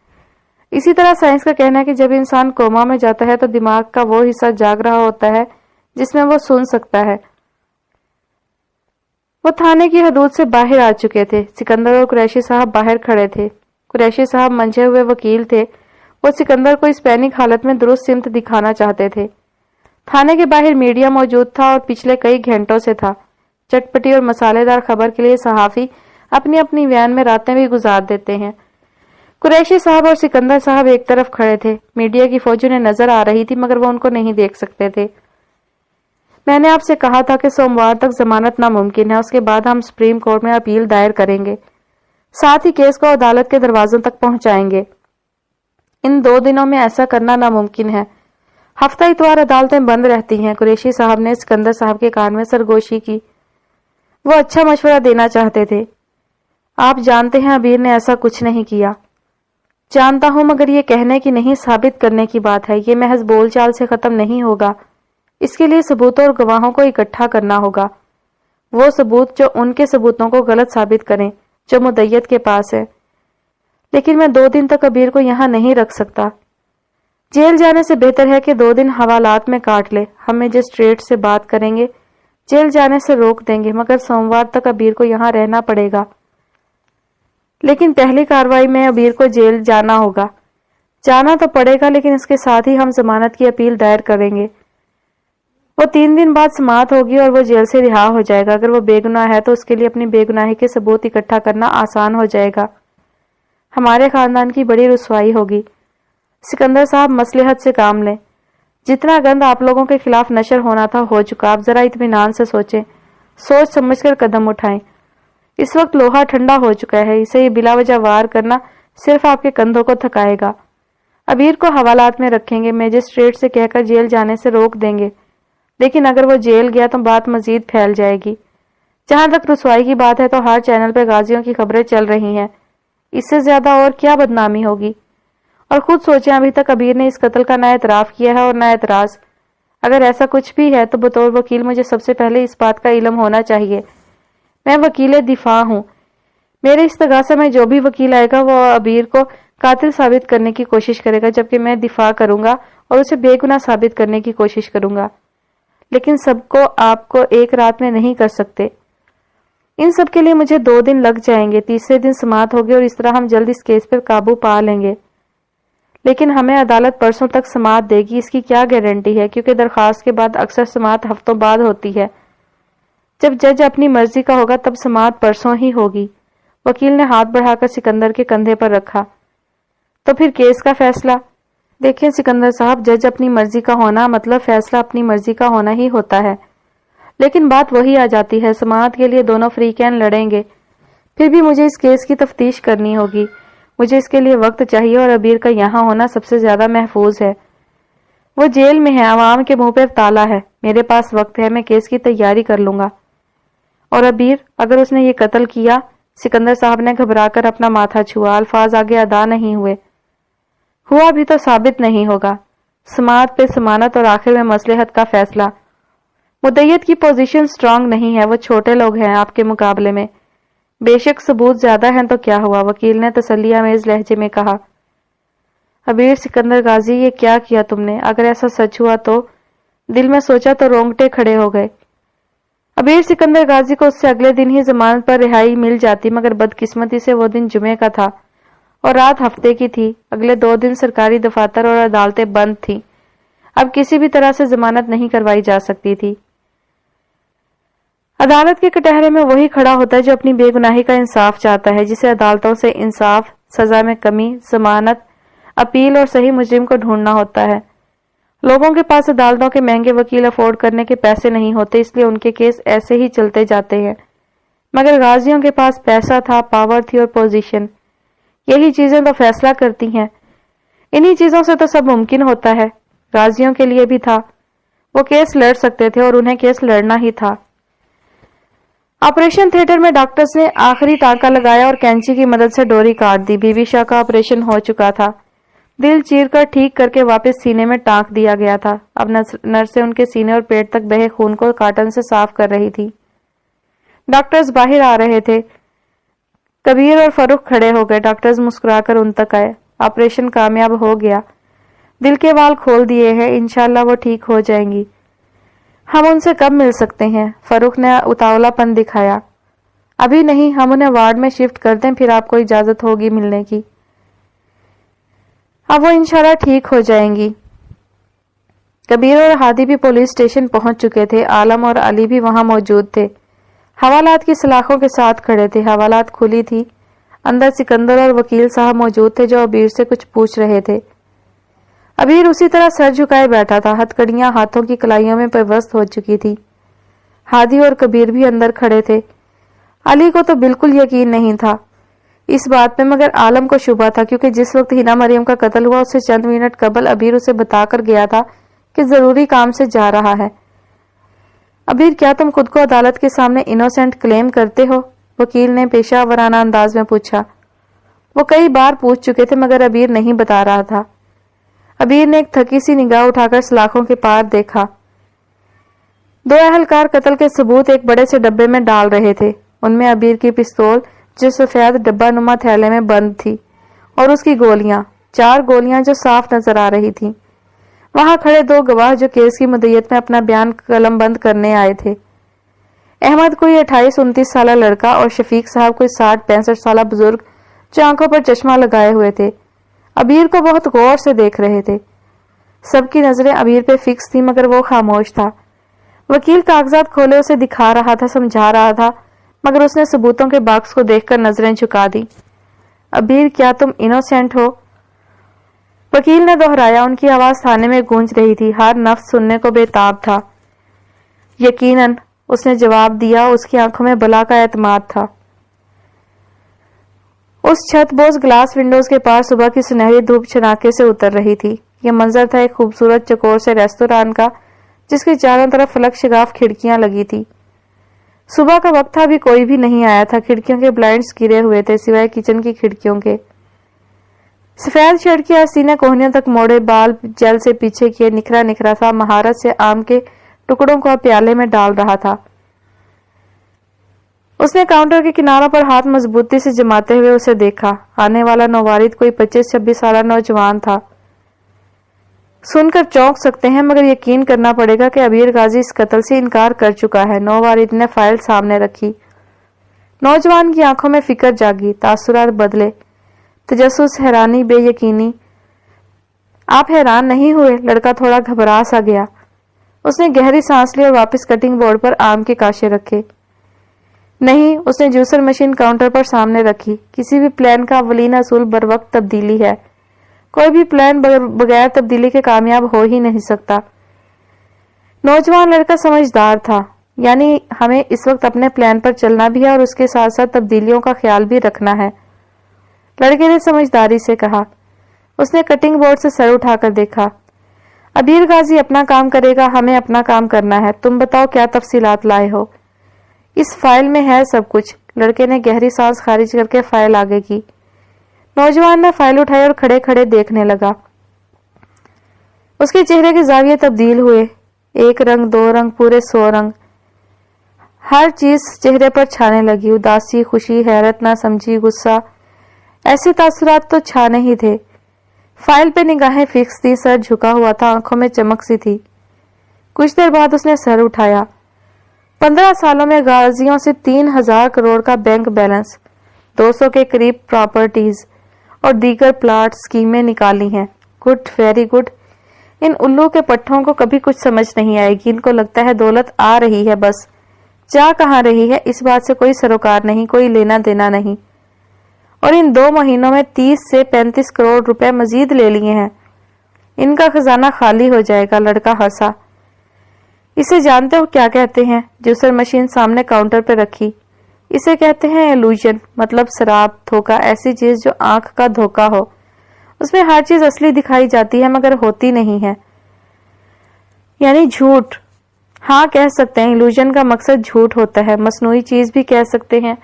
اسی طرح سائنس کا کہنا ہے کہ جب انسان کوما میں جاتا ہے تو دماغ کا وہ حصہ جاگ رہا ہوتا ہے جس میں وہ سن سکتا ہے۔ وہ تھانے کی حدود سے باہر آ چکے تھے۔ سکندر اور قریشی صاحب باہر کھڑے تھے۔ قریشی صاحب منجھے ہوئے وکیل تھے۔ وہ سکندر کو اس پینک حالت میں درست سمت دکھانا چاہتے تھے۔ تھانے کے باہر میڈیا موجود تھا اور پچھلے کئی گھنٹوں سے تھا۔ چٹپٹی اور مسالے دار خبر کے لیے صحافی اپنی اپنی وین میں راتیں بھی گزار دیتے ہیں۔ قریشی صاحب اور سکندر صاحب ایک طرف کھڑے تھے۔ میڈیا کی فوج انہیں نظر آ رہی تھی مگر وہ ان کو نہیں دیکھ سکتے تھے۔ میں نے آپ سے کہا تھا کہ سوموار تک ضمانت ناممکن ہے، اس کے بعد ہم سپریم کورٹ میں اپیل دائر کریں گے، ساتھ ہی کیس کو عدالت کے دروازوں تک پہنچائیں گے۔ ان 2 دنوں میں ایسا کرنا ناممکن ہے۔ ہفتہ اتوار عدالتیں بند رہتی ہیں۔ قریشی صاحب نے سکندر صاحب کے کان میں سرگوشی کی۔ وہ اچھا مشورہ دینا چاہتے تھے۔ آپ جانتے ہیں عبیر نے ایسا کچھ نہیں کیا۔ جانتا ہوں، مگر یہ کہنے کی نہیں ثابت کرنے کی بات ہے۔ یہ محض بول چال سے ختم نہیں ہوگا۔ اس کے لیے ثبوتوں اور گواہوں کو اکٹھا کرنا ہوگا، وہ ثبوت جو ان کے ثبوتوں کو غلط ثابت کریں جو مدعیت کے پاس ہے۔ لیکن میں 2 دن تک عبیر کو یہاں نہیں رکھ سکتا۔ جیل جانے سے بہتر ہے کہ 2 دن حوالات میں کاٹ لے۔ ہم مجسٹریٹ سے بات کریں گے، جیل جانے سے روک دیں گے، مگر سوموار تک عبیر کو یہاں رہنا پڑے گا۔ لیکن پہلی کارروائی میں عبیر کو جیل جانا ہوگا۔ جانا تو پڑے گا، لیکن اس کے ساتھ ہی ہم ضمانت کی اپیل دائر کریں گے۔ وہ 3 دن بعد سماعت ہوگی اور وہ جیل سے رہا ہو جائے گا۔ اگر وہ بے گناہ ہے تو اس کے لیے اپنی بے گناہی کے ثبوت اکٹھا کرنا آسان ہو جائے گا۔ ہمارے خاندان کی بڑی رسوائی ہوگی۔ سکندر صاحب مصلحت سے کام لیں۔ جتنا گند آپ لوگوں کے خلاف نشر ہونا تھا ہو چکا۔ آپ ذرا اطمینان سے سوچیں، سوچ سمجھ کر قدم اٹھائیں۔ اس وقت لوہا ٹھنڈا ہو چکا ہے، اسے یہ بلا وجہ وار کرنا صرف آپ کے کندھوں کو تھکائے گا۔ عبیر کو حوالات میں رکھیں گے، مجسٹریٹ سے کہہ کر جیل جانے سے روک دیں گے، لیکن اگر وہ جیل گیا تو بات مزید پھیل جائے گی۔ جہاں تک رسوائی کی بات ہے تو ہر چینل پہ غازیوں کی خبریں چل رہی ہیں، اس سے زیادہ اور کیا بدنامی ہوگی؟ اور خود سوچیں، ابھی تک عبیر نے اس قتل کا نہ اعتراف کیا ہے اور نہ اعتراض۔ اگر ایسا کچھ بھی ہے تو بطور وکیل مجھے سب سے پہلے اس بات کا علم ہونا چاہیے۔ میں وکیل دفاع ہوں۔ میرے استغاثہ میں جو بھی وکیل آئے گا وہ عبیر کو قاتل ثابت کرنے کی کوشش کرے گا، جبکہ میں دفاع کروں گا اور اسے بے گناہ ثابت کرنے کی کوشش کروں گا۔ لیکن سب کو آپ کو ایک رات میں نہیں کر سکتے۔ ان سب کے لیے مجھے 2 دن لگ جائیں گے۔ تیسرے دن سماعت ہوگی اور اس طرح ہم جلد اس کیس پر قابو پا لیں گے۔ لیکن ہمیں عدالت پرسوں تک سماعت دے گی، اس کی کیا گارنٹی ہے؟ کیونکہ درخواست کے بعد اکثر سماعت ہفتوں بعد ہوتی ہے۔ جب جج اپنی مرضی کا ہوگا تب سماعت پرسوں ہی ہوگی۔ وکیل نے ہاتھ بڑھا کر سکندر کے کندھے پر رکھا۔ تو پھر کیس کا فیصلہ؟ دیکھیں سکندر صاحب، جج اپنی مرضی کا ہونا مطلب فیصلہ اپنی مرضی کا ہونا ہی ہوتا ہے۔ لیکن بات وہی آ جاتی ہے، سماعت کے لیے دونوں فریقین لڑیں گے۔ پھر بھی مجھے اس کیس کی تفتیش کرنی ہوگی۔ مجھے اس کے لیے وقت چاہیے اور عبیر کا یہاں ہونا سب سے زیادہ محفوظ ہے۔ وہ جیل میں ہے، عوام کے منہ پر تالا ہے۔ میرے پاس وقت ہے، میں کیس کی تیاری کر لوں گا۔ اور عبیر، اگر اس نے یہ قتل کیا؟ سکندر صاحب نے گھبرا کر اپنا ماتھا چھوا، الفاظ آگے ادا نہیں ہوئے۔ ہوا بھی تو ثابت نہیں ہوگا۔ سماعت پہ ضمانت اور آخر میں مصلحت کا فیصلہ۔ مدعیت کی پوزیشن سٹرونگ نہیں ہے، وہ چھوٹے لوگ ہیں آپ کے مقابلے میں۔ بے شک ثبوت زیادہ ہیں تو کیا ہوا؟ وکیل نے تسلی آمیز لہجے میں کہا۔ ابیر سکندر غازی، یہ کیا کیا تم نے؟ اگر ایسا سچ ہوا تو؟ دل میں سوچا تو رونگٹے کھڑے ہو گئے۔ ابیر سکندر غازی کو اس سے اگلے دن ہی ضمانت پر رہائی مل جاتی، مگر بدقسمتی سے وہ دن جمعے کا تھا اور رات ہفتے کی تھی۔ اگلے 2 دن سرکاری دفاتر اور عدالتیں بند تھیں، اب کسی بھی طرح سے ضمانت نہیں کروائی جا سکتی تھی۔ عدالت کے کٹہرے میں وہی کھڑا ہوتا ہے جو اپنی بے گناہی کا انصاف چاہتا ہے، جسے عدالتوں سے انصاف، سزا میں کمی، ضمانت، اپیل اور صحیح مجرم کو ڈھونڈنا ہوتا ہے۔ لوگوں کے پاس عدالتوں کے مہنگے وکیل افورڈ کرنے کے پیسے نہیں ہوتے، اس لیے ان کے کیس ایسے ہی چلتے جاتے ہیں، مگر غازیوں کے پاس پیسہ تھا، پاور تھی اور پوزیشن۔ یہی چیزیں تو فیصلہ کرتی ہیں، انہی چیزوں سے تو سب ممکن ہوتا ہے۔ غازیوں کے لیے بھی تھا، وہ کیس لڑ سکتے تھے اور انہیں کیس لڑنا ہی تھا۔ آپریشن تھیٹر میں ڈاکٹرز نے آخری ٹانکا لگایا اور کینچی کی مدد سے ڈوری کاٹ دی۔ بی بی شاہ کا آپریشن ہو چکا تھا، دل چیر کر ٹھیک کر کے واپس سینے میں ٹانک دیا گیا تھا۔ اب نرسیں ان کے سینے اور پیٹ تک بہے خون کو کاٹن سے صاف کر رہی تھی۔ ڈاکٹرز باہر آ رہے تھے، کبیر اور فاروق کھڑے ہو گئے۔ ڈاکٹرز مسکرا کر ان تک آئے۔ آپریشن کامیاب ہو گیا، دل کے وال کھول دیے ہیں، انشاءاللہ وہ ٹھیک ہو جائیں گی۔ ہم ان سے کب مل سکتے ہیں؟ فاروق نے اتاولا پن دکھایا۔ ابھی نہیں، ہم انہیں وارڈ میں شفٹ کر دیں، پھر آپ کو اجازت ہوگی ملنے کی۔ اب وہ انشاءاللہ ٹھیک ہو جائیں گی۔ کبیر اور ہادی بھی پولیس اسٹیشن پہنچ چکے تھے، عالم اور علی بھی وہاں موجود تھے، حوالات کی سلاخوں کے ساتھ کھڑے تھے۔ حوالات کھلی تھی، اندر سکندر اور وکیل صاحب موجود تھے جو ابیر سے کچھ پوچھ رہے تھے۔ ابیر اسی طرح سر جھکائے بیٹھا تھا، ہتھکڑیاں ہاتھوں کی کلائیوں میں پیوست ہو چکی تھی۔ ہادی اور کبیر بھی اندر کھڑے تھے۔ علی کو تو بالکل یقین نہیں تھا اس بات پہ، مگر عالم کو شبہ تھا، کیونکہ جس وقت ہینا مریم کا قتل ہوا اس سے چند منٹ قبل ابیر اسے بتا کر گیا تھا کہ ضروری کام سے جا رہا ہے۔ ابیر، کیا تم خود کو عدالت کے سامنے انوسینٹ کلیم کرتے ہو؟ وکیل نے پیشہ ورانہ انداز میں پوچھا۔ وہ کئی بار پوچھ چکے تھے مگر ابیر نہیں بتا رہا تھا۔ ابیر نے ایک تھکی سی نگاہ اٹھا کر سلاخوں کے پار دیکھا۔ 2 اہلکار قتل کے ثبوت ایک بڑے سے ڈبے میں ڈال رہے تھے، ان میں ابیر کی پستول جو سفید ڈبہ نما تھیلے میں بند تھی، اور اس کی گولیاں، 4 گولیاں جو صاف نظر آ رہی تھیں۔ وہاں کھڑے 2 گواہ جو کیس کی مدعیت میں اپنا بیان قلم بند کرنے آئے تھے۔ احمد کوئی 28-29 سالہ لڑکا اور شفیق صاحب کوئی 60-65 سالہ بزرگ جو آنکھوں پر چشمہ لگائے ہوئے تھے، ابیر کو بہت غور سے دیکھ رہے تھے۔ سب کی نظریں ابیر پہ فکس تھی مگر وہ خاموش تھا۔ وکیل کاغذات کھولے اسے دکھا رہا تھا، سمجھا رہا تھا، مگر اس نے ثبوتوں کے باکس کو دیکھ کر نظریں جھکا دی۔ ابیر، کیا تم انوسینٹ ہو؟ وکیل نے دہرایا۔ ان کی آواز تھانے میں گونج رہی تھی، ہر نفس سننے کو بے تاب تھا۔ یقیناً، اس نے جواب دیا، اس کی آنکھوں میں بلا کا اعتماد تھا۔ اس چھت بوز گلاس ونڈوز کے پار صبح کی سنہری دھوپ چھناکے سے اتر رہی تھی۔ یہ منظر تھا ایک خوبصورت چکور سے ریستوران کا، جس کے چاروں طرف فلک شگاف کھڑکیاں لگی تھی۔ صبح کا وقت تھا، ابھی کوئی بھی نہیں آیا تھا، کھڑکیوں کے بلائنڈز گرے ہوئے تھے سوائے کچن کی کھڑکیوں کے۔ سفید شرٹ کے سینے کوہنیوں تک موڑے، بال جیل سے پیچھے کیے، نکھرا نکھرا تھا، مہارت سے آم کے ٹکڑوں کو پیالے میں ڈال رہا تھا۔ اس نے کاؤنٹر کے کناروں پر ہاتھ مضبوطی سے جماتے ہوئے اسے دیکھا۔ آنے والا نووارد کوئی 25-26 سالہ نوجوان تھا۔ سن کر چونک سکتے ہیں مگر یقین کرنا پڑے گا کہ ابیر غازی اس قتل سے انکار کر چکا ہے۔ نووارد نے فائل سامنے رکھی۔ نوجوان کی آنکھوں میں فکر جاگی، تاثرات بدلے، تجسس، حیرانی، بے یقینی۔ آپ حیران نہیں ہوئے؟ لڑکا تھوڑا گھبرا سا گیا۔ اس نے گہری سانس لی اور واپس کٹنگ بورڈ پر آم کے کاشے رکھے۔ نہیں، اس نے جوسر مشین کاؤنٹر پر سامنے رکھی۔ کسی بھی پلان کا اولین اصول بر وقت تبدیلی ہے، کوئی بھی پلان بغیر تبدیلی کے کامیاب ہو ہی نہیں سکتا۔ نوجوان لڑکا سمجھدار تھا، یعنی ہمیں اس وقت اپنے پلان پر چلنا بھی ہے اور اس کے ساتھ ساتھ تبدیلیوں کا خیال بھی رکھنا ہے، لڑکے نے سمجھداری سے کہا۔ اس نے کٹنگ بورڈ سے سر اٹھا کر دیکھا۔ ابیر غازی اپنا کام کرے گا، ہمیں اپنا کام کرنا ہے۔ تم بتاؤ کیا تفصیلات لائے ہو؟ اس فائل میں ہے سب کچھ۔ لڑکے نے گہری سانس خارج کر کے فائل آگے کی۔ نوجوان نے فائل اٹھائی اور کھڑے کھڑے دیکھنے لگا۔ اس کے چہرے کے زاویے تبدیل ہوئے، 1 رنگ، 2 رنگ، پورے 100 رنگ۔ ہر چیز چہرے پر چھانے لگی، اداسی، خوشی، حیرت، نہ سمجھی، غصہ، ایسے تاثرات تو چھانے ہی تھے۔ فائل پہ نگاہیں فکس تھی، سر جھکا ہوا تھا، آنکھوں میں چمک سی تھی۔ کچھ دیر بعد اس نے سر اٹھایا۔ 15 سالوں میں غازیوں سے 3000 کروڑ کا بینک بیلنس، 200 کے قریب پراپرٹیز اور دیگر پلاٹ اسکیمیں نکالی ہیں۔ Good, very good. ان الو کے پٹھوں کو کبھی کچھ سمجھ نہیں آئے گی۔ ان کو لگتا ہے دولت آ رہی ہے، بس جا کہاں رہی ہے اس بات سے کوئی سروکار نہیں، کوئی لینا دینا نہیں۔ اور ان 2 مہینوں میں 30 سے 35 کروڑ روپے مزید لے لیے ہیں۔ ان کا خزانہ خالی ہو جائے گا۔ لڑکا ہنسا۔ اسے جانتے ہو کیا کہتے ہیں؟ جوسر مشین سامنے کاؤنٹر پہ رکھی۔ اسے کہتے ہیں ایلوژن، مطلب سراب، دھوکہ، ایسی چیز جو آنکھ کا دھوکہ ہو۔ اس میں ہر چیز اصلی دکھائی جاتی ہے مگر ہوتی نہیں ہے، یعنی جھوٹ۔ ہاں کہہ سکتے ہیں، ایلوژن کا مقصد جھوٹ ہوتا ہے۔ مصنوعی چیز بھی کہہ سکتے ہیں۔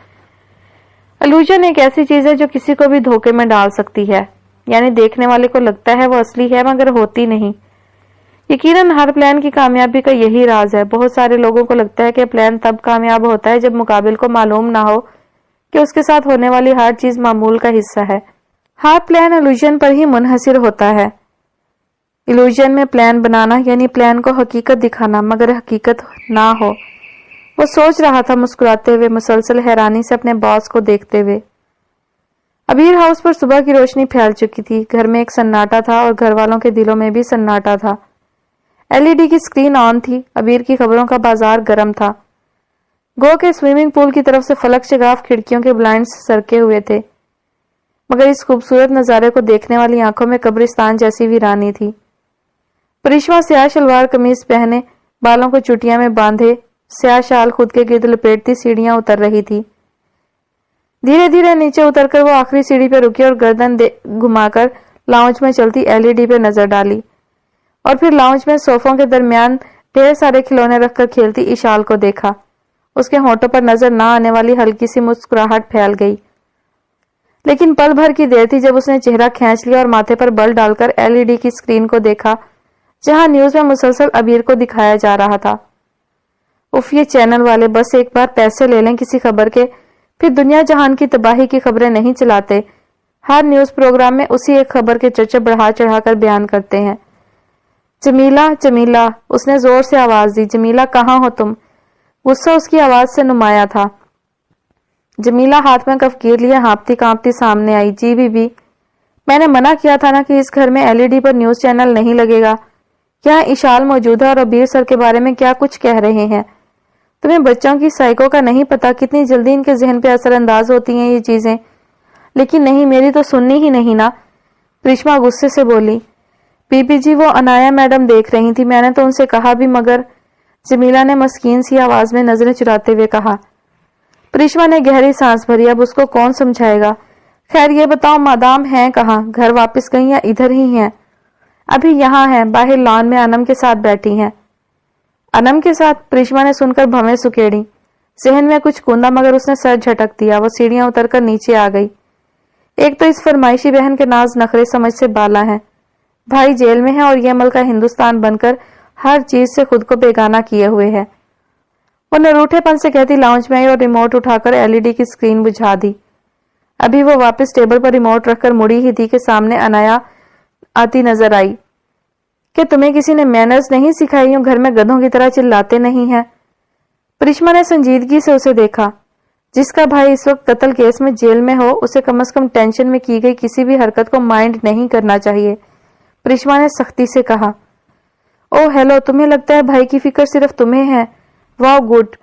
ایلوژن ایک ایسی چیز ہے جو کسی کو بھی دھوکے میں ڈال سکتی ہے، یعنی دیکھنے والے کو لگتا ہے وہ اصلی ہے مگر ہوتی نہیں۔ یقیناً ہر پلان کی کامیابی کا یہی راز ہے۔ بہت سارے لوگوں کو لگتا ہے کہ پلان تب کامیاب ہوتا ہے جب مقابل کو معلوم نہ ہو کہ اس کے ساتھ ہونے والی ہر چیز معمول کا حصہ ہے۔ ہر پلان ایلوژن پر ہی منحصر ہوتا ہے۔ ایلوژن میں پلان بنانا یعنی پلان کو حقیقت دکھانا مگر حقیقت نہ ہو۔ وہ سوچ رہا تھا مسکراتے ہوئے، مسلسل حیرانی سے اپنے باس کو دیکھتے ہوئے۔ ابیر ہاؤس پر صبح کی روشنی پھیل چکی تھی۔ گھر میں ایک سناٹا تھا اور گھر والوں کے دلوں میں بھی سناٹا تھا۔ LED کی سکرین آن تھی۔ ابیر کی خبروں کا بازار گرم تھا۔ گو کے سوئمنگ پول کی طرف سے فلک شگاف کھڑکیوں کے بلائنڈز سرکے ہوئے تھے، مگر اس خوبصورت نظارے کو دیکھنے والی آنکھوں میں قبرستان جیسی ویرانی تھی۔ پریشما سیاہ شلوار قمیض پہنے، بالوں کو چٹیاں میں باندھے، سیاہ شال خود کے گرد لپیٹتی سیڑھیاں اتر رہی تھی۔ دھیرے دھیرے نیچے اتر کر وہ آخری سیڑھی پہ رکی اور گردن گھما کر لاؤنج میں چلتی LED پہ نظر ڈالی، اور پھر لاؤنج میں صوفوں کے درمیان ڈھیر سارے کھلونے رکھ کر کھیلتی اشال کو دیکھا۔ اس کے ہونٹوں پر نظر نہ آنے والی ہلکی سی مسکراہٹ پھیل گئی، لیکن پل بھر کی دیر تھی جب اس نے چہرہ کھینچ لیا اور ماتھے پر بل ڈال کر LED کی سکرین کو دیکھا جہاں نیوز میں مسلسل ابیر کو دکھایا جا رہا تھا۔ اف، یہ چینل والے بس ایک بار پیسے لے لیں کسی خبر کے، پھر دنیا جہان کی تباہی کی خبریں نہیں چلاتے۔ ہر نیوز پروگرام میں اسی ایک خبر کے چرچے بڑھا چڑھا کر بیان کرتے ہیں۔ جمیلہ، جمیلہ، اس نے زور سے آواز دی۔ جمیلہ کہاں ہو تم؟ غصہ اس کی آواز سے نمایاں تھا۔ جمیلہ ہاتھ میں کفگیر لیے ہانپتی کانپتی سامنے آئی۔ جی بی بی، میں نے منع کیا تھا نا کہ اس گھر میں LED پر نیوز چینل نہیں لگے گا۔ یہاں اشال موجود ہے اور ابیر سر کے بارے میں کیا کچھ کہہ رہے ہیں۔ تمہیں بچوں کی سائیکو کا نہیں پتا، کتنی جلدی ان کے ذہن پہ اثر انداز ہوتی ہیں یہ چیزیں۔ لیکن نہیں، میری تو سننی ہی نہیں نا، پریشما غصے سے بولی۔ پی پی جی، وہ انایا میڈم دیکھ رہی تھی، میں نے تو ان سے کہا بھی مگر، جمیلہ نے مسکین سی آواز میں نظریں چراتے ہوئے کہا۔ پریشما نے گہری سانس بھری، اب اس کو کون سمجھائے گا۔ خیر یہ بتاؤ مادام ہیں کہاں؟ گھر واپس گئی یا ادھر ہی ہیں؟ ابھی یہاں ہیں، باہر لان میں انم کے ساتھ بیٹھی ہیں۔ انم کے ساتھ؟ پریشما نے سن کر بھویں سکیڑی۔ ذہن میں کچھ کوندا مگر اس نے سر جھٹک دیا۔ وہ سیڑھیاں اتر کر نیچے آ گئی۔ ایک تو اس فرمائشی بہن کے ناز نخرے سمجھ سے بالا ہیں، بھائی جیل میں ہے اور یہ ملکہ ہندوستان بن کر ہر چیز سے خود کو بیگانہ کیے ہوئے ہے۔ وہ نروٹھے پن سے کہتی لاؤنج میں آئی اور ریموٹ اٹھا کر LED کی سکرین بجھا دی۔ ابھی وہ واپس ٹیبل پر ریموٹ رکھ کر مڑی ہی تھی کہ سامنے انایا آتی نظر آئی۔ کہ تمہیں کسی نے مینرز نہیں سکھائی؟ یوں گھر میں گدھوں کی طرح چلاتے نہیں ہیں؟ پریشما نے سنجیدگی سے اسے دیکھا۔ جس کا بھائی اس وقت قتل کیس میں جیل میں ہو، اسے کم از کم ٹینشن میں کی گئی کسی بھی حرکت کو مائنڈ نہیں کرنا چاہیے، پریشما نے سختی سے کہا۔ او ہیلو، تمہیں لگتا ہے بھائی کی فکر صرف تمہیں ہے؟ واو گڈ،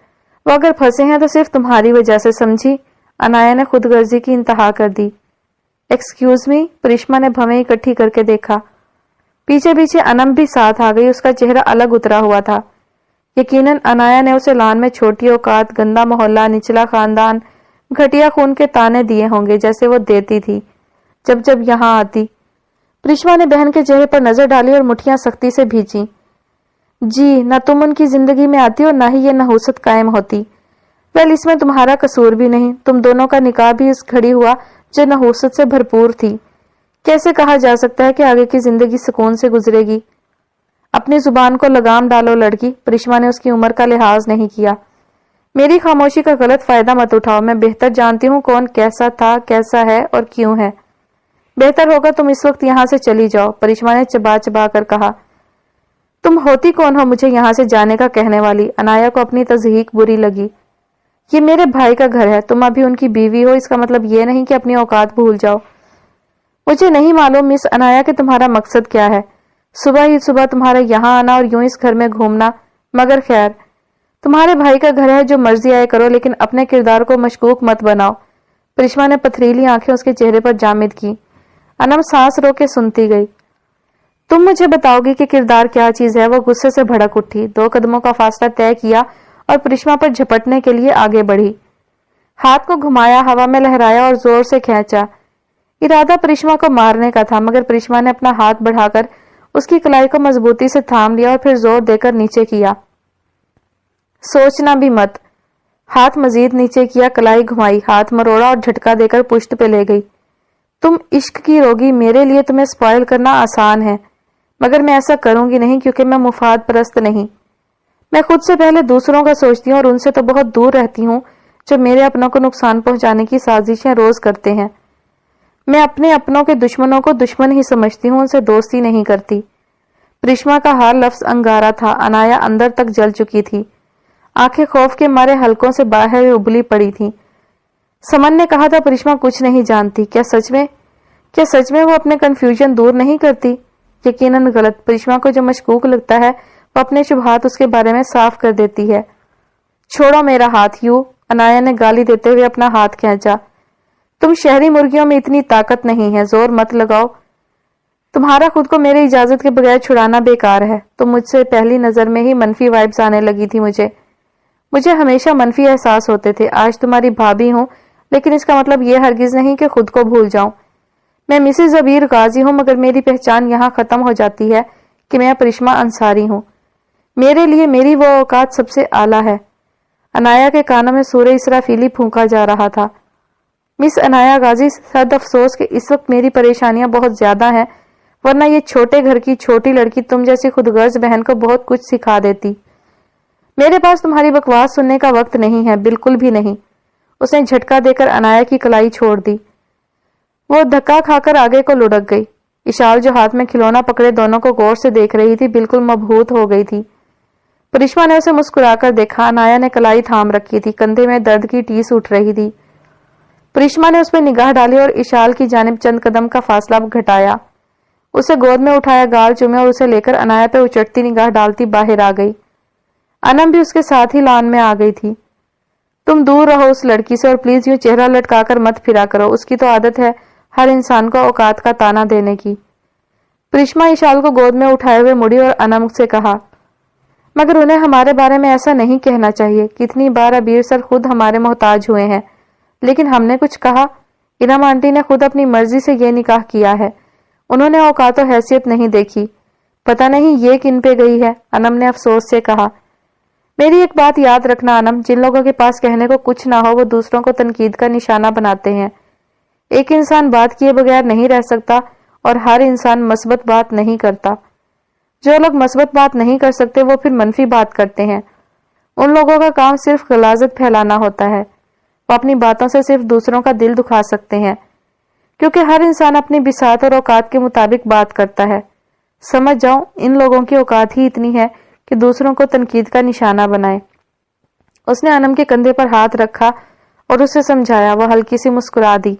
وہ اگر پھنسے ہیں تو صرف تمہاری وجہ سے، سمجھی؟ انایا نے خود غرضی کی انتہا کر دی۔ ایکسکیوز می، پریشما نے بھویں اکٹھی کر کے دیکھا۔ پیچھے پیچھے انم بھی ساتھ آ گئی۔ اس کا چہرہ الگ اترا ہوا تھا۔ یقیناً انایا نے اسے لان میں چھوٹی اوقات، گندا محلہ، نچلا خاندان، گھٹیا خون کے تانے دیے ہوں گے جیسے وہ دیتی تھی جب جب یہاں آتی۔ پریشما نے بہن کے چہرے پر نظر ڈالی اور مٹھیاں سختی سے بھیجی۔ جی، نہ تم ان کی زندگی میں آتی اور نہ ہی یہ نحوست قائم ہوتی۔ ویل، اس میں تمہارا قصور بھی نہیں، تم دونوں کا نکاح بھی اس گھڑی ہوا جو نحوست سے بھرپور تھی۔ کیسے کہا جا سکتا ہے کہ آگے کی زندگی سکون سے گزرے گی؟ اپنی زبان کو لگام ڈالو لڑکی، پریشما نے اس کی عمر کا لحاظ نہیں کیا۔ میری خاموشی کا غلط فائدہ مت اٹھاؤ، میں بہتر جانتی ہوں کون کیسا تھا، کیسا ہے اور کیوں ہے۔ بہتر ہوگا تم اس وقت یہاں سے چلی جاؤ، پریشما نے چبا چبا کر کہا۔ تم ہوتی کون ہو مجھے یہاں سے جانے کا کہنے والی؟ انایا کو اپنی تضحیک بری لگی۔ یہ میرے بھائی کا گھر ہے، تم ابھی ان کی بیوی ہو، اس کا مطلب یہ نہیں کہ اپنی اوقات بھول جاؤ۔ مجھے نہیں معلوم مس انایا کہ تمہارا مقصد کیا ہے، صبح ہی صبح تمہارا یہاں آنا اور یوں اس گھر میں گھومنا، مگر خیر تمہارے بھائی کا گھر ہے، جو مرضی آئے کرو، لیکن اپنے کردار کو مشکوک مت بناؤ۔ پریشما نے پتھریلی آنکھیں اس کے چہرے پر جامد کی۔ انم سانس رو کے سنتی گئی۔ تم مجھے بتاؤ گی کہ کردار کیا چیز ہے؟ وہ غصے سے بھڑک اٹھی، 2 قدموں کا فاصلہ طے کیا اور پریشما پر جھپٹنے کے لیے آگے بڑھی۔ ہاتھ کو گھمایا، ہوا میں لہرایا اور زور سے کھینچا۔ ارادہ پریشما کو مارنے کا تھا، مگر پریشما نے اپنا ہاتھ بڑھا کر اس کی کلائی کو مضبوطی سے تھام لیا اور پھر زور دے کر نیچے کیا۔ سوچنا بھی مت۔ ہاتھ مزید نیچے کیا، کلائی گھمائی، ہاتھ مروڑا اور جھٹکا دے کر پشت پہ لے گئی۔ تم عشق کی روگی، میرے لیے تمہیں سپائل کرنا آسان ہے، مگر میں ایسا کروں گی نہیں، کیونکہ میں مفاد پرست نہیں۔ میں خود سے پہلے دوسروں کا سوچتی ہوں اور ان سے تو بہت دور رہتی ہوں جو میرے اپنوں کو نقصان پہنچانے کی سازشیں روز کرتے ہیں۔ میں اپنے اپنوں کے دشمنوں کو دشمن ہی سمجھتی ہوں، ان سے دوستی نہیں کرتی۔ پریشما کا ہر لفظ انگارا تھا، انایا اندر تک جل چکی تھی، آنکھیں خوف کے مارے حلقوں سے باہر ابلی پڑی تھی۔ سمن نے کہا تھا پریشما کچھ نہیں جانتی، کیا سچ میں وہ اپنے کنفیوژن دور نہیں کرتی؟ یقیناً غلط۔ پریشما کو جو مشکوک لگتا ہے وہ اپنے شبہات اس کے بارے میں صاف کر دیتی ہے۔ چھوڑو میرا ہاتھ یو، انایا نے گالی دیتے ہوئے اپنا ہاتھ کھینچا۔ تم شہری مرغیوں میں اتنی طاقت نہیں ہے، زور مت لگاؤ۔ تمہارا خود کو میری اجازت کے بغیر چھڑانا بیکار ہے۔ تم مجھ سے پہلی نظر میں ہی منفی وائبز آنے لگی تھی مجھے ہمیشہ منفی احساس ہوتے تھے۔ آج تمہاری بھابھی ہوں، لیکن اس کا مطلب یہ ہرگز نہیں کہ خود کو بھول جاؤں۔ میں مسز عبیر غازی ہوں، مگر میری پہچان یہاں ختم ہو جاتی ہے کہ میں پریشما انصاری ہوں۔ میرے لیے میری وہ اوقات سب سے اعلیٰ ہے۔ انایا کے کانوں میں سورہ اسرافیلی پھونکا جا رہا تھا۔ مس انایا غازی، صد افسوس کہ اس وقت میری پریشانیاں بہت زیادہ ہیں، ورنہ یہ چھوٹے گھر کی چھوٹی لڑکی تم جیسی خود غرض بہن کو بہت کچھ سکھا دیتی۔ میرے پاس تمہاری بکواس سننے کا وقت نہیں ہے، بالکل بھی نہیں۔ اس نے جھٹکا دے کر انایا کی کلائی چھوڑ دی۔ وہ دھکا کھا کر آگے کو لڑک گئی۔ اشال جو ہاتھ میں کھلونا پکڑے دونوں کو غور سے دیکھ رہی تھی، بالکل مبہوت ہو گئی تھی۔ پریشما نے اسے مسکرا کر دیکھا، انایا نے کلائی تھام رکھی تھی، کندھے میں درد کی ٹیس اٹھ رہی تھی۔ پریشما نے اس پہ نگاہ ڈالی اور اشال کی جانب چند قدم کا فاصلہ گھٹایا، اسے گود میں اٹھایا، گال چومے اور اسے لے کر انایا پہ اچٹتی نگاہ ڈالتی باہر آ گئی۔ انم بھی اس کے ساتھ ہی لان میں آ گئی تھی۔ تم دور رہو اس لڑکی سے اور پلیز یوں چہرہ لٹکا کر مت پھرا کرو، اس کی تو عادت ہے ہر انسان کو اوقات کا تانا دینے کی۔ پریشما اشال کو گود میں اٹھائے ہوئے مڑی اور انم سے کہا، مگر انہیں ہمارے بارے میں ایسا نہیں کہنا چاہیے۔ کتنی بار ابیر سر خود ہمارے محتاج ہوئے ہیں، لیکن ہم نے کچھ کہا؟ انم آنٹی نے خود اپنی مرضی سے یہ نکاح کیا ہے، انہوں نے اوقات و حیثیت نہیں دیکھی۔ پتہ نہیں یہ کن پہ گئی ہے، انم نے افسوس سے کہا۔ میری ایک بات یاد رکھنا انم، جن لوگوں کے پاس کہنے کو کچھ نہ ہو وہ دوسروں کو تنقید کا نشانہ بناتے ہیں۔ ایک انسان بات کیے بغیر نہیں رہ سکتا اور ہر انسان مثبت بات نہیں کرتا۔ جو لوگ مثبت بات نہیں کر سکتے وہ پھر منفی بات کرتے ہیں۔ ان لوگوں کا کام صرف غلاظت پھیلانا ہوتا ہے، وہ اپنی باتوں سے صرف دوسروں کا دل دکھا سکتے ہیں، کیونکہ ہر انسان اپنی بساط اور اوقات کے مطابق بات کرتا ہے۔ سمجھ جاؤ ان لوگوں کی اوقات ہی اتنی ہے کہ دوسروں کو تنقید کا نشانہ بنائے۔ اس نے انم کے کندھے پر ہاتھ رکھا اور اسے سمجھایا، وہ ہلکی سی مسکرا دی۔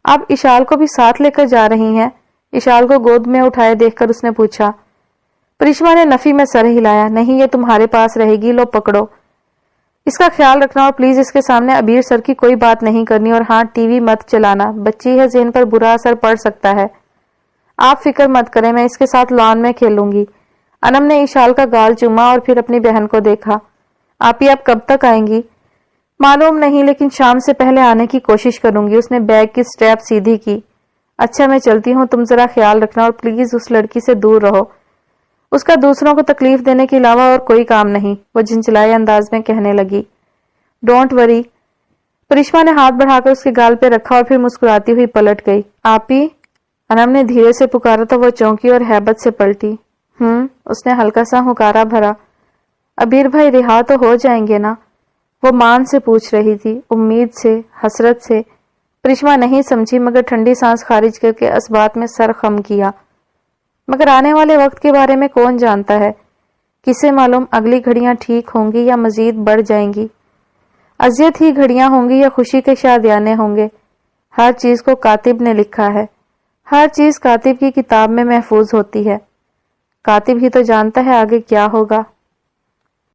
آپ اشال کو بھی ساتھ لے کر جا رہی ہیں؟ اشال کو گود میں اٹھائے دیکھ کر اس نے پوچھا۔ پریشما نے نفی میں سر ہلایا، نہیں یہ تمہارے پاس رہے گی، لو پکڑو۔ اس کا خیال رکھنا اور پلیز اس کے سامنے ابیر سر کی کوئی بات نہیں کرنی، اور ہاں ٹی وی مت چلانا، بچی ہے، ذہن پر برا اثر پڑ سکتا ہے۔ آپ فکر مت کریں، میں اس کے ساتھ لان میں کھیلوں گی۔ انم نے اشال کا گال چوما اور پھر اپنی بہن کو دیکھا۔ آپ کب تک آئیں گی؟ معلوم نہیں، لیکن شام سے پہلے آنے کی کوشش کروں گی۔ اس نے بیگ کی سٹریپ سیدھی کی۔ اچھا میں چلتی ہوں، تم ذرا خیال رکھنا اور پلیز اس لڑکی سے دور رہو، اس کا دوسروں کو تکلیف دینے کے علاوہ اور کوئی کام نہیں، وہ جھنجھلائے انداز میں کہنے لگی۔ Don't worry. پریشما نے ہاتھ بڑھا کر اس کے گال پہ رکھا اور پھر مسکراتی ہوئی پلٹ گئی۔ آپی، انم نے دھیرے سے پکارا تو وہ چونکی اور ہیبت سے پلٹی۔ اس نے ہلکا سا ہنکارا بھرا۔ ابیر بھائی رہا تو ہو جائیں گے نا؟ وہ مان سے پوچھ رہی تھی، امید سے، حسرت سے۔ پرشما نہیں سمجھی مگر ٹھنڈی سانس خارج کر کے اس بات میں سر خم کیا۔ مگر آنے والے وقت کے بارے میں کون جانتا ہے؟ کسے معلوم اگلی گھڑیاں ٹھیک ہوں گی یا مزید بڑھ جائیں گی؟ اذیت ہی گھڑیاں ہوں گی یا خوشی کے شادیانے ہوں گے؟ ہر چیز کو کاتب نے لکھا ہے، ہر چیز کاتب کی کتاب میں محفوظ ہوتی ہے۔ کاتب ہی تو جانتا ہے آگے کیا ہوگا۔